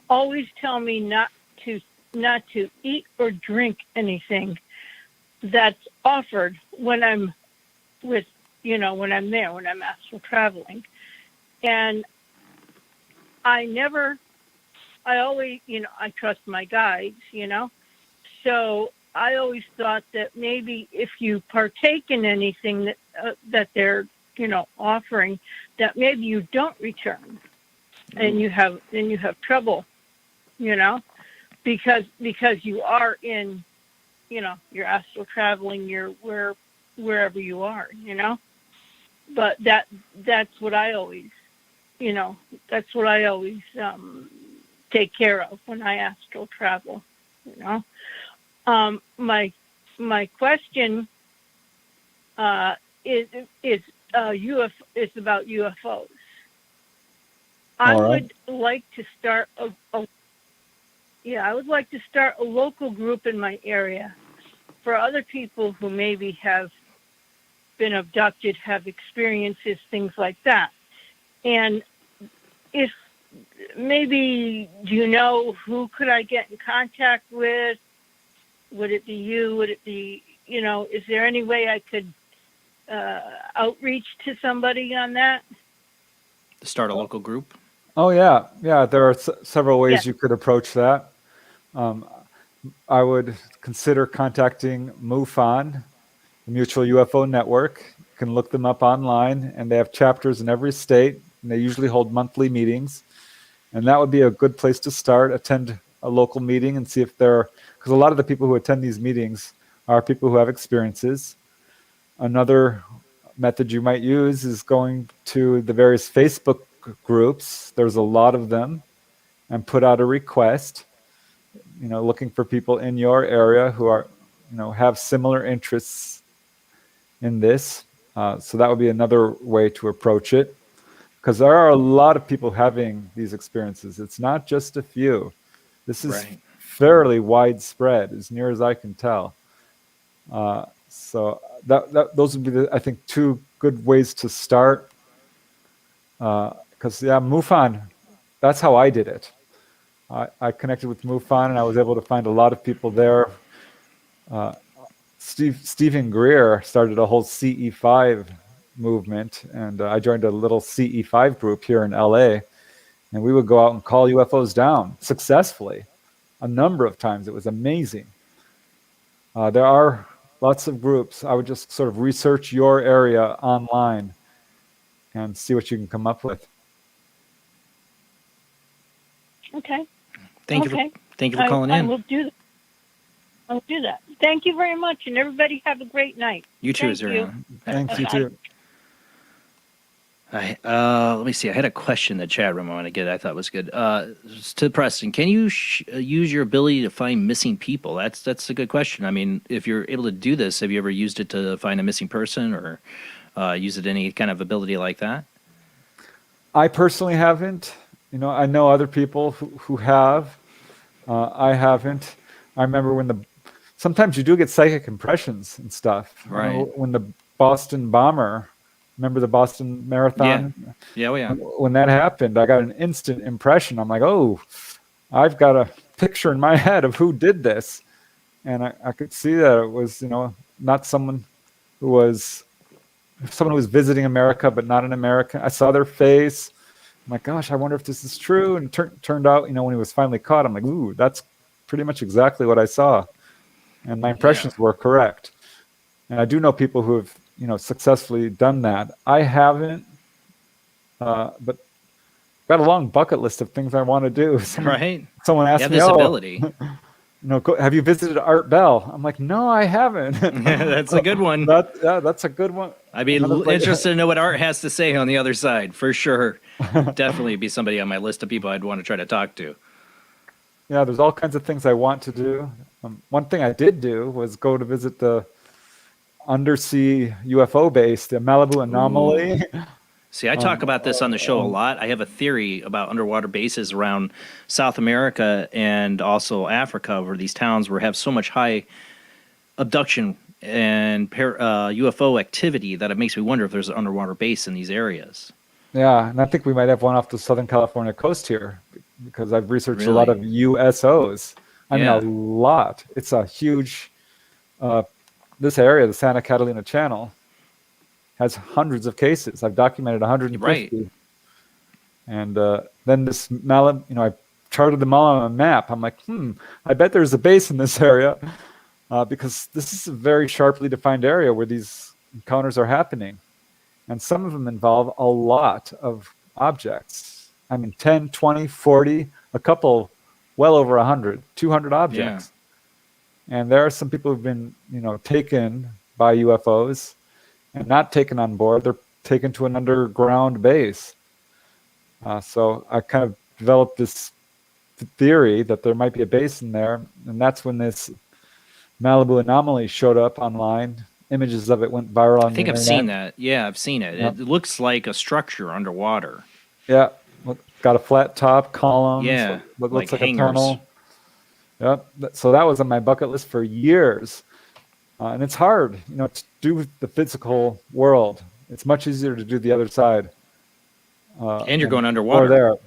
always tell me not to eat or drink anything that's offered when I'm when I'm there, when I'm astral traveling. And I always, I trust my guides, so I always thought that maybe if you partake in anything that they're, offering, that maybe you don't return and you have trouble, because you are in, you're astral traveling, you're wherever you are, but that's what I always, take care of when I astral travel, My question is about UFOs. I would like to start I would like to start a local group in my area for other people who maybe have been abducted, have experiences, things like that. And if maybe, do you know who could I get in contact with? Would it be you? Would it be, is there any way I could outreach to somebody on that? To start a local group? Oh, yeah. Yeah, there are several ways you could approach that. I would consider contacting MUFON, the Mutual UFO Network. You can look them up online, and they have chapters in every state, and they usually hold monthly meetings. And that would be a good place to start. Attend a local meeting and see if because a lot of the people who attend these meetings are people who have experiences. Another method you might use is going to the various Facebook groups. There's a lot of them, and put out a request, looking for people in your area who are, have similar interests in this. So that would be another way to approach it, because there are a lot of people having these experiences. It's not just a few. This is fairly widespread, as near as I can tell. So those would be, I think, two good ways to start. Because MUFON, that's how I did it. I connected with MUFON, and I was able to find a lot of people there. Stephen Greer started a whole CE5 movement, and I joined a little CE5 group here in LA, and we would go out and call UFOs down successfully a number of times. It was amazing. There are lots of groups. I would just sort of research your area online and see what you can come up with. Okay. Thank you for calling in. I'll do that. Thank you very much, and everybody have a great night. You too, Zara. Thanks, you too. Let me see. I had a question that chat room I want to get. I thought was good. To Preston, can you use your ability to find missing people? That's a good question. I mean, if you're able to do this, have you ever used it to find a missing person, or use it any kind of ability like that? I personally haven't. I know other people who have. I haven't. I remember sometimes you do get psychic impressions and stuff. Right. When the Boston bomber, remember the Boston Marathon? Yeah. When that happened, I got an instant impression. I'm like, oh, I've got a picture in my head of who did this. And I could see that it was, not someone who was visiting America, but not an American. I saw their face. I'm like, gosh, I wonder if this is true. And turned out, when he was finally caught, I'm like, ooh, that's pretty much exactly what I saw. And my impressions were correct. And I do know people who have, successfully done that. I haven't, but got a long bucket list of things I want to do. Someone asked me, ability. Have you visited Art Bell? I'm like, no, I haven't. That's a good one. That's a good one. I'd be interested to know what Art has to say on the other side, for sure. Definitely be somebody on my list of people I'd want to try to talk to. Yeah, there's all kinds of things I want to do. One thing I did do was go to visit the undersea UFO base, the Malibu Anomaly. See, I talk about this on the show a lot. I have a theory about underwater bases around South America and also Africa, where these towns have so much high abduction and UFO activity that it makes me wonder if there's an underwater base in these areas. Yeah, and I think we might have one off the Southern California coast here, because I've researched a lot of USOs. I mean, a lot. It's a huge, this area, the Santa Catalina Channel, has hundreds of cases. I've documented 150. Right. And then this I charted them all on a map. I'm like, I bet there's a base in this area, because this is a very sharply defined area where these encounters are happening. And some of them involve a lot of objects. I mean, 10, 20, 40, a couple, well over 100, 200 objects. Yeah. And there are some people who've been, taken by UFOs and not taken on board. They're taken to an underground base. So I kind of developed this theory that there might be a base in there. And that's when this Malibu Anomaly showed up online. Images of it went viral on the internet. I think I've seen that. Yeah, I've seen it. Yep. It looks like a structure underwater. Yeah. Got a flat top, columns. Yeah. Looks like a tunnel. Yep. So that was on my bucket list for years. And it's hard, to do the physical world. It's much easier to do the other side. And you're going underwater.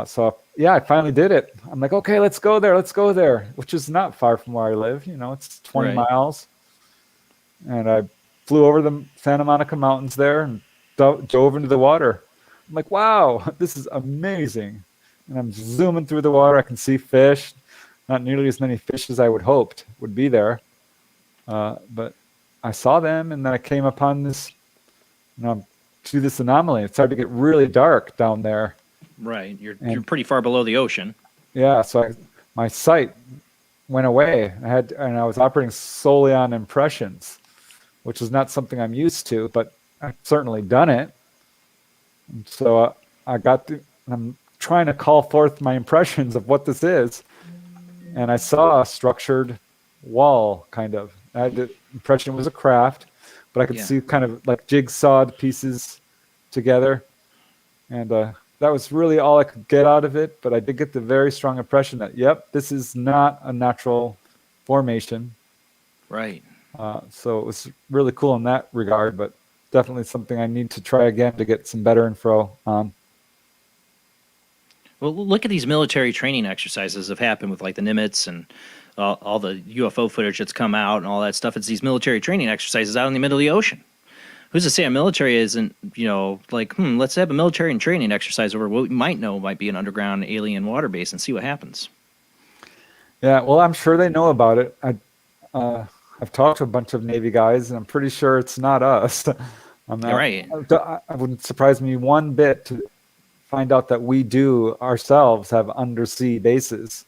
So I finally did it. I'm like, okay, let's go there, which is not far from where I live. It's 20 miles. And I flew over the Santa Monica Mountains there and dove into the water. I'm like, wow, this is amazing. And I'm zooming through the water. I can see fish, not nearly as many fish as I would hoped would be there. But I saw them, and then I came upon this, to this anomaly. It started to get really dark down there. Right. You're pretty far below the ocean. Yeah. So my sight, went away. And I was operating solely on impressions, which is not something I'm used to, but I've certainly done it. And so I'm trying to call forth my impressions of what this is. And I saw a structured wall, kind of. I had the impression it was a craft, but I could see kind of like jigsawed pieces together. And that was really all I could get out of it. But I did get the very strong impression that, yep, this is not a natural formation. Right. So it was really cool in that regard, but definitely something I need to try again to get some better info on. Well, look at these military training exercises that have happened with like the Nimitz and all the UFO footage that's come out and all that stuff. It's these military training exercises out in the middle of the ocean. Who's to say a military isn't, like, let's have a military and training exercise over what we might know might be an underground alien water base and see what happens. Yeah, well, I'm sure they know about it. I've talked to a bunch of Navy guys, and I'm pretty sure it's not us. You're right. I wouldn't surprise me one bit to find out that we do ourselves have undersea bases.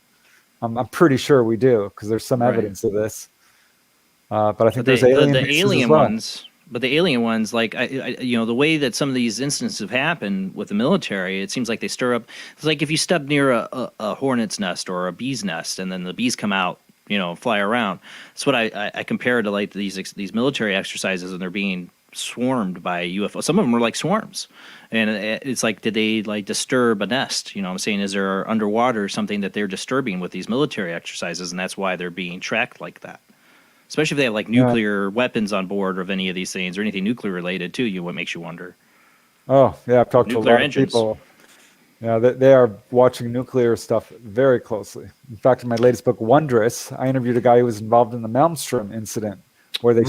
I'm pretty sure we do because there's some evidence of this. But I think there's alien bases alien as well. ones. But the alien ones, like the way that some of these instances have happened with the military, it seems like they stir up. It's like if you step near a hornet's nest or a bee's nest, and then the bees come out, fly around. That's what I compare to like these military exercises, and they're being swarmed by UFO. Some of them are like swarms, and it's like, did they like disturb a nest? I'm saying, is there underwater something that they're disturbing with these military exercises, and that's why they're being tracked like that? Especially if they have like nuclear weapons on board of any of these things or anything nuclear related to what makes you wonder. Oh yeah, I've talked Nuclear to a lot engines. of people. Yeah, they are watching nuclear stuff very closely. In fact, in my latest book, Wondrous, I interviewed a guy who was involved in the Malmstrom incident, where they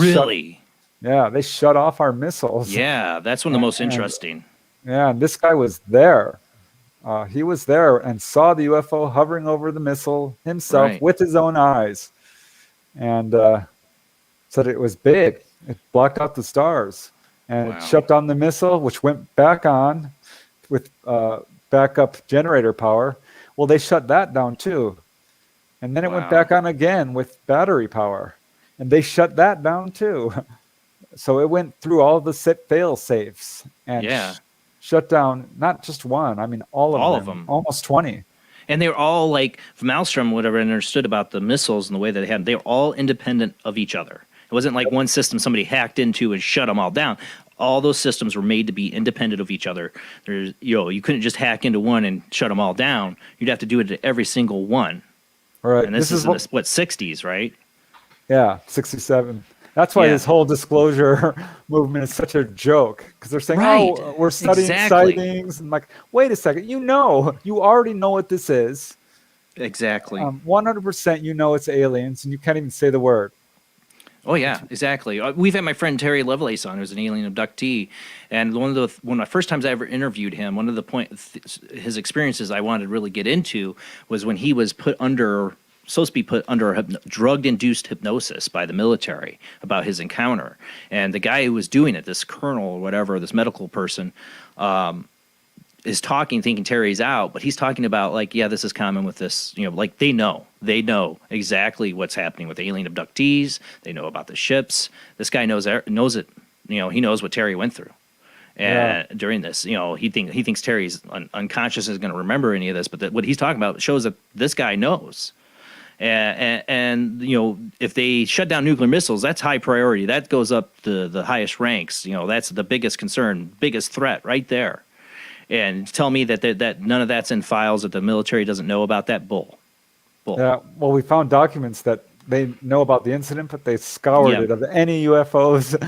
they shut off our missiles. Yeah, that's one of the most interesting. Yeah, and this guy was there. He was there and saw the UFO hovering over the missile himself with his own eyes, and said it was big. It blocked out the stars, and it shut down the missile, which went back on with backup generator power. Well, they shut that down too, and then it went back on again with battery power, and they shut that down too. So it went through all the fail safes and shut down not just one. I mean, all of them. Almost 20. And they were all like, from Maelstrom, whatever I understood about the missiles and the way that they had, they were all independent of each other. It wasn't like one system somebody hacked into and shut them all down. All those systems were made to be independent of each other. There's, you couldn't just hack into one and shut them all down. You'd have to do it to every single one. All right. And this is in the 60s, right? Yeah, 67. That's why this whole disclosure movement is such a joke, because they're saying, oh, we're studying sightings. And like, wait a second, you already know what this is. Exactly. 100% you know it's aliens, and you can't even say the word. Oh, yeah, exactly. We've had my friend Terry Lovelace on, who's an alien abductee. And one of the first times I ever interviewed him, one of the his experiences I wanted to really get into was when he was supposed to be put under a drug-induced hypnosis by the military about his encounter. And the guy who was doing it, this colonel or whatever, this medical person, is talking, thinking Terry's out, but he's talking about like, yeah, this is common with this, like they know exactly what's happening with alien abductees. They know about the ships. This guy knows it. He knows what Terry went through. And during this, he thinks Terry's unconscious, is going to remember any of this, but what he's talking about shows that this guy knows. And if they shut down nuclear missiles, that's high priority. That goes up the highest ranks. That's the biggest concern, biggest threat right there. And tell me that none of that's in files, that the military doesn't know about that. Bull. Yeah, well, we found documents that they know about the incident, but they scoured it of any UFOs.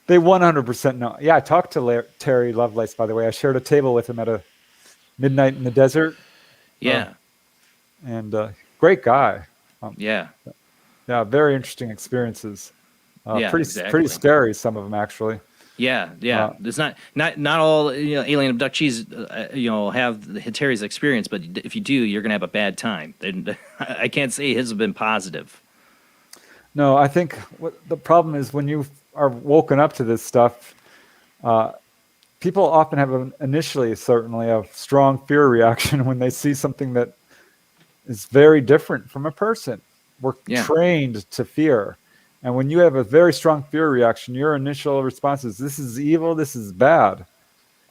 They 100% know. Yeah, I talked to Terry Lovelace, by the way. I shared a table with him at a midnight in the desert. Yeah. And great guy. Yeah, very interesting experiences. Pretty scary, some of them actually. Yeah. It's not all alien abductees have Terry's experience, but if you do, you're gonna have a bad time. And I can't say his have been positive. No, I think what the problem is when you are woken up to this stuff, people often have initially certainly a strong fear reaction when they see something that is very different from a person. We're trained to fear. And when you have a very strong fear reaction, your initial response is, this is evil, this is bad.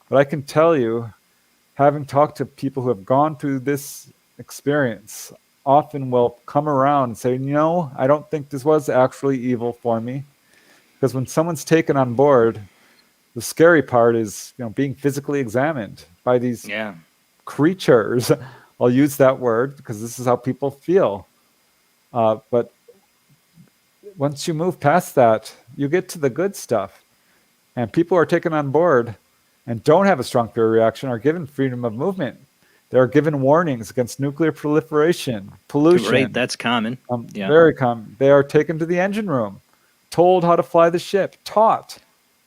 But I can tell you, having talked to people who have gone through this experience, often will come around and say, no, I don't think this was actually evil for me. Because when someone's taken on board, the scary part is, being physically examined by these creatures. I'll use that word because this is how people feel. But once you move past that, you get to the good stuff. And people who are taken on board and don't have a strong fear reaction are given freedom of movement. They're given warnings against nuclear proliferation, pollution. Right, that's common. Very common. They are taken to the engine room, told how to fly the ship, taught,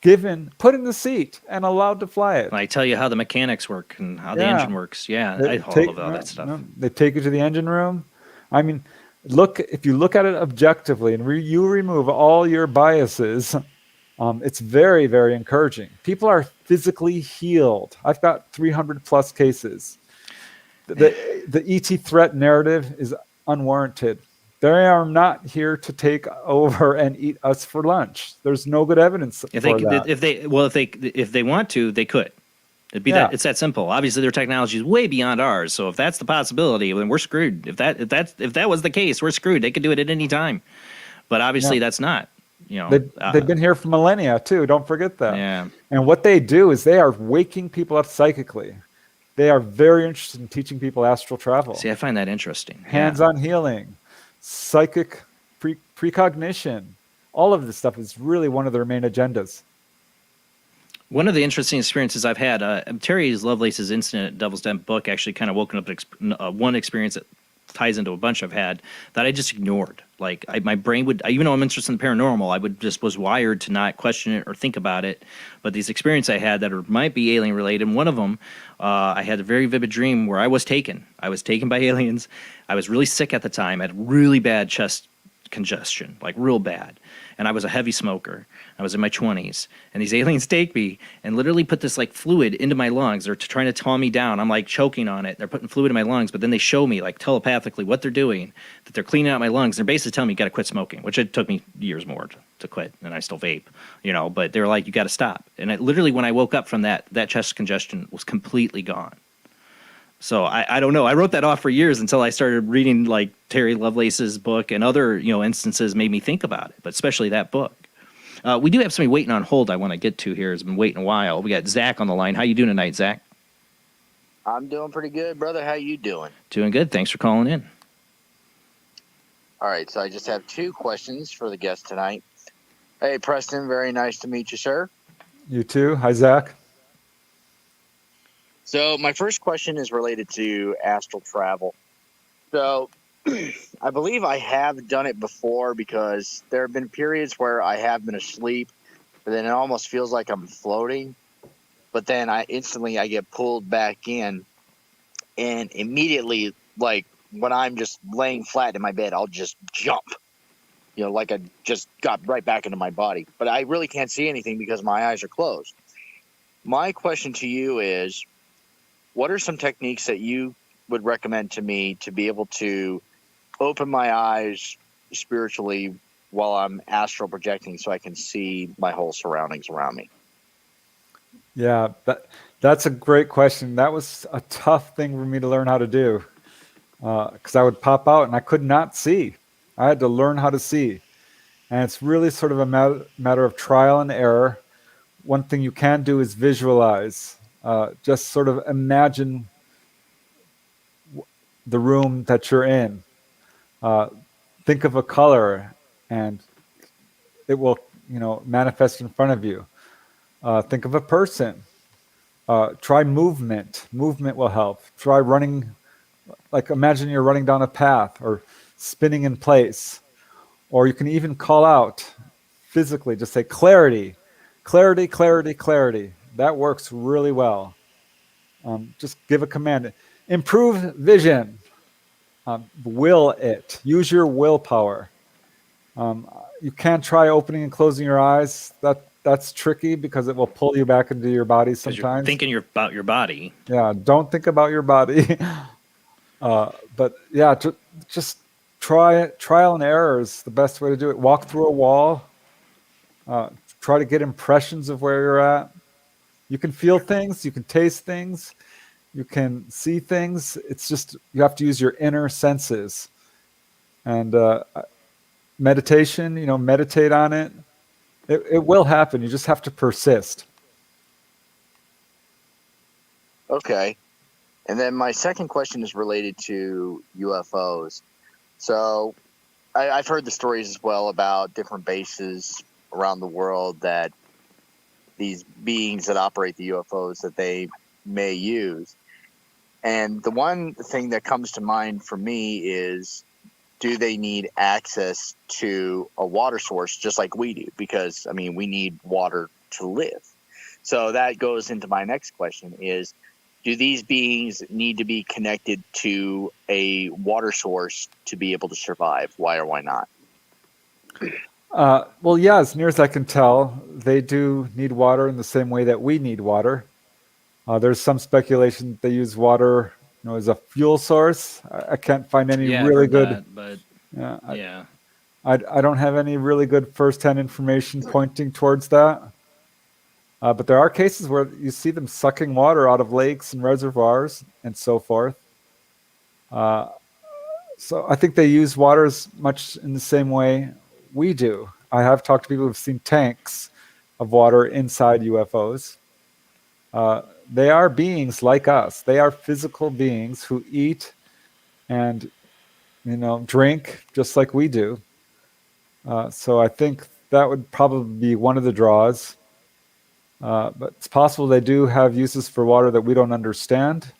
given, put in the seat, and allowed to fly it. I tell you how the mechanics work and how the engine works. Yeah, I love all that stuff. They take you to the engine room. I mean, if you look at it objectively and you remove all your biases, it's very, very encouraging. People are physically healed. I've got 300 plus cases. The ET threat narrative is unwarranted. They are not here to take over and eat us for lunch. There's no good evidence for that. If they want to, they could. It'd be that. It's that simple. Obviously, their technology is way beyond ours. So if that's the possibility, then we're screwed. If that was the case, we're screwed. They could do it at any time. But obviously, that's not. They've been here for millennia too. Don't forget that. Yeah. And what they do is they are waking people up psychically. They are very interested in teaching people astral travel. See, I find that interesting. Hands-on healing, psychic precognition. All of this stuff is really one of their main agendas. One of the interesting experiences I've had, Terry Lovelace's Incident at Devil's Den book actually kind of woken up one experience that ties into a bunch I've had that I just ignored. Like my brain would, even though I'm interested in the paranormal, was wired to not question it or think about it. But these experiences I had that might be alien related, and one of them, I had a very vivid dream where I was taken. I was taken by aliens. I was really sick at the time. I had really bad chest congestion, like real bad. And I was a heavy smoker. I was in my 20s. And these aliens take me and literally put this like fluid into my lungs. They're trying to calm me down. I'm like choking on it. They're putting fluid in my lungs, but then they show me like telepathically what they're doing, that they're cleaning out my lungs. They're basically telling me you got to quit smoking, which it took me years more to quit. And I still vape, but they were like, you got to stop. And literally when I woke up from that chest congestion was completely gone. So I don't know. I wrote that off for years until I started reading like Terry Lovelace's book, and other instances made me think about it, but especially that book. We do have somebody waiting on hold I want to get to here. Has been waiting a while. We got Zach on the line. How you doing tonight, Zach? I'm doing pretty good, brother. How you doing? Doing good. Thanks for calling in. All right, so I just have two questions for the guest tonight. Hey, Preston, very nice to meet you, sir. You too. Hi, Zach. So my first question is related to astral travel. So I believe I have done it before, because there have been periods where I have been asleep, but then it almost feels like I'm floating. But then I get pulled back in, and immediately, like when I'm just laying flat in my bed, I'll just jump, like I just got right back into my body. But I really can't see anything because my eyes are closed. My question to you is, what are some techniques that you would recommend to me to be able to open my eyes spiritually while I'm astral projecting, so I can see my whole surroundings around me? Yeah, that's a great question. That was a tough thing for me to learn how to do, because I would pop out and I could not see. I had to learn how to see. And it's really sort of a matter of trial and error. One thing you can do is visualize. Just sort of imagine the room that you're in. Think of a color, and it will, manifest in front of you. Think of a person. Try movement. Movement will help. Try running, like imagine you're running down a path or spinning in place. Or you can even call out physically, just say clarity, clarity, clarity, clarity. That works really well. Just give a command. Improve vision. Will it. Use your willpower. You can't try opening and closing your eyes. That's tricky because it will pull you back into your body sometimes. You're thinking about your body. Yeah, don't think about your body. But yeah, just trial and error is the best way to do it. Walk through a wall. Try to get impressions of where you're at. You can feel things. You can taste things. You can see things. It's just you have to use your inner senses. And meditation, meditate on it. It will happen. You just have to persist. Okay. And then my second question is related to UFOs. So I've heard the stories as well about different bases around the world that these beings that operate the UFOs that they may use. And the one thing that comes to mind for me is, do they need access to a water source just like we do? Because, we need water to live. So that goes into my next question is, do these beings need to be connected to a water source to be able to survive? Why or why not? Well, yeah, as near as I can tell, they do need water in the same way that we need water. There's some speculation that they use water, as a fuel source. I can't find any really good. That, but yeah, I don't have any really good firsthand information pointing towards that. But there are cases where you see them sucking water out of lakes and reservoirs and so forth. So I think they use water as much in the same way we do. I have talked to people who've seen tanks of water inside UFOs. They are beings like us. They are physical beings who eat and, drink just like we do. So I think that would probably be one of the draws. But it's possible they do have uses for water that we don't understand.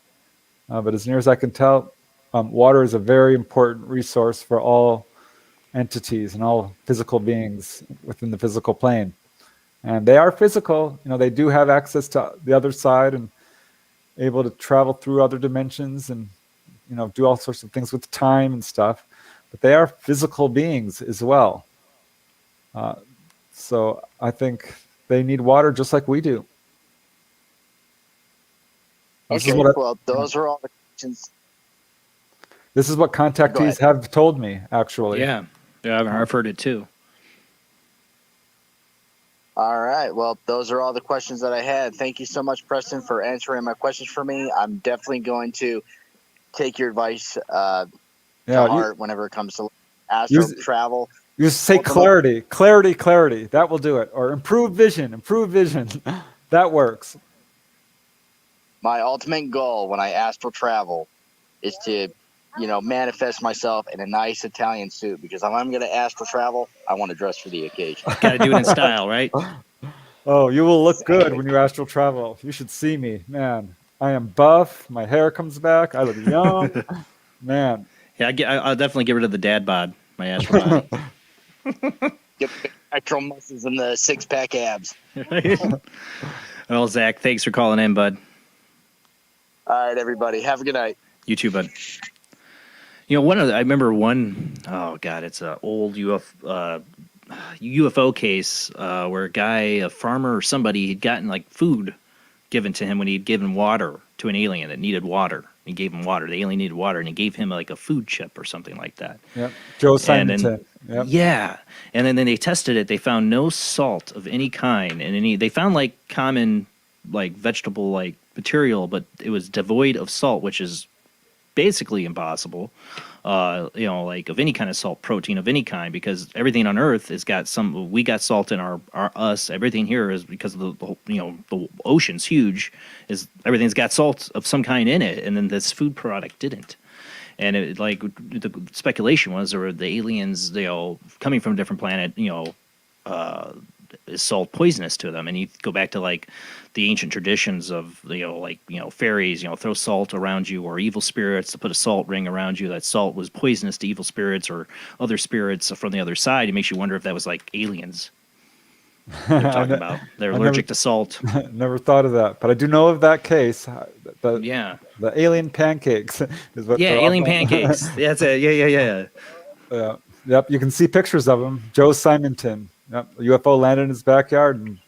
But as near as I can tell, water is a very important resource for all entities and all physical beings within the physical plane. And they are physical. They do have access to the other side and able to travel through other dimensions and, do all sorts of things with time and stuff. But they are physical beings as well. So I think they need water just like we do. Okay, well, those are all the questions. This is what contactees have told me, actually. Yeah, I've heard it too. All right. Well, those are all the questions that I had. Thank you so much, Preston, for answering my questions for me. I'm definitely going to take your advice to heart whenever it comes to astral travel. You say clarity. That will do it. Or improved vision. That works. My ultimate goal when I astral travel is to, manifest myself in a nice Italian suit, because if I'm going to astral travel, I want to dress for the occasion. Got to do it in style, right? Oh, you will look good when you astral travel. You should see me, man. I am buff. My hair comes back. I look young, man. Yeah, I'll definitely get rid of the dad bod. My astral body. Get the actual muscles and the six-pack abs. Well, Zach, thanks for calling in, bud. All right, everybody. Have a good night. You too, bud. I remember one, oh God, it's an old UFO case where a farmer or somebody had gotten like food given to him when he'd given water to an alien that needed water. He gave him water. The alien needed water, and he gave him like a food chip or something like that. Yep. Joe Simonton. Yep. Yeah. And then they tested it. They found no salt of any kind. And they found like common like vegetable like material, but it was devoid of salt, which is basically impossible, like of any kind of salt, protein of any kind, because everything on Earth has got we got salt in us. Everything here is because of the ocean's huge, everything's got salt of some kind in it, and then this food product didn't. And the speculation was, there were the aliens, coming from a different planet, is salt poisonous to them? And you go back to like the ancient traditions of fairies, throw salt around you, or evil spirits to put a salt ring around you. That salt was poisonous to evil spirits or other spirits from the other side. It makes you wonder if that was like aliens they're talking about. They're allergic to salt. Never thought of that, but I do know of that case. The alien pancakes is what. Yeah, alien pancakes. That's it. Yeah. Yep. You can see pictures of him. Joe Simonton. Yep. A UFO landed in his backyard, and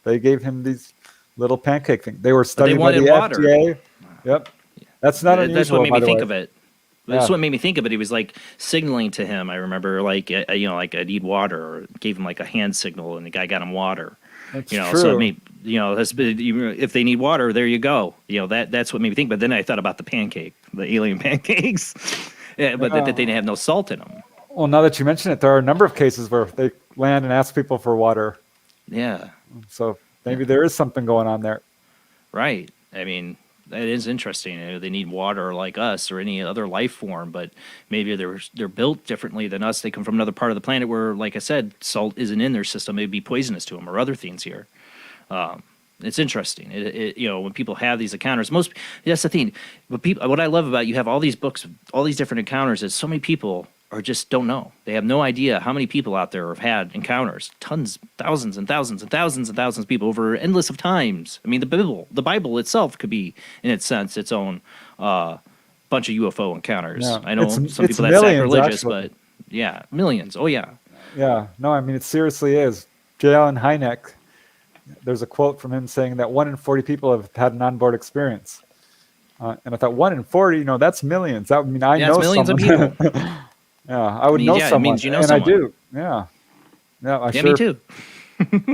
they gave him these little pancake things. They were studied by the FDA. Yep. That's not unusual. That's what made me think way. of it. That's Yeah. what made me think of it. He was like signaling to him. I remember, like, like I need water, or gave him like a hand signal, and the guy got him water. That's So it true. made, if they need water, there you go. That's what made me think. But then I thought about the alien pancakes, yeah, but that they didn't have no salt in them. Well, now that you mention it, there are a number of cases where they land and ask people for water. Yeah. So maybe there is something going on there. Right. I mean, that is interesting. They need water like us or any other life form, but maybe they're built differently than us. They come from another part of the planet where, like I said, salt isn't in their system. It'd be poisonous to them, or other things here. It's interesting. When people have these encounters, that's the thing. What I love about you have all these books, all these different encounters, is so many people just don't know. They have no idea how many people out there have had encounters. Tons, thousands and thousands and thousands and thousands of people over endless of times. I mean, the Bible itself could be, in its sense, its own bunch of UFO encounters. Yeah. I know some It's people that's millions, sacrilegious, actually. but yeah, millions. Oh yeah. Yeah. No, I mean, it seriously is. J. Allen Hynek, there's a quote from him saying that 1 in 40 people have had an onboard experience. And I thought 1 in 40, that's millions. That would mean I know it's millions someone. of people. Yeah, I would know It someone. means you know and someone. I do. Yeah. Yeah, Yeah, me too.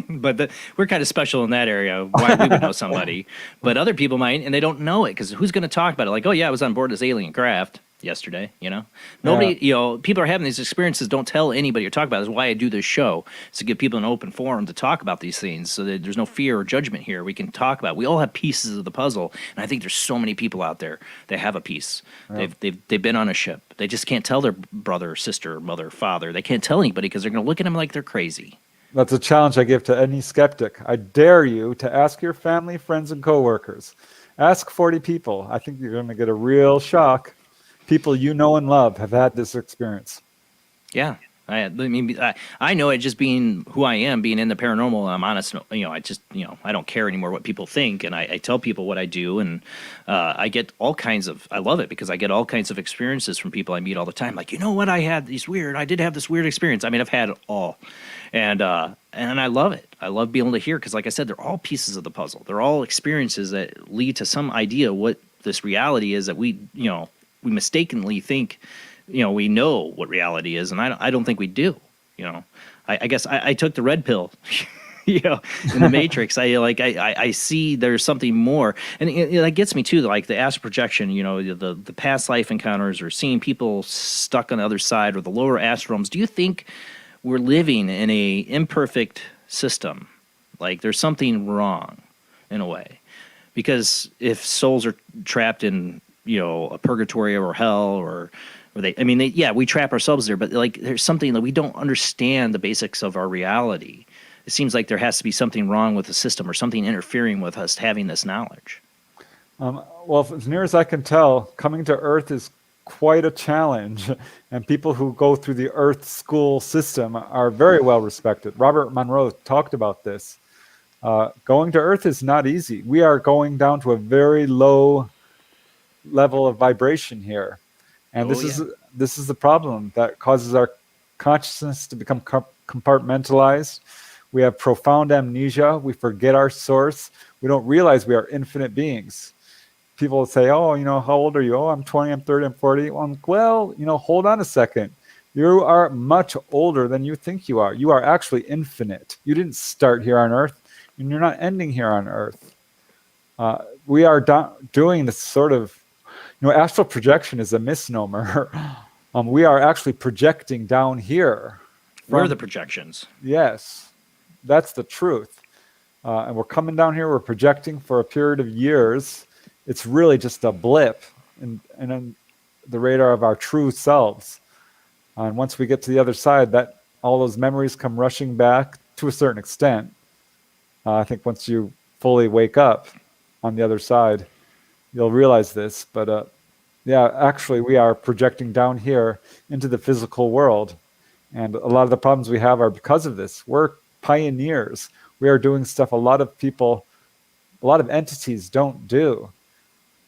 But we're kind of special in that area. Why we would know somebody, but other people might, and they don't know it because who's going to talk about it? Like, oh yeah, I was on board this alien craft yesterday. Nobody. People are having these experiences. Don't tell anybody or talk about it. That's why I do this show, is to give people an open forum to talk about these things, so that there's no fear or judgment here. We can talk about it. We all have pieces of the puzzle, and I think there's so many people out there that have a piece. Yeah. They've been on a ship. They just can't tell their brother, sister, mother, father. They can't tell anybody because they're going to look at them like they're crazy. That's a challenge I give to any skeptic. I dare you to ask your family, friends, and coworkers. Ask 40 people. I think you're going to get a real shock. People you know and love have had this experience. Yeah. I know it, just being who I am, being in the paranormal. I'm honest. I don't care anymore what people think, and I tell people what I do, and I get all kinds of. I love it because I get all kinds of experiences from people I meet all the time. Like, I did have this weird experience. I mean, I've had it all, and I love it. I love being able to hear, because, like I said, they're all pieces of the puzzle. They're all experiences that lead to some idea what this reality is that we mistakenly think. We know what reality is, and I don't think we do. I guess I took the red pill, in the Matrix. I see there's something more, and that gets me too. Like the astral projection, the past life encounters, or seeing people stuck on the other side, or the lower astral realms. Do you think we're living in a imperfect system? Like there's something wrong, in a way, because if souls are trapped in a purgatory or hell, or we trap ourselves there, but like there's something that we don't understand the basics of our reality. It seems like there has to be something wrong with the system, or something interfering with us having this knowledge. Well, as near as I can tell, coming to Earth is quite a challenge, and people who go through the Earth school system are very well respected. Robert Monroe talked about this. Going to Earth is not easy. We are going down to a very low level of vibration here. And this is the problem that causes our consciousness to become compartmentalized. We have profound amnesia. We forget our source. We don't realize we are infinite beings. People say, oh, how old are you? Oh, I'm 20, I'm 30, I'm 40. Well, hold on a second. You are much older than you think you are. You are actually infinite. You didn't start here on Earth, and you're not ending here on Earth. We are doing this sort of, astral projection is a misnomer. We are actually projecting down here. We're the projections. Yes, that's the truth. And we're coming down here, we're projecting for a period of years. It's really just a blip in the radar of our true selves. And once we get to the other side, that all those memories come rushing back to a certain extent. I think once you fully wake up on the other side, you'll realize this. But actually we are projecting down here into the physical world. And a lot of the problems we have are because of this. We're pioneers. We are doing stuff a lot of entities don't do.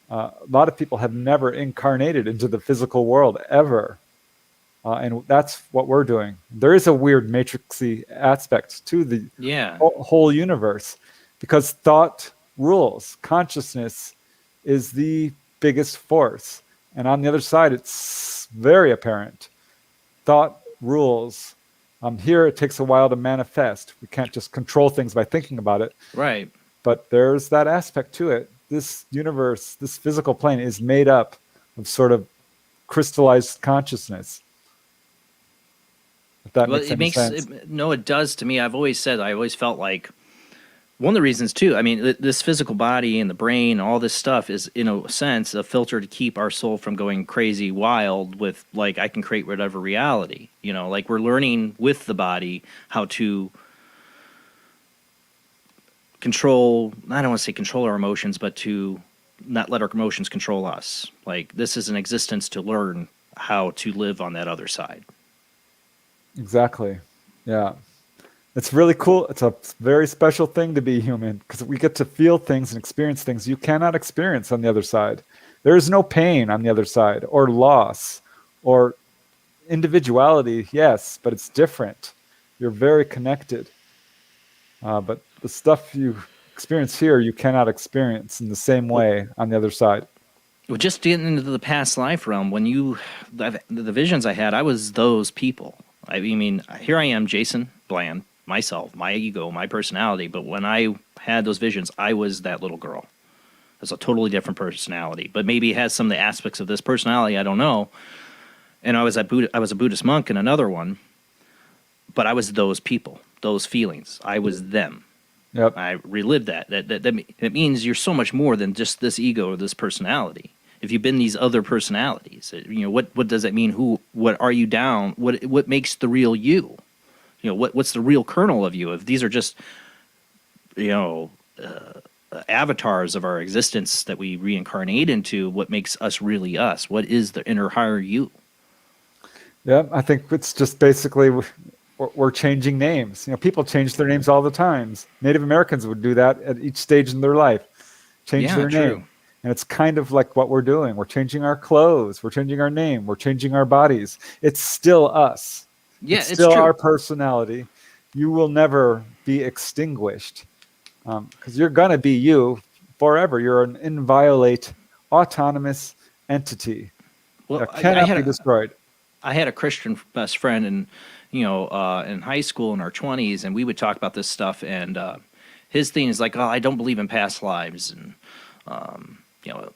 A lot of people have never incarnated into the physical world ever. And that's what we're doing. There is a weird matrixy aspect to the whole universe, because thought rules. Consciousness is the biggest force. And on the other side, it's very apparent. Thought rules. Here, it takes a while to manifest. We can't just control things by thinking about it. Right. But there's that aspect to it. This universe, this physical plane is made up of sort of crystallized consciousness. If that makes any sense. No, it does to me. I always felt like one of the reasons too, I mean, this physical body and the brain, all this stuff is, in a sense, a filter to keep our soul from going crazy wild with, like, I can create whatever reality. You know, like we're learning with the body how to control, I don't want to say control our emotions, but to not let our emotions control us. Like, this is an existence to learn how to live on that other side. Exactly. Yeah. It's really cool. It's a very special thing to be human because we get to feel things and experience things you cannot experience on the other side. There is no pain on the other side, or loss, or individuality, yes, but it's different. You're very connected. But the stuff you experience here, you cannot experience in the same way on the other side. Well, just getting into the past life realm, the visions I had, I was those people. I mean, here I am, Jason Bland, myself, my ego, my personality. But when I had those visions, I was that little girl. It's a totally different personality, but maybe it has some of the aspects of this personality. I don't know. And I was a Buddhist monk in another one, but I was those people, those feelings. I was them. Yep. I relived that. That means you're so much more than just this ego or this personality. If you've been these other personalities, you know, what does that mean? What are you down? What makes the real you? You know, what's the real kernel of you? If these are just, you know, avatars of our existence that we reincarnate into, what makes us really us? What is the inner higher you? Yeah, I think it's just basically we're changing names. You know, people change their names all the time. Native Americans would do that at each stage in their life, change their name. And it's kind of like what we're doing. We're changing our clothes. We're changing our name. We're changing our bodies. It's still us. Yeah, it's still our personality. You will never be extinguished because you're going to be you forever. You're an inviolate, autonomous entity that cannot be destroyed. I had a Christian best friend, and in high school in our 20s, and we would talk about this stuff. And his thing is like, oh, I don't believe in past lives, and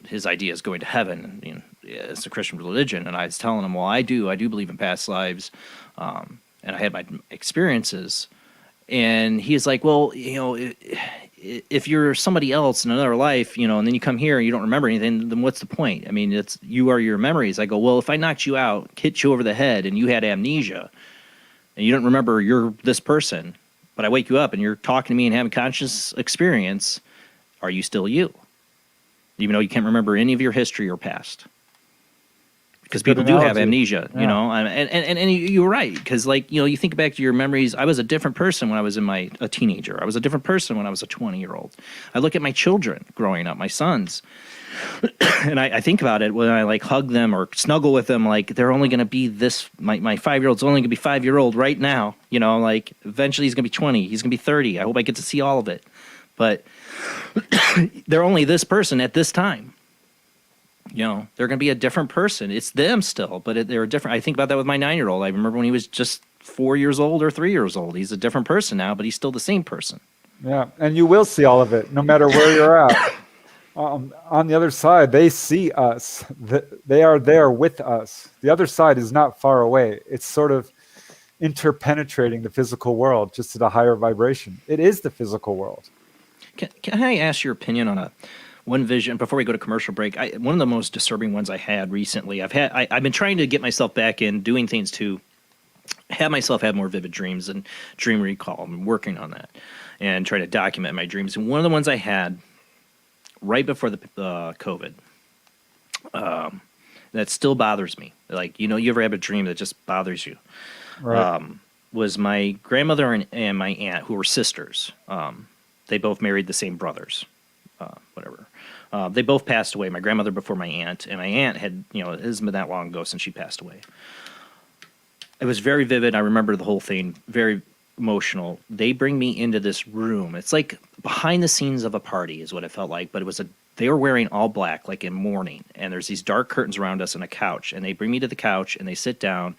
his idea is going to heaven. And, it's a Christian religion, and I was telling him, well, I do believe in past lives, and I had my experiences. And he's like, well, if you're somebody else in another life, and then you come here and you don't remember anything, then what's the point? I mean, you are your memories. I go, well, if I knocked you out, hit you over the head, and you had amnesia, and you don't remember you're this person, but I wake you up and you're talking to me and having conscious experience, are you still you? Even though you can't remember any of your history or past. Because people do have amnesia, and you're right. Because, you think back to your memories. I was a different person when I was a teenager. I was a different person when I was a 20-year-old. I look at my children growing up, my sons, and I think about it when I hug them or snuggle with them. Like, they're only going to be this. My 5-year-old's only going to be 5-year-old right now. Eventually he's going to be 20. He's going to be 30. I hope I get to see all of it. But they're only this person at this time. They're going to be a different person. It's them still, but they're different. I think about that with my 9-year-old. I remember when he was just 4 years old or 3 years old. He's a different person now, but he's still the same person. Yeah, and you will see all of it, no matter where you're at. On the other side, they see us. They are there with us. The other side is not far away. It's sort of interpenetrating the physical world, just at a higher vibration. It is the physical world. Can I ask your opinion on one vision before we go to commercial break? One of the most disturbing ones I had recently. I've been trying to get myself back in doing things to have myself have more vivid dreams and dream recall. I'm working on that and trying to document my dreams. And one of the ones I had right before the COVID, that still bothers me. You ever have a dream that just bothers you? Right. Was my grandmother and my aunt, who were sisters. They both married the same brothers. They both passed away. My grandmother before my aunt, and my aunt had, it hasn't been that long ago since she passed away. It was very vivid. I remember the whole thing, very emotional. They bring me into this room. It's like behind the scenes of a party is what it felt like, but it was a they were wearing all black, like in mourning, and there's these dark curtains around us and a couch, and they bring me to the couch and they sit down,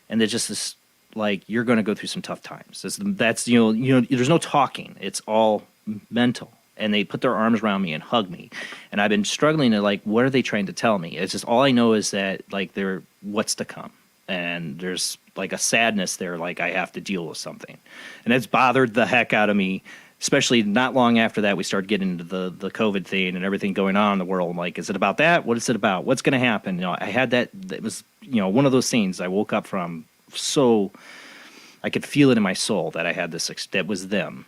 and they're just this, like, you're going to go through some tough times. That's there's no talking. It's all mental. And they put their arms around me and hug me. And I've been struggling to, like, what are they trying to tell me? It's just all I know is that, like, they're what's to come. And there's, like, a sadness there, like, I have to deal with something. And it's bothered the heck out of me, especially not long after that we started getting into the COVID thing and everything going on in the world. I'm like, is it about that? What is it about? What's going to happen? I had that. It was, one of those scenes I woke up from, so I could feel it in my soul that I had this, that was them.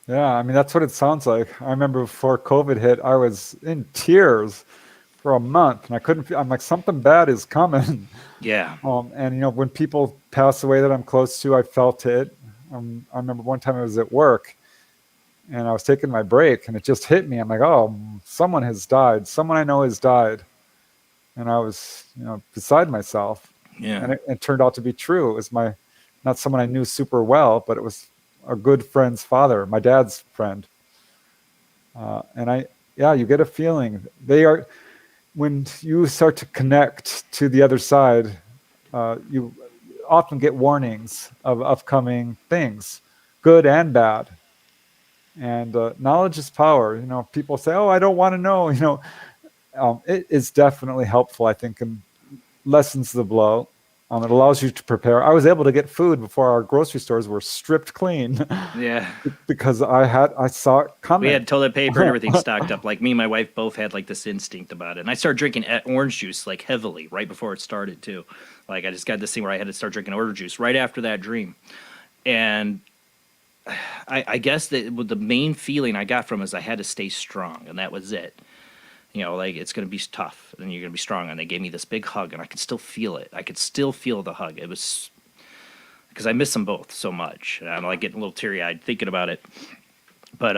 Yeah, I mean, that's what it sounds like. I remember before COVID hit, I was in tears for a month, and I couldn't feel, I'm like, something bad is coming. Yeah. And, when people pass away that I'm close to, I felt it. I remember one time I was at work, and I was taking my break, and it just hit me. I'm like, oh, someone has died. Someone I know has died. And I was, beside myself. Yeah. And it turned out to be true. It was not someone I knew super well, but it was a good friend's father, my dad's friend. You get a feeling. When you start to connect to the other side, you often get warnings of upcoming things, good and bad. And knowledge is power. People say, oh, I don't want to know. It is definitely helpful, I think, and lessens the blow. It allows you to prepare. I was able to get food before our grocery stores were stripped clean. Yeah. Because I saw it coming. We had toilet paper and everything stocked up. Like, me and my wife both had, like, this instinct about it. And I started drinking orange juice, like, heavily right before it started too. Like, I just got this thing where I had to start drinking orange juice right after that dream. And I guess that the main feeling I got from it is I had to stay strong, and that was it. Like, it's going to be tough, and you're going to be strong. And they gave me this big hug, and I could still feel it. I could still feel the hug. It was because I miss them both so much. And I'm, like, getting a little teary-eyed thinking about it. But,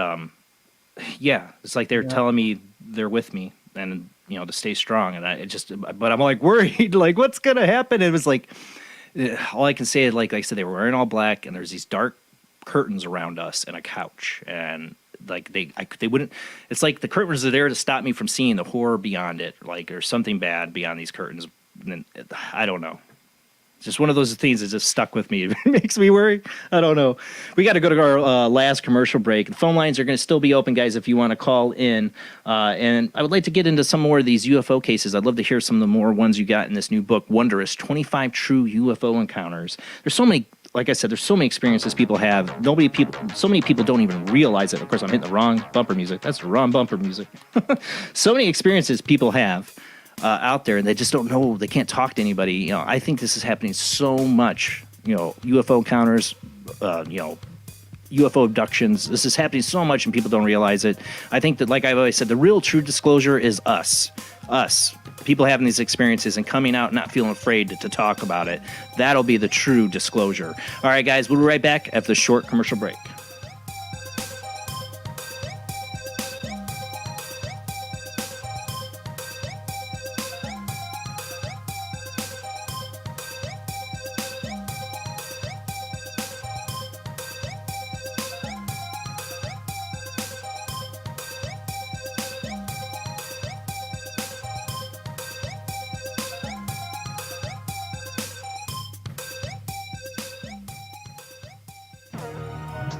yeah, it's like they're telling me they're with me and, to stay strong. And but I'm, like, worried, like, what's going to happen? It was like, all I can say is, like I said, they were wearing all black, and there's these dark curtains around us and a couch. And, like, they wouldn't, it's like the curtains are there to stop me from seeing the horror beyond it, like, or something bad beyond these curtains. And I don't know. It's just one of those things that just stuck with me. It makes me worry. I don't know. We got to go to our last commercial break. The phone lines are going to still be open, guys, if you want to call in. And I would like to get into some more of these UFO cases. I'd love to hear some of the more ones you got in this new book, Wondrous, 25 True UFO Encounters. There's so many. Like I said, there's so many experiences people have. So many people don't even realize it. Of course, I'm hitting the wrong bumper music. That's the wrong bumper music. So many experiences people have out there, and they just don't know. They can't talk to anybody. I think this is happening so much. UFO encounters, UFO abductions. This is happening so much, and people don't realize it. I think that, like I've always said, the real true disclosure is us. People having these experiences and coming out, not feeling afraid to talk about it. That'll be the true disclosure. All right, guys, we'll be right back after the short commercial break.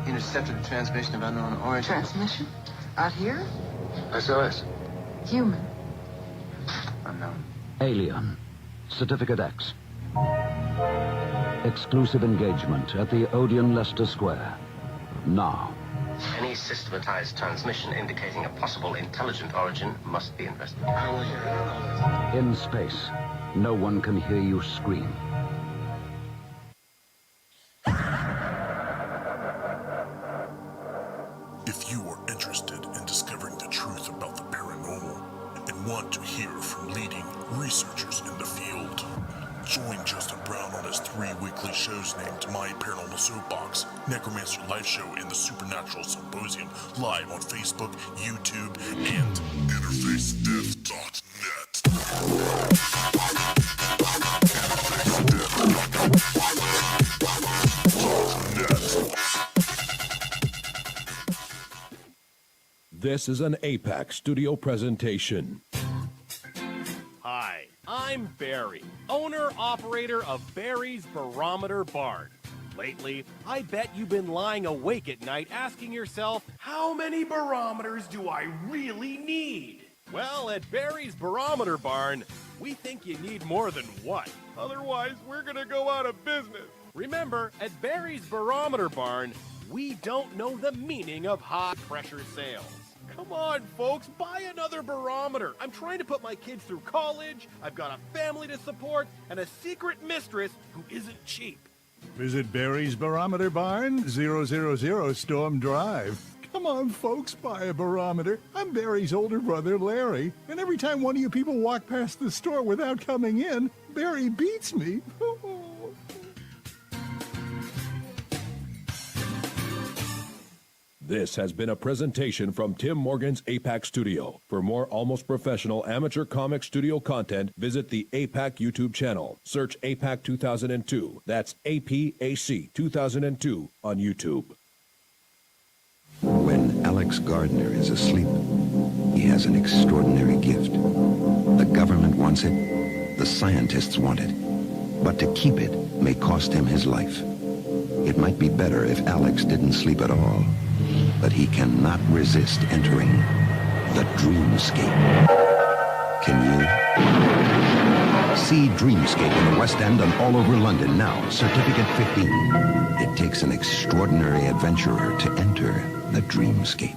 Intercepted the transmission of unknown origin. Transmission? Out here? SOS. Human. Unknown. Alien. Certificate X. Exclusive engagement at the Odeon Leicester Square. Now. Any systematized transmission indicating a possible intelligent origin must be investigated. In space, no one can hear you scream. If you are interested in discovering the truth about the paranormal and want to hear from leading researchers in the field, join Justin Brown on his 3 weekly shows named My Paranormal Soapbox, Necromancer Live Show, and the Supernatural Symposium, live on Facebook, YouTube, and interfacedeath.net. This is an APAC studio presentation. Hi, I'm Barry, owner-operator of Barry's Barometer Barn. Lately, I bet you've been lying awake at night asking yourself, how many barometers do I really need? Well, at Barry's Barometer Barn, we think you need more than one. Otherwise, we're gonna go out of business. Remember, at Barry's Barometer Barn, we don't know the meaning of high-pressure sales. Come on, folks, buy another barometer. I'm trying to put my kids through college, I've got a family to support, and a secret mistress who isn't cheap. Visit Barry's Barometer Barn, 000 Storm Drive. Come on, folks, buy a barometer. I'm Barry's older brother, Larry, and every time one of you people walk past the store without coming in, Barry beats me. This has been a presentation from Tim Morgan's APAC Studio. For more almost professional amateur comic studio content, visit the APAC YouTube channel. Search APAC 2002. That's APAC 2002 on YouTube. When Alex Gardner is asleep, he has an extraordinary gift. The government wants it, the scientists want it, but to keep it may cost him his life. It might be better if Alex didn't sleep at all, but he cannot resist entering the dreamscape. Can you? See Dreamscape in the West End and all over London now, Certificate 15. It takes an extraordinary adventurer to enter the dreamscape.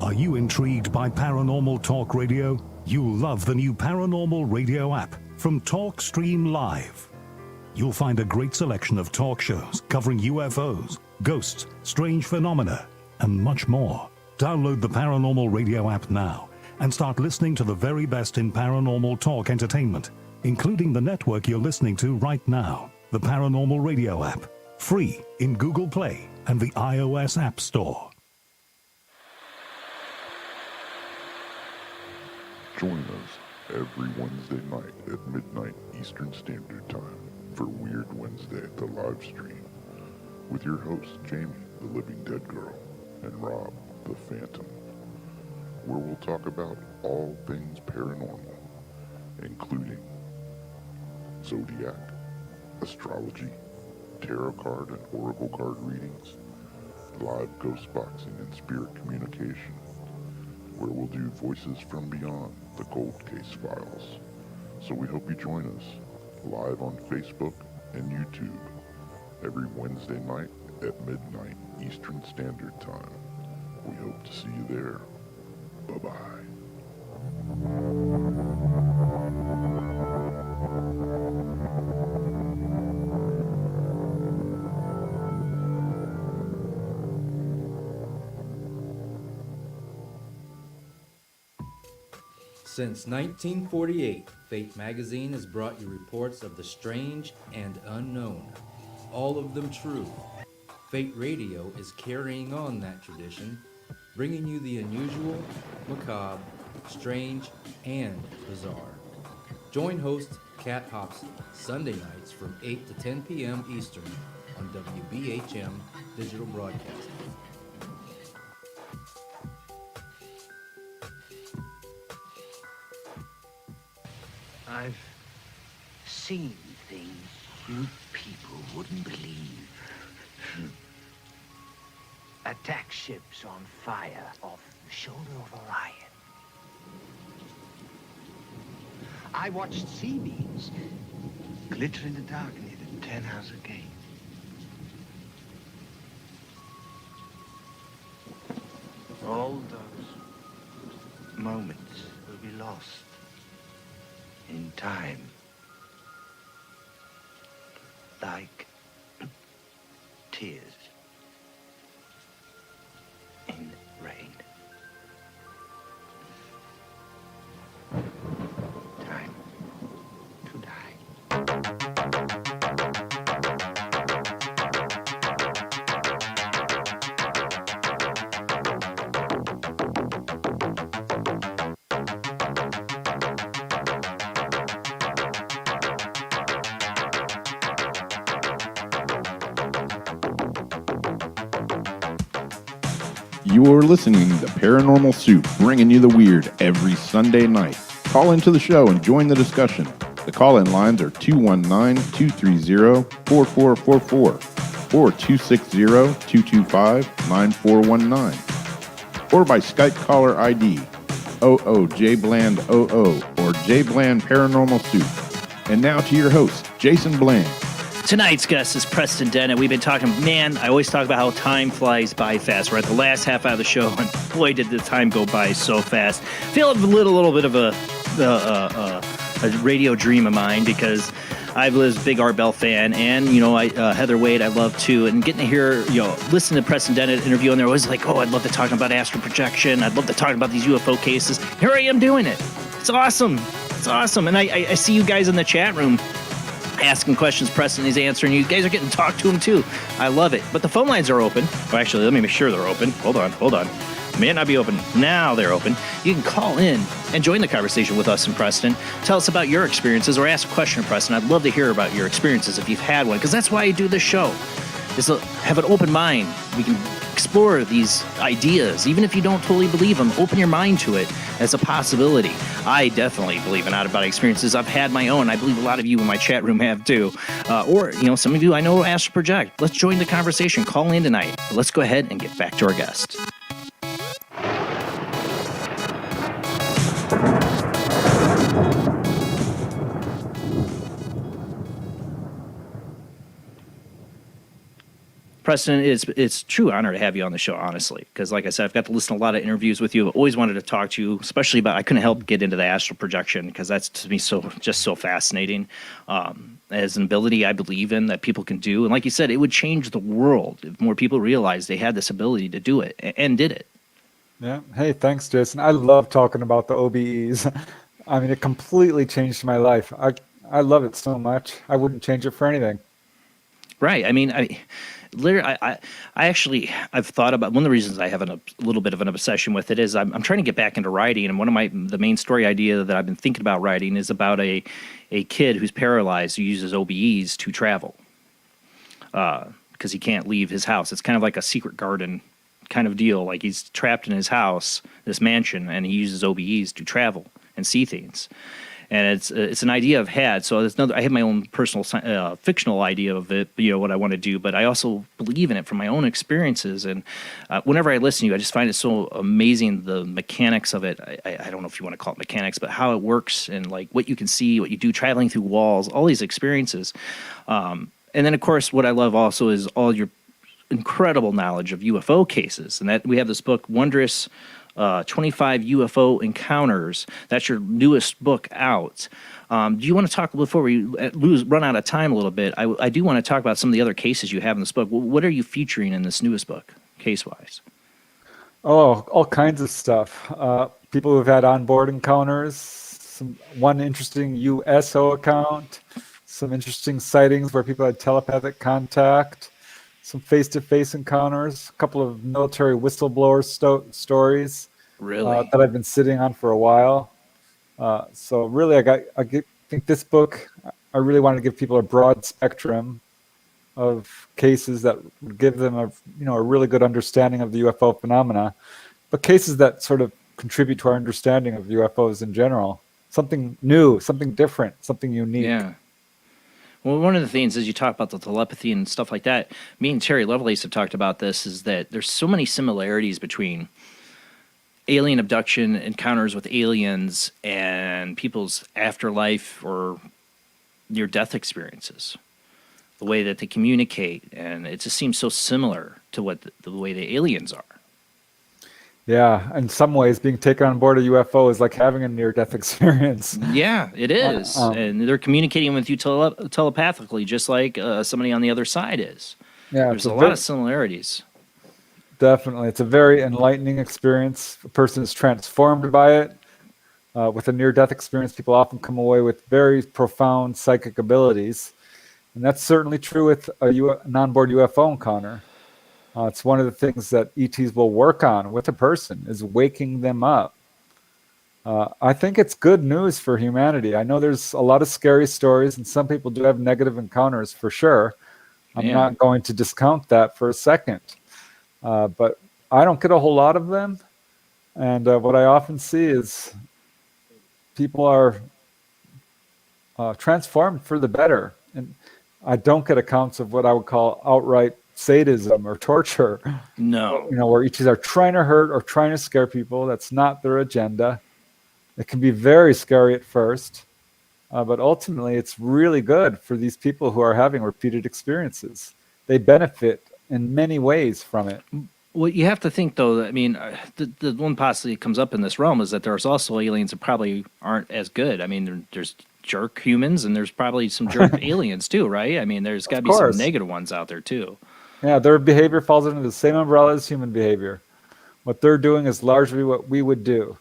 Are you intrigued by Paranormal Talk Radio? You'll love the new Paranormal Radio app from Talkstream Live. You'll find a great selection of talk shows covering UFOs, ghosts, strange phenomena, and much more. Download the Paranormal Radio app now and start listening to the very best in paranormal talk entertainment, including the network you're listening to right now, the Paranormal Radio app, free in Google Play and the iOS App Store. Join us every Wednesday night at midnight Eastern Standard Time for Weird Wednesday, the live stream, with your hosts Jamie, the Living Dead Girl, and Rob, the Phantom, where we'll talk about all things paranormal, including zodiac, astrology, tarot card and oracle card readings, live ghost boxing and spirit communication, where we'll do voices from beyond the cold case files. So we hope you join us live on Facebook and YouTube every Wednesday night at midnight Eastern Standard Time. We hope to see you there. Bye-bye. Since 1948, Fate Magazine has brought you reports of the strange and unknown, all of them true. Fate Radio is carrying on that tradition, bringing you the unusual, macabre, strange, and bizarre. Join host Kat Hobson Sunday nights from 8 to 10 p.m. Eastern on WBHM Digital Broadcasting. I've seen things you people wouldn't believe. Attack ships on fire off the shoulder of Orion. I watched sea beams glitter in the dark near the 10-house gate. All those moments will be lost in time, like tears in rain. Time to die. You're listening to Paranormal Soup, bringing you the weird every Sunday night. Call into the show and join the discussion. The call-in lines are 219-230-4444 or 260-225-9419. Or by Skype caller ID OOJBland00 or JBland Paranormal Soup. And now to your host, Jason Bland. Tonight's guest is Preston Dennett. We've been talking, man, I always talk about how time flies by fast. We're at the last half hour of the show, and boy, did the time go by so fast. I feel a little bit of a radio dream of mine, because I was a big Art Bell fan, and, Heather Wade I love too, and getting to hear, listen to Preston Dennett interview, and they're always like, I'd love to talk about astral projection. I'd love to talk about these UFO cases. Here I am doing it. It's awesome. It's awesome. And I see you guys in the chat room asking questions. Preston is answering. You guys are getting to talk to him too. I love it. But the phone lines are open. Well, actually, let me make sure they're open. Hold on. May not be open. Now they're open. You can call in and join the conversation with us and Preston. Tell us about your experiences or ask a question of Preston. I'd love to hear about your experiences if you've had one, because that's why I do this show, is to have an open mind. We can explore these ideas. Even if you don't totally believe them, open your mind to it as a possibility. I definitely believe in out-of-body experiences. I've had my own. I believe a lot of you in my chat room have too. Or some of you I know astral project. Let's join the conversation. Call in tonight. But let's go ahead and get back to our guest. Preston, it's a true honor to have you on the show, honestly, because like I said, I've got to listen to a lot of interviews with you. I've always wanted to talk to you, especially about, I couldn't help get into the astral projection, because that's to me so fascinating. As an ability I believe in that people can do. And like you said, it would change the world if more people realized they had this ability to do it and did it. Yeah. Hey, thanks, Jason. I love talking about the OBEs. I mean, it completely changed my life. I love it so much. I wouldn't change it for anything. Right. I mean, I've thought about, one of the reasons I have a little bit of an obsession with it is I'm trying to get back into writing, and one of the main story idea that I've been thinking about writing is about a kid who's paralyzed who uses OBEs to travel because he can't leave his house. It's kind of like a secret garden kind of deal. Like he's trapped in his house, this mansion, and he uses OBEs to travel and see things. And it's an idea I've had. So I have my own personal fictional idea of it, what I want to do. But I also believe in it from my own experiences. And whenever I listen to you, I just find it so amazing, the mechanics of it. I don't know if you want to call it mechanics, but how it works and like what you can see, what you do, traveling through walls, all these experiences. And then, of course, what I love also is all your incredible knowledge of UFO cases. And that we have this book, Wondrous 25 UFO Encounters. That's your newest book out. Do you want to talk, before we run out of time a little bit, I do want to talk about some of the other cases you have in this book. What are you featuring in this newest book, case-wise? Oh, all kinds of stuff. People who've had onboard encounters, one interesting USO account, some interesting sightings where people had telepathic contact, some face-to-face encounters, a couple of military whistleblower stories. Really? That I've been sitting on for a while. So really, I think this book, I really want to give people a broad spectrum of cases that would give them a really good understanding of the UFO phenomena, but cases that sort of contribute to our understanding of UFOs in general. Something new, something different, something unique. Yeah. Well, one of the things as you talk about the telepathy and stuff like that, me and Terry Lovelace have talked about this, is that there's so many similarities between alien abduction encounters with aliens and people's afterlife or near-death experiences. The way that they communicate, and it just seems so similar to what the way the aliens are. Yeah, in some ways, being taken on board a UFO is like having a near-death experience. Yeah, it is. And they're communicating with you telepathically, just like somebody on the other side is. Yeah, there's a lot of similarities. Definitely. It's a very enlightening experience. A person is transformed by it. With a near-death experience, people often come away with very profound psychic abilities. And that's certainly true with an onboard UFO encounter. It's one of the things that ETs will work on with a person, is waking them up. I think it's good news for humanity. I know there's a lot of scary stories, and some people do have negative encounters for sure. I'm not going to discount that for a second. But I don't get a whole lot of them. And what I often see is people are transformed for the better. And I don't get accounts of what I would call outright sadism or torture. No. Where each are trying to hurt or trying to scare people. That's not their agenda. It can be very scary at first, but ultimately it's really good for these people who are having repeated experiences. They benefit in many ways from it. Well, you have to think, though, I mean, the one possibility that comes up in this realm is that there's also aliens that probably aren't as good. I mean, there's jerk humans, and there's probably some jerk aliens, too, right? I mean, there's got to be some negative ones out there, too. Yeah, their behavior falls under the same umbrella as human behavior. What they're doing is largely what we would do.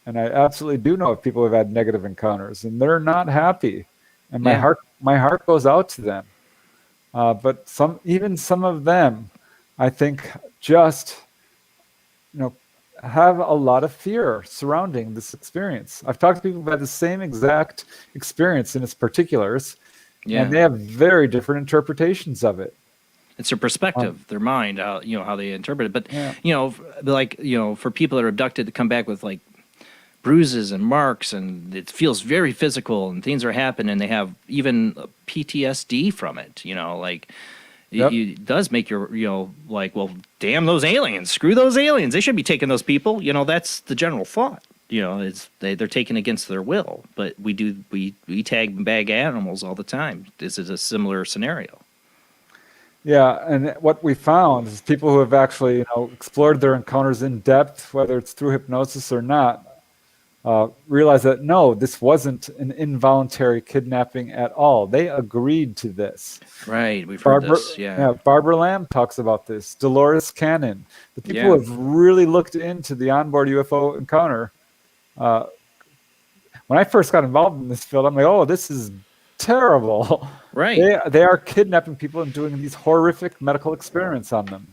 And I absolutely do know of people who've had negative encounters, and they're not happy. And my heart goes out to them. But even some of them, I think, just have a lot of fear surrounding this experience. I've talked to people who've had the same exact experience in its particulars, and they have very different interpretations of it. It's their perspective, their mind, how they interpret it. But for people that are abducted to come back with like bruises and marks, and it feels very physical, and things are happening, and they have even PTSD from it. It does make your, well, damn those aliens, screw those aliens. They should be taking those people. That's the general thought. They're taken against their will. But we tag and bag animals all the time. This is a similar scenario. Yeah, and what we found is people who have actually, explored their encounters in depth, whether it's through hypnosis or not, realize that no, this wasn't an involuntary kidnapping at all. They agreed to this. Right, we've heard this. Yeah, Barbara Lamb talks about this. Dolores Cannon, the people who have really looked into the onboard UFO encounter. When I first got involved in this field, I'm like, oh, this is terrible. Right. They are kidnapping people and doing these horrific medical experiments on them.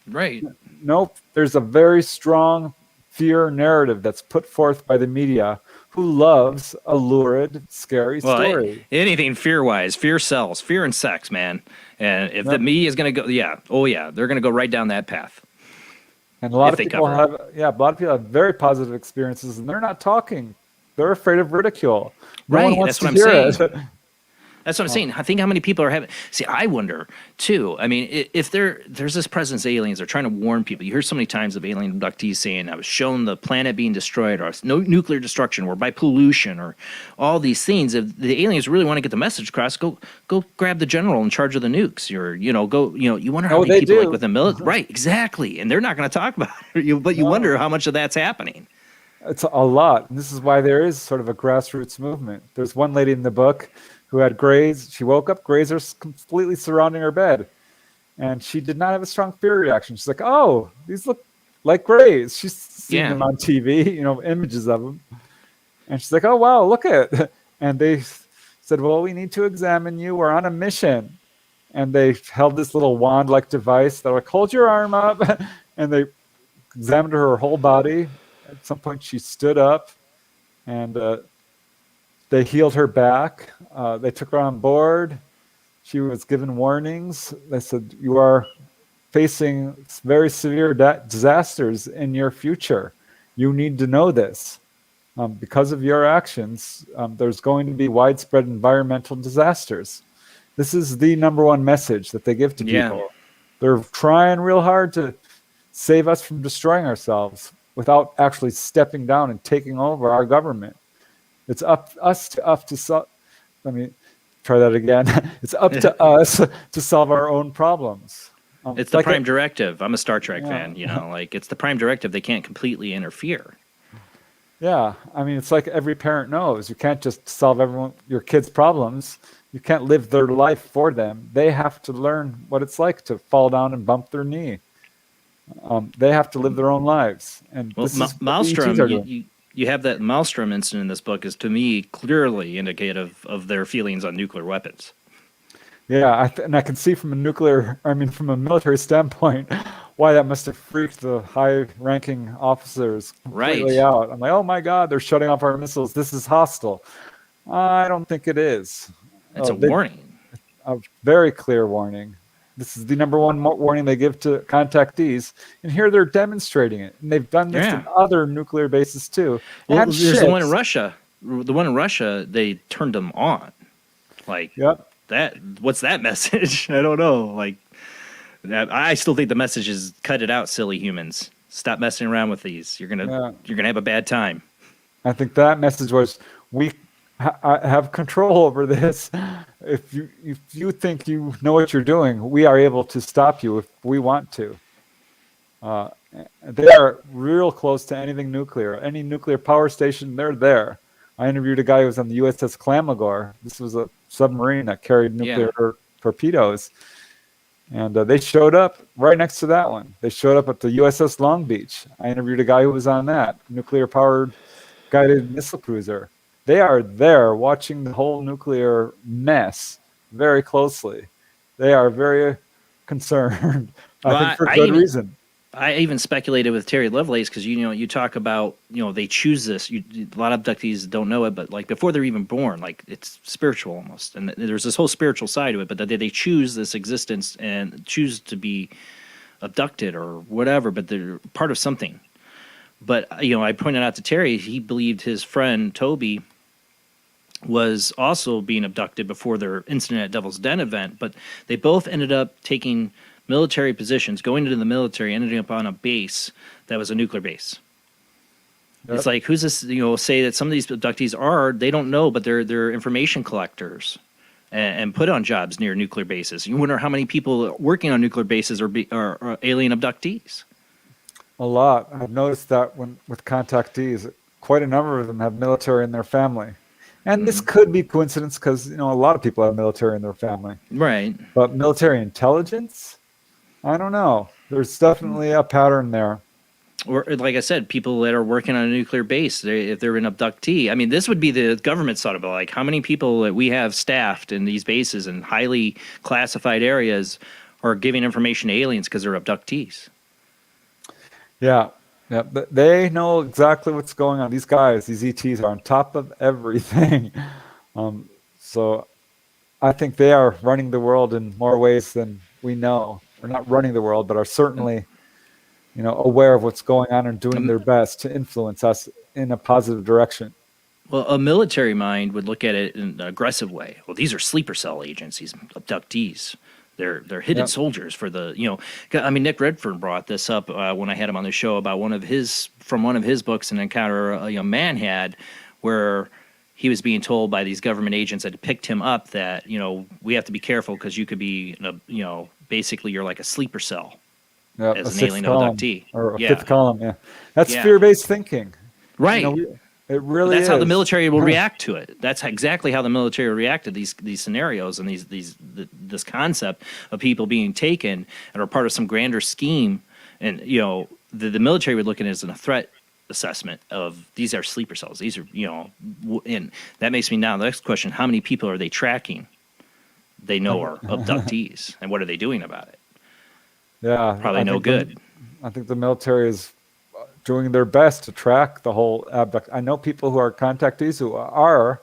Right. Nope. There's a very strong fear narrative that's put forth by the media, who loves a lurid, scary story. Anything fear-wise, fear sells. Fear and sex, man. And if the media is going to go, they're going to go right down that path. And a lot of people have very positive experiences, and they're not talking. They're afraid of ridicule. Right, that's what I'm saying. That's what I'm saying. I think how many people are having. See, I wonder too. I mean, if there's this presence of aliens, they're trying to warn people. You hear so many times of alien abductees saying, "I was shown the planet being destroyed, or no nuclear destruction, or by pollution, or all these things." If the aliens really want to get the message across, go grab the general in charge of the nukes, or you wonder how many people like with the military, right? Exactly, and they're not going to talk about it. But you wonder how much of that's happening. It's a lot, and this is why there is sort of a grassroots movement. There's one lady in the book who had grays. She woke up, grays are completely surrounding her bed. And she did not have a strong fear reaction. She's like, oh, these look like grays. She's seen them on TV, images of them. And she's like, oh, wow, look at. And they said, well, we need to examine you. We're on a mission. And they held this little wand-like device. They're like, hold your arm up. And they examined her whole body. At some point, she stood up, and they healed her back. They took her on board. She was given warnings. They said, you are facing very severe disasters in your future. You need to know this. Because of your actions, there's going to be widespread environmental disasters. This is the number one message that they give to people. They're trying real hard to save us from destroying ourselves without actually stepping down and taking over our government. It's up to let me try that again. It's up to us to solve our own problems. It's the prime directive. I'm a Star Trek fan, it's the prime directive. They can't completely interfere. Yeah, I mean, it's like every parent knows. You can't just solve your kids' problems. You can't live their life for them. They have to learn what it's like to fall down and bump their knee. They have to live their own lives. And Maelstrom, you have that Maelstrom incident in this book is, to me, clearly indicative of their feelings on nuclear weapons. Yeah, and I can see from a military standpoint, why that must have freaked the high-ranking officers completely out. I'm like, oh my God, they're shutting off our missiles. This is hostile. I don't think it is. It's a warning. A very clear warning. This is the number one warning they give to contactees. And here they're demonstrating it. And they've done this in other nuclear bases too. Well, And there's the one in Russia. The one in Russia, they turned them on. Like, what's that message? I don't know. Like, I still think the message is cut it out, silly humans. Stop messing around with these. You're gonna have a bad time. I think that message was, we have control over this. If you think you know what you're doing, we are able to stop you if we want to. They are real close to anything nuclear. Any nuclear power station, they're there. I interviewed a guy who was on the USS Klamagor. This was a submarine that carried nuclear torpedoes. And they showed up right next to that one. They showed up at the USS Long Beach. I interviewed a guy who was on that, nuclear-powered guided missile cruiser. They are there watching the whole nuclear mess very closely. They are very concerned. I think for good reason. I even speculated with Terry Lovelace because you talk about they choose this. A lot of abductees don't know it, but like before they're even born, like it's spiritual almost, and there's this whole spiritual side to it. But that they choose this existence and choose to be abducted or whatever, but they're part of something. But I pointed out to Terry, he believed his friend Toby was also being abducted before their incident at Devil's Den event, but they both ended up taking military positions, going into the military, ending up on a base that was a nuclear base. Yep. It's like, who's this, say that some of these abductees they don't know, but they're information collectors and put on jobs near nuclear bases. You wonder how many people working on nuclear bases are alien abductees. A lot. I've noticed that with contactees, quite a number of them have military in their family. And this could be coincidence because, a lot of people have military in their family. Right. But military intelligence? I don't know. There's definitely a pattern there. Or, like I said, people that are working on a nuclear base, if they're an abductee. I mean, this would be the government's thought about, like, how many people that we have staffed in these bases in highly classified areas are giving information to aliens because they're abductees. Yeah. Yeah, they know exactly what's going on. These guys, these ETs, are on top of everything. So I think they are running the world in more ways than we know. They're not running the world, but are certainly, aware of what's going on and doing their best to influence us in a positive direction. Well, a military mind would look at it in an aggressive way. Well, these are sleeper cell agents, these abductees. They're hidden soldiers for the, Nick Redfern brought this up when I had him on the show about one of his books, an encounter a young man had where he was being told by these government agents that picked him up that, we have to be careful because you could be, basically you're like a sleeper cell as an alien abductee. Or a fifth column, That's fear-based thinking. Right. It really That's is. how the military will react to it. That's exactly how the military will react to these scenarios and this concept of people being taken and are part of some grander scheme. And the military would look at it as a threat assessment of these are sleeper cells. These are and that makes me now the next question: how many people are they tracking? They know are abductees, and what are they doing about it? Yeah, probably no good. I think the military is doing their best to track the whole abduct. I know people who are contactees who are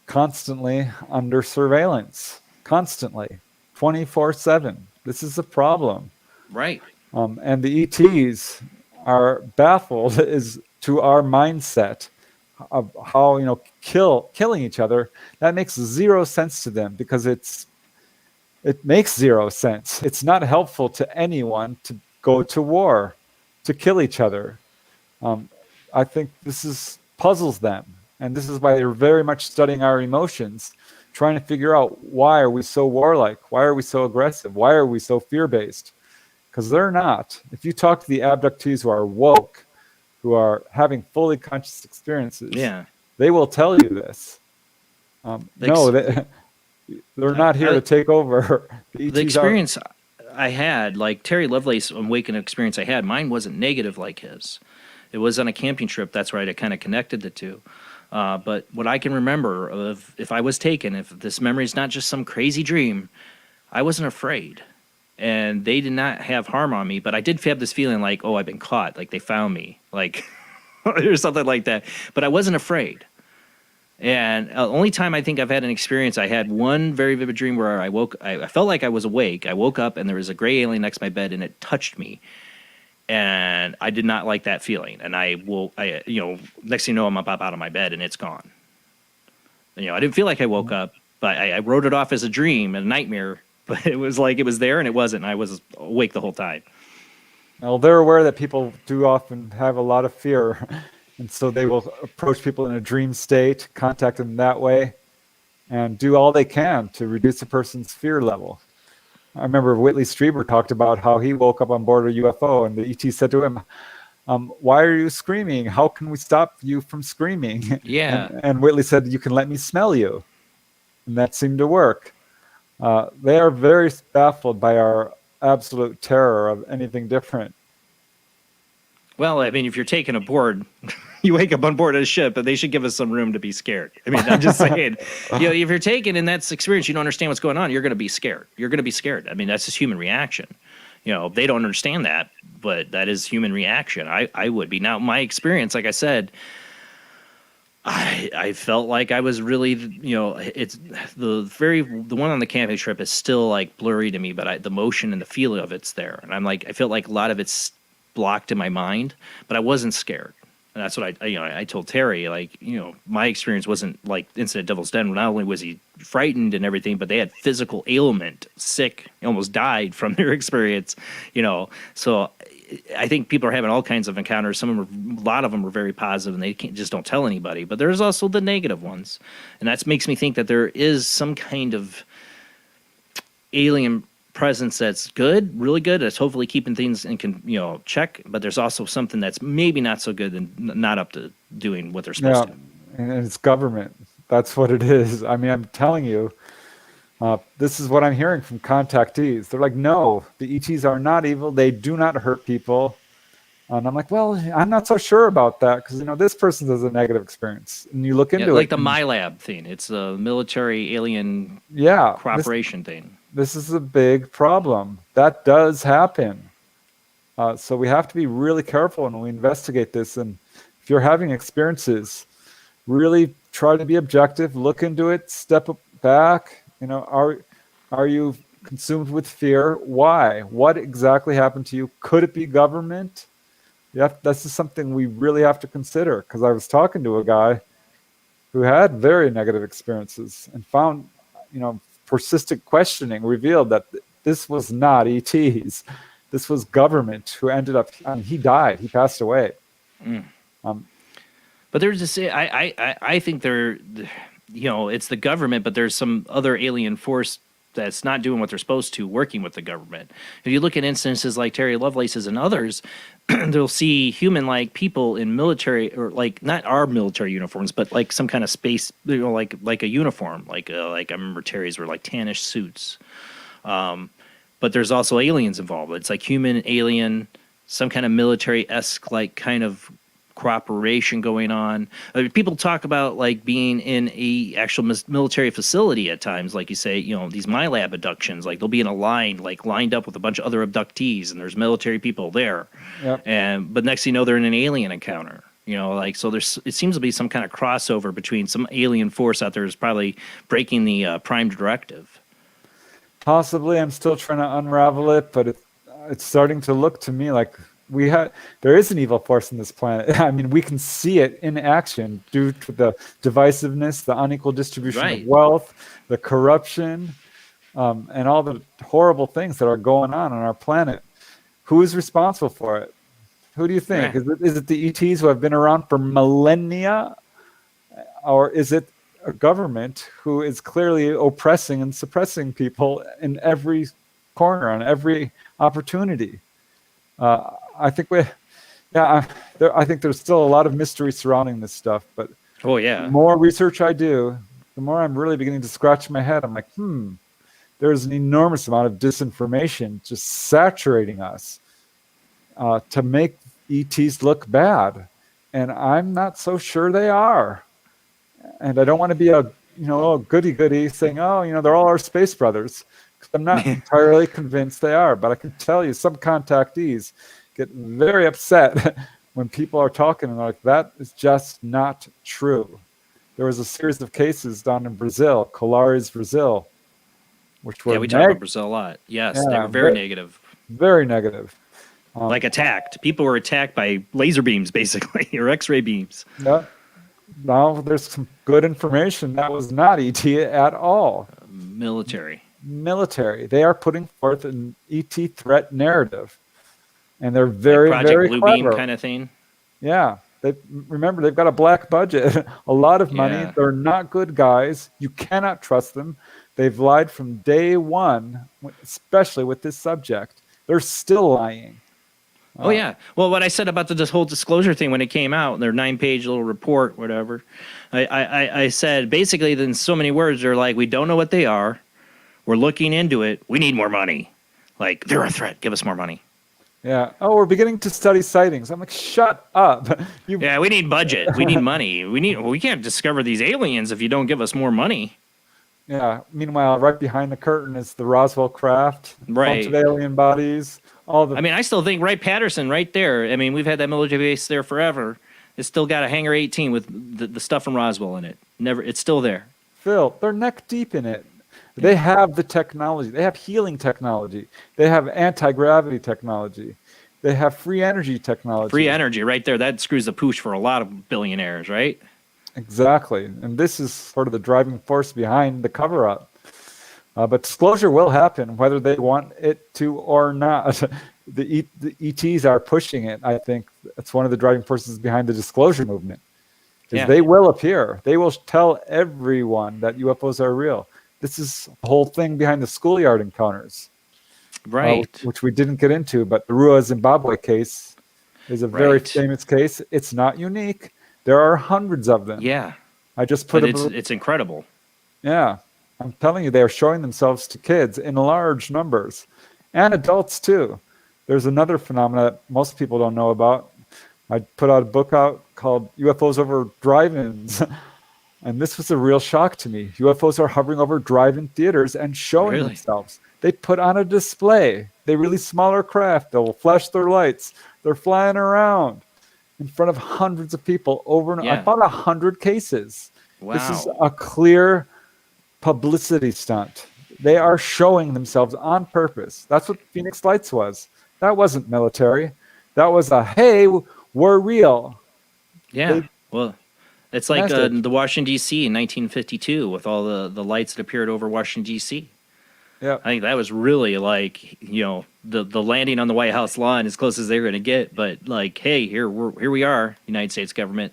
constantly under surveillance, constantly, 24/7. This is a problem. Right. And the ETs are baffled as to our mindset of how, killing each other, that makes zero sense to them because it makes zero sense. It's not helpful to anyone to go to war, to kill each other. I think this puzzles them, and this is why they're very much studying our emotions, trying to figure out why are we so warlike, why are we so aggressive, why are we so fear-based? Because they're not. If you talk to the abductees who are woke, who are having fully conscious experiences, they will tell you this. They're not here to take over. The experience I had, like Terry Lovelace awakened experience I had, mine wasn't negative like his. It was on a camping trip. That's right. I kind of connected the two. But what I can remember of if I was taken, if this memory is not just some crazy dream, I wasn't afraid. And they did not have harm on me. But I did have this feeling like, oh, I've been caught. Like they found me. Like or something like that. But I wasn't afraid. And only time I think I've had an experience, I had one very vivid dream where I felt like I was awake. I woke up and there was a gray alien next to my bed and it touched me. And I did not like that feeling. And next thing you know, I'm up out of my bed and it's gone. I didn't feel like I woke up, but I wrote it off as a dream, a nightmare. But it was like it was there and it wasn't. I was awake the whole time. Well, they're aware that people do often have a lot of fear. And so they will approach people in a dream state, contact them that way, and do all they can to reduce a person's fear level. I remember Whitley Strieber talked about how he woke up on board a UFO, and the ET said to him, "Why are you screaming? How can we stop you from screaming?" Yeah. And Whitley said, "You can let me smell you." And that seemed to work. They are very baffled by our absolute terror of anything different. Well, I mean, if you're taken aboard, you wake up on board a ship, and they should give us some room to be scared. I mean, I'm just saying, if you're taken in that experience, you don't understand what's going on, you're going to be scared. You're going to be scared. I mean, that's just human reaction. They don't understand that, but that is human reaction. I would be. Now, my experience, like I said, I felt like I was really, it's the one on the camping trip is still like blurry to me, but the motion and the feel of it's there. And I'm like, I feel like a lot of it's blocked in my mind, but I wasn't scared. And that's what I told Terry, like, my experience wasn't like Incident Devil's Den. Not only was he frightened and everything, but they had physical ailment, sick, almost died from their experience, So I think people are having all kinds of encounters. A lot of them are very positive and they just don't tell anybody, but there's also the negative ones. And that makes me think that there is some kind of alien presence that's good, really good. That's hopefully keeping things in check. But there's also something that's maybe not so good and not up to doing what they're supposed to. And it's government. That's what it is. I mean, I'm telling you, this is what I'm hearing from contactees. They're like, no, the ETs are not evil. They do not hurt people. And I'm like, well, I'm not so sure about that because, this person has a negative experience. And you look into it. Like the MyLab thing. It's a military alien cooperation thing. This is a big problem. That does happen. So we have to be really careful when we investigate this. And if you're having experiences, really try to be objective, look into it, step back. Are you consumed with fear? Why? What exactly happened to you? Could it be government? This is something we really have to consider, because I was talking to a guy who had very negative experiences and found, persistent questioning revealed that this was not ETs. This was government who ended up, he died. He passed away. But there's this, I think it's the government, but there's some other alien force that's not doing what they're supposed to, working with the government. If you look at instances like Terry Lovelace's and others, they'll see human-like people in military, or like not our military uniforms, but like some kind of space, like a uniform. Like I remember Terry's were like tannish suits. But there's also aliens involved. It's like human, alien, some kind of military-esque like kind of cooperation going on. People talk about like being in a actual military facility at times, like you say, these MyLab abductions, like they'll be in a line, like lined up with a bunch of other abductees, and there's military people there. Yep. But next thing you know, they're in an alien encounter. So it seems to be some kind of crossover between some alien force out there is probably breaking the Prime Directive. Possibly. I'm still trying to unravel it, but it's starting to look to me like there is an evil force in this planet. I mean, we can see it in action due to the divisiveness, the unequal distribution of wealth, the corruption, and all the horrible things that are going on our planet. Who is responsible for it? Who do you think? Is it the ETs who have been around for millennia? Or is it a government who is clearly oppressing and suppressing people in every corner, on every opportunity? I think I think there's still a lot of mystery surrounding this stuff, but the more research I do, the more I'm really beginning to scratch my head. I'm like, there's an enormous amount of disinformation just saturating us to make ETs look bad, and I'm not so sure they are. And I don't want to be a goody saying, they're all our space brothers. I'm not entirely convinced they are, but I can tell you some contactees get very upset when people are talking and they're like, that is just not true. There was a series of cases down in Brazil, Colares, Brazil, which were we talk about Brazil a lot. Yes, they were very negative. Very negative. Like attacked. People were attacked by laser beams, basically, or X-ray beams. Yeah. Now there's some good information. That was not ET at all. Military. They are putting forth an ET threat narrative, and they're very, like Project very Blue clever. Beam kind of thing. Yeah. Remember, they've got a black budget, a lot of money. Yeah. They're not good guys. You cannot trust them. They've lied from day one, especially with this subject. They're still lying. Oh, yeah. Well, what I said about this whole disclosure thing when it came out, their 9-page little report, whatever, I said basically in so many words, they're like, we don't know what they are. We're looking into it. We need more money. Like, they're a threat. Give us more money. Yeah. Oh, we're beginning to study sightings. I'm like, shut up. Yeah, we need budget. We need money. We can't discover these aliens if you don't give us more money. Yeah. Meanwhile, right behind the curtain is the Roswell craft, bunch of alien bodies. I mean, I still think Wright-Patterson right there. I mean, we've had that military base there forever. It's still got a Hangar 18 with the stuff from Roswell in it. It's still there. Phil, they're neck deep in it. They have the technology. They have healing technology. They have anti-gravity technology. They have free energy technology. Free energy right there. That screws the pooch for a lot of billionaires, right? Exactly. And this is sort of the driving force behind the cover-up. But disclosure will happen, whether they want it to or not. The ETs are pushing it. I think that's one of the driving forces behind the disclosure movement. They will appear. They will tell everyone that UFOs are real. This is the whole thing behind the schoolyard encounters. Right. Which we didn't get into, but the Rua, Zimbabwe case is a very famous case. It's not unique. There are hundreds of them. Yeah. I just put it's incredible. Yeah. I'm telling you, they are showing themselves to kids in large numbers and adults too. There's another phenomenon that most people don't know about. I put out a book out called UFOs Over Drive-Ins. And this was a real shock to me. UFOs are hovering over drive-in theaters and showing themselves. They put on a display. They release smaller craft. They'll flash their lights. They're flying around in front of hundreds of people over and I found 100 cases. Wow. This is a clear publicity stunt. They are showing themselves on purpose. That's what Phoenix Lights was. That wasn't military. That was hey, we're real. Yeah. It's like the Washington, D.C. in 1952 with all the lights that appeared over Washington, D.C. Yeah. I think that was really like, the landing on the White House lawn as close as they're going to get. But like, hey, here we are, United States government.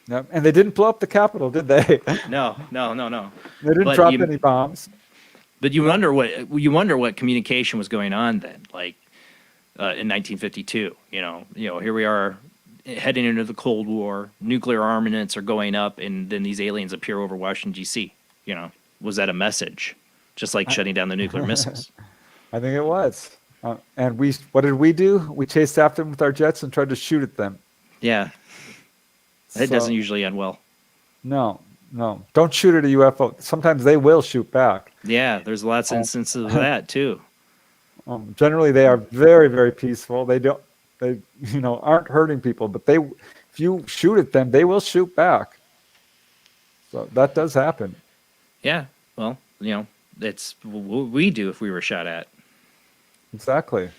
Yep. And they didn't blow up the Capitol, did they? No. They didn't drop any bombs. But you wonder what communication was going on then, like in 1952. Here we are heading into the Cold War. Nuclear armaments are going up, and then these aliens appear over Washington D.C. Was that a message? Just like shutting down the nuclear missiles. I think it was. And what did we do? We chased after them with our jets and tried to shoot at them. Yeah. It doesn't usually end well. No. Don't shoot at a UFO. Sometimes they will shoot back. Yeah, there's lots of instances of that too. Generally, they are very, very peaceful. They aren't hurting people, but if you shoot at them, they will shoot back. So that does happen. Yeah. Well, it's what we do if we were shot at. Exactly.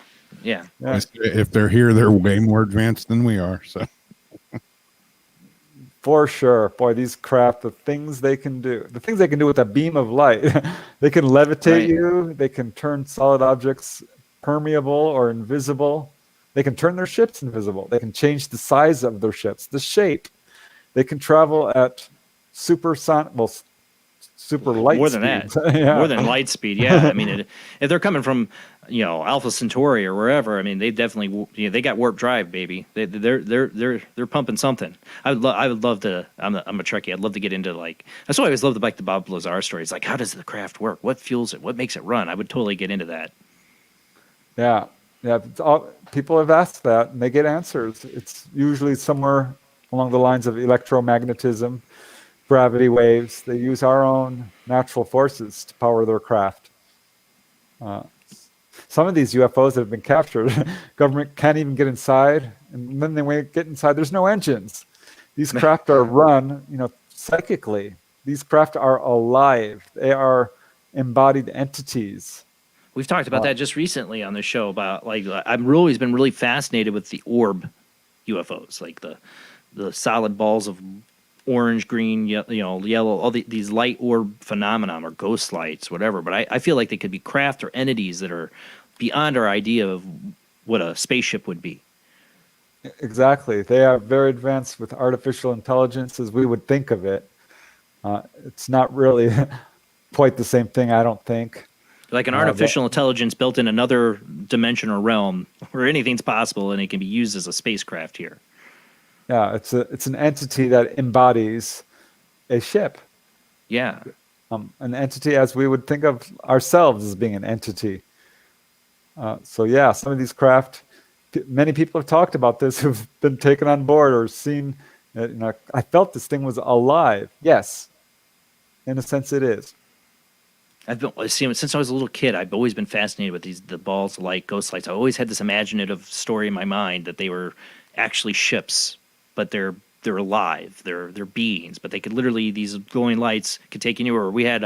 Yeah. If they're here, they're way more advanced than we are. So. For sure. Boy, these craft, the things they can do with a beam of light. They can levitate you. They can turn solid objects permeable or invisible. They can turn their ships invisible. They can change the size of their ships, the shape. They can travel at super light more than speeds. that. More than light speed. Yeah. I mean, if they're coming from, Alpha Centauri or wherever, I mean, they definitely, they got warp drive, baby. They're pumping something. I would love to. I'm a Trekkie. I'd love to get into that's why I always loved the Bob Lazar stories. Like, how does the craft work? What fuels it? What makes it run? I would totally get into that. Yeah. People have asked that, and they get answers. It's usually somewhere along the lines of electromagnetism, gravity waves. They use our own natural forces to power their craft. Some of these UFOs that have been captured, government can't even get inside, and then they get inside. There's no engines. These craft are run, psychically. These craft are alive. They are embodied entities. We've talked about that just recently on the show about like I've always been really fascinated with the orb UFOs, like the solid balls of orange, green, yellow, all these light orb phenomenon or ghost lights, whatever. But I feel like they could be craft or entities that are beyond our idea of what a spaceship would be. Exactly. They are very advanced with artificial intelligence as we would think of it. It's not really quite the same thing, I don't think. Like an artificial intelligence built in another dimension or realm where anything's possible and it can be used as a spacecraft here. Yeah, it's an entity that embodies a ship. Yeah. An entity as we would think of ourselves as being an entity. So yeah, some of these craft, many people have talked about this who've been taken on board or seen, I felt this thing was alive. Yes, in a sense it is. Since I was a little kid, I've always been fascinated with the balls of light, ghost lights. I always had this imaginative story in my mind that they were actually ships, but they're alive. They're beings, but they could literally, these glowing lights could take you anywhere. We had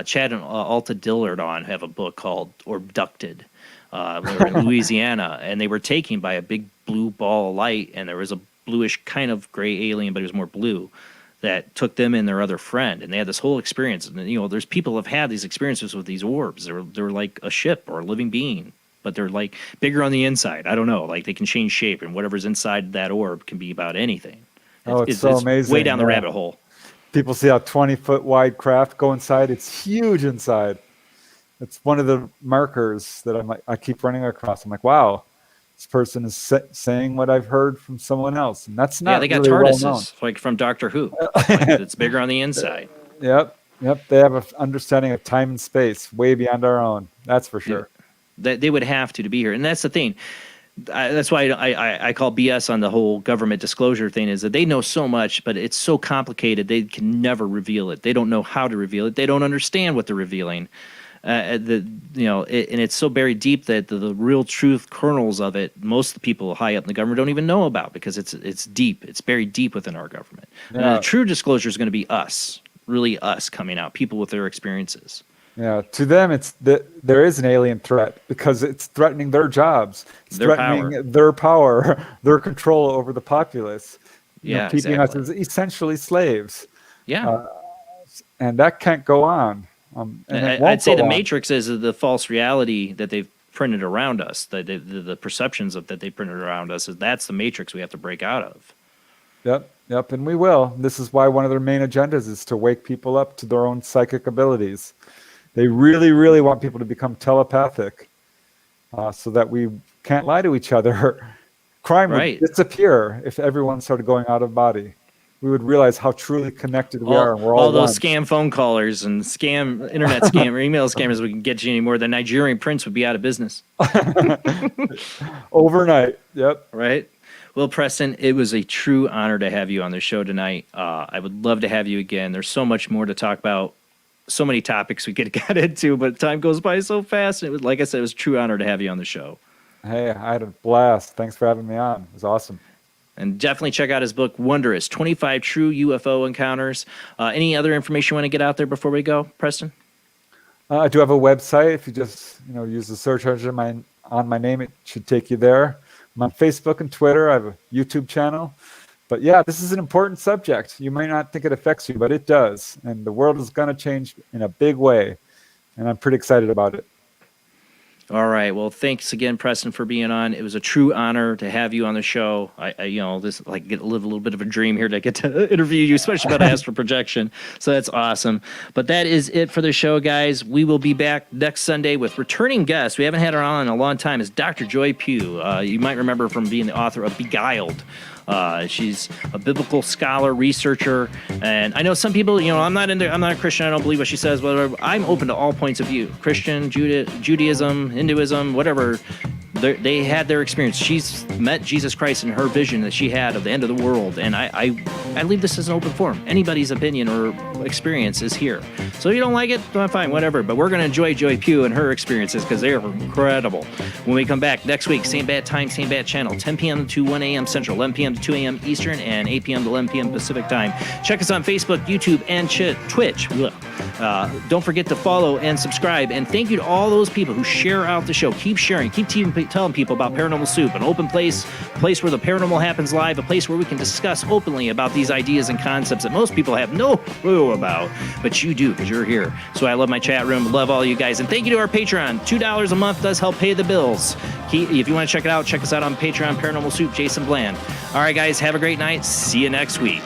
Chad and Alta Dillard on have a book called Abducted. We were in Louisiana, and they were taken by a big blue ball of light, and there was a bluish kind of gray alien, but it was more blue, that took them and their other friend, and they had this whole experience. And there's people who have had these experiences with these orbs. They're like a ship or a living being, but they're like bigger on the inside. I don't know, like they can change shape, and whatever's inside that orb can be about anything. It's so amazing. Way down the rabbit hole. People see how 20-foot wide craft go inside. It's huge inside. It's one of the markers that I keep running across. I'm like, wow, this person is saying what I've heard from someone else, and that's not. Yeah, they got really TARDISes, well known. like from Doctor Who. It's bigger on the inside. Yep. They have an understanding of time and space way beyond our own. That's for sure. They would have to be here, and that's the thing. That's why I call BS on the whole government disclosure thing, is that they know so much, but it's so complicated they can never reveal it. They don't know how to reveal it. They don't understand what they're revealing. And it's so buried deep that the real truth kernels of it, most of the people high up in the government don't even know about, because it's deep. It's buried deep within our government. Yeah. And the true disclosure is going to be us, really us coming out, people with their experiences. Yeah, to them, there is an alien threat because it's threatening their jobs. It's threatening their power, their control over the populace. Keeping us as essentially slaves. Yeah. And that can't go on. I'd say the Matrix is the false reality that they've printed around us, the perceptions that they printed around us. That's the Matrix we have to break out of. Yep, and we will. This is why one of their main agendas is to wake people up to their own psychic abilities. They really, really want people to become telepathic so that we can't lie to each other. Crime would disappear if everyone started going out of body. We would realize how truly connected we are. And we're all those scam phone callers and internet scam or email scammers we can get you anymore. The Nigerian prince would be out of business. Overnight. Yep. Right. Well, Preston, it was a true honor to have you on the show tonight. I would love to have you again. There's so much more to talk about. So many topics we could have got into, but time goes by so fast. And it was, like I said, it was a true honor to have you on the show. Hey, I had a blast. Thanks for having me on. It was awesome. And definitely check out his book, Wondrous, 25 True UFO Encounters. Any other information you want to get out there before we go, Preston? I do have a website. If you just use the search engine on my name, it should take you there. I'm on Facebook and Twitter. I have a YouTube channel. But yeah, this is an important subject. You might not think it affects you, but it does. And the world is going to change in a big way. And I'm pretty excited about it. All right. Well, thanks again, Preston, for being on. It was a true honor to have you on the show. I this get a little bit of a dream here to get to interview you, especially about astral projection. So that's awesome. But that is it for the show, guys. We will be back next Sunday with returning guests. We haven't had her on in a long time. Is Dr. Joy Pugh. You might remember from being the author of Beguiled. She's a biblical scholar, researcher, and I know some people, I'm not a Christian. I don't believe what she says, whatever. I'm open to all points of view. Christian, Judaism, Hinduism, whatever. They had their experience. She's met Jesus Christ in her vision that she had of the end of the world, and I I leave this as an open forum. Anybody's opinion or experience is here. So if you don't like it, fine, whatever. But we're going to enjoy Joy Pugh and her experiences because they are incredible. When we come back next week, same bad time, same bad channel, 10 p.m. to 1 a.m. Central, 11 p.m. to 2 a.m. Eastern, and 8 p.m. to 11 p.m. Pacific time. Check us on Facebook, YouTube, and Twitch. Don't forget to follow and subscribe. And thank you to all those people who share out the show. Keep sharing. Keep telling people about Paranormal Soup, an open place where the paranormal happens live, a place where we can discuss openly about these ideas and concepts that most people have no clue about, but you do because you're here. So I love my chat room, love all you guys, and thank you to our Patreon. $2 a month does help pay the bills. If you want to check it out, check us out on Patreon, Paranormal Soup, Jason Bland. All right, guys, have a great night. See you next week.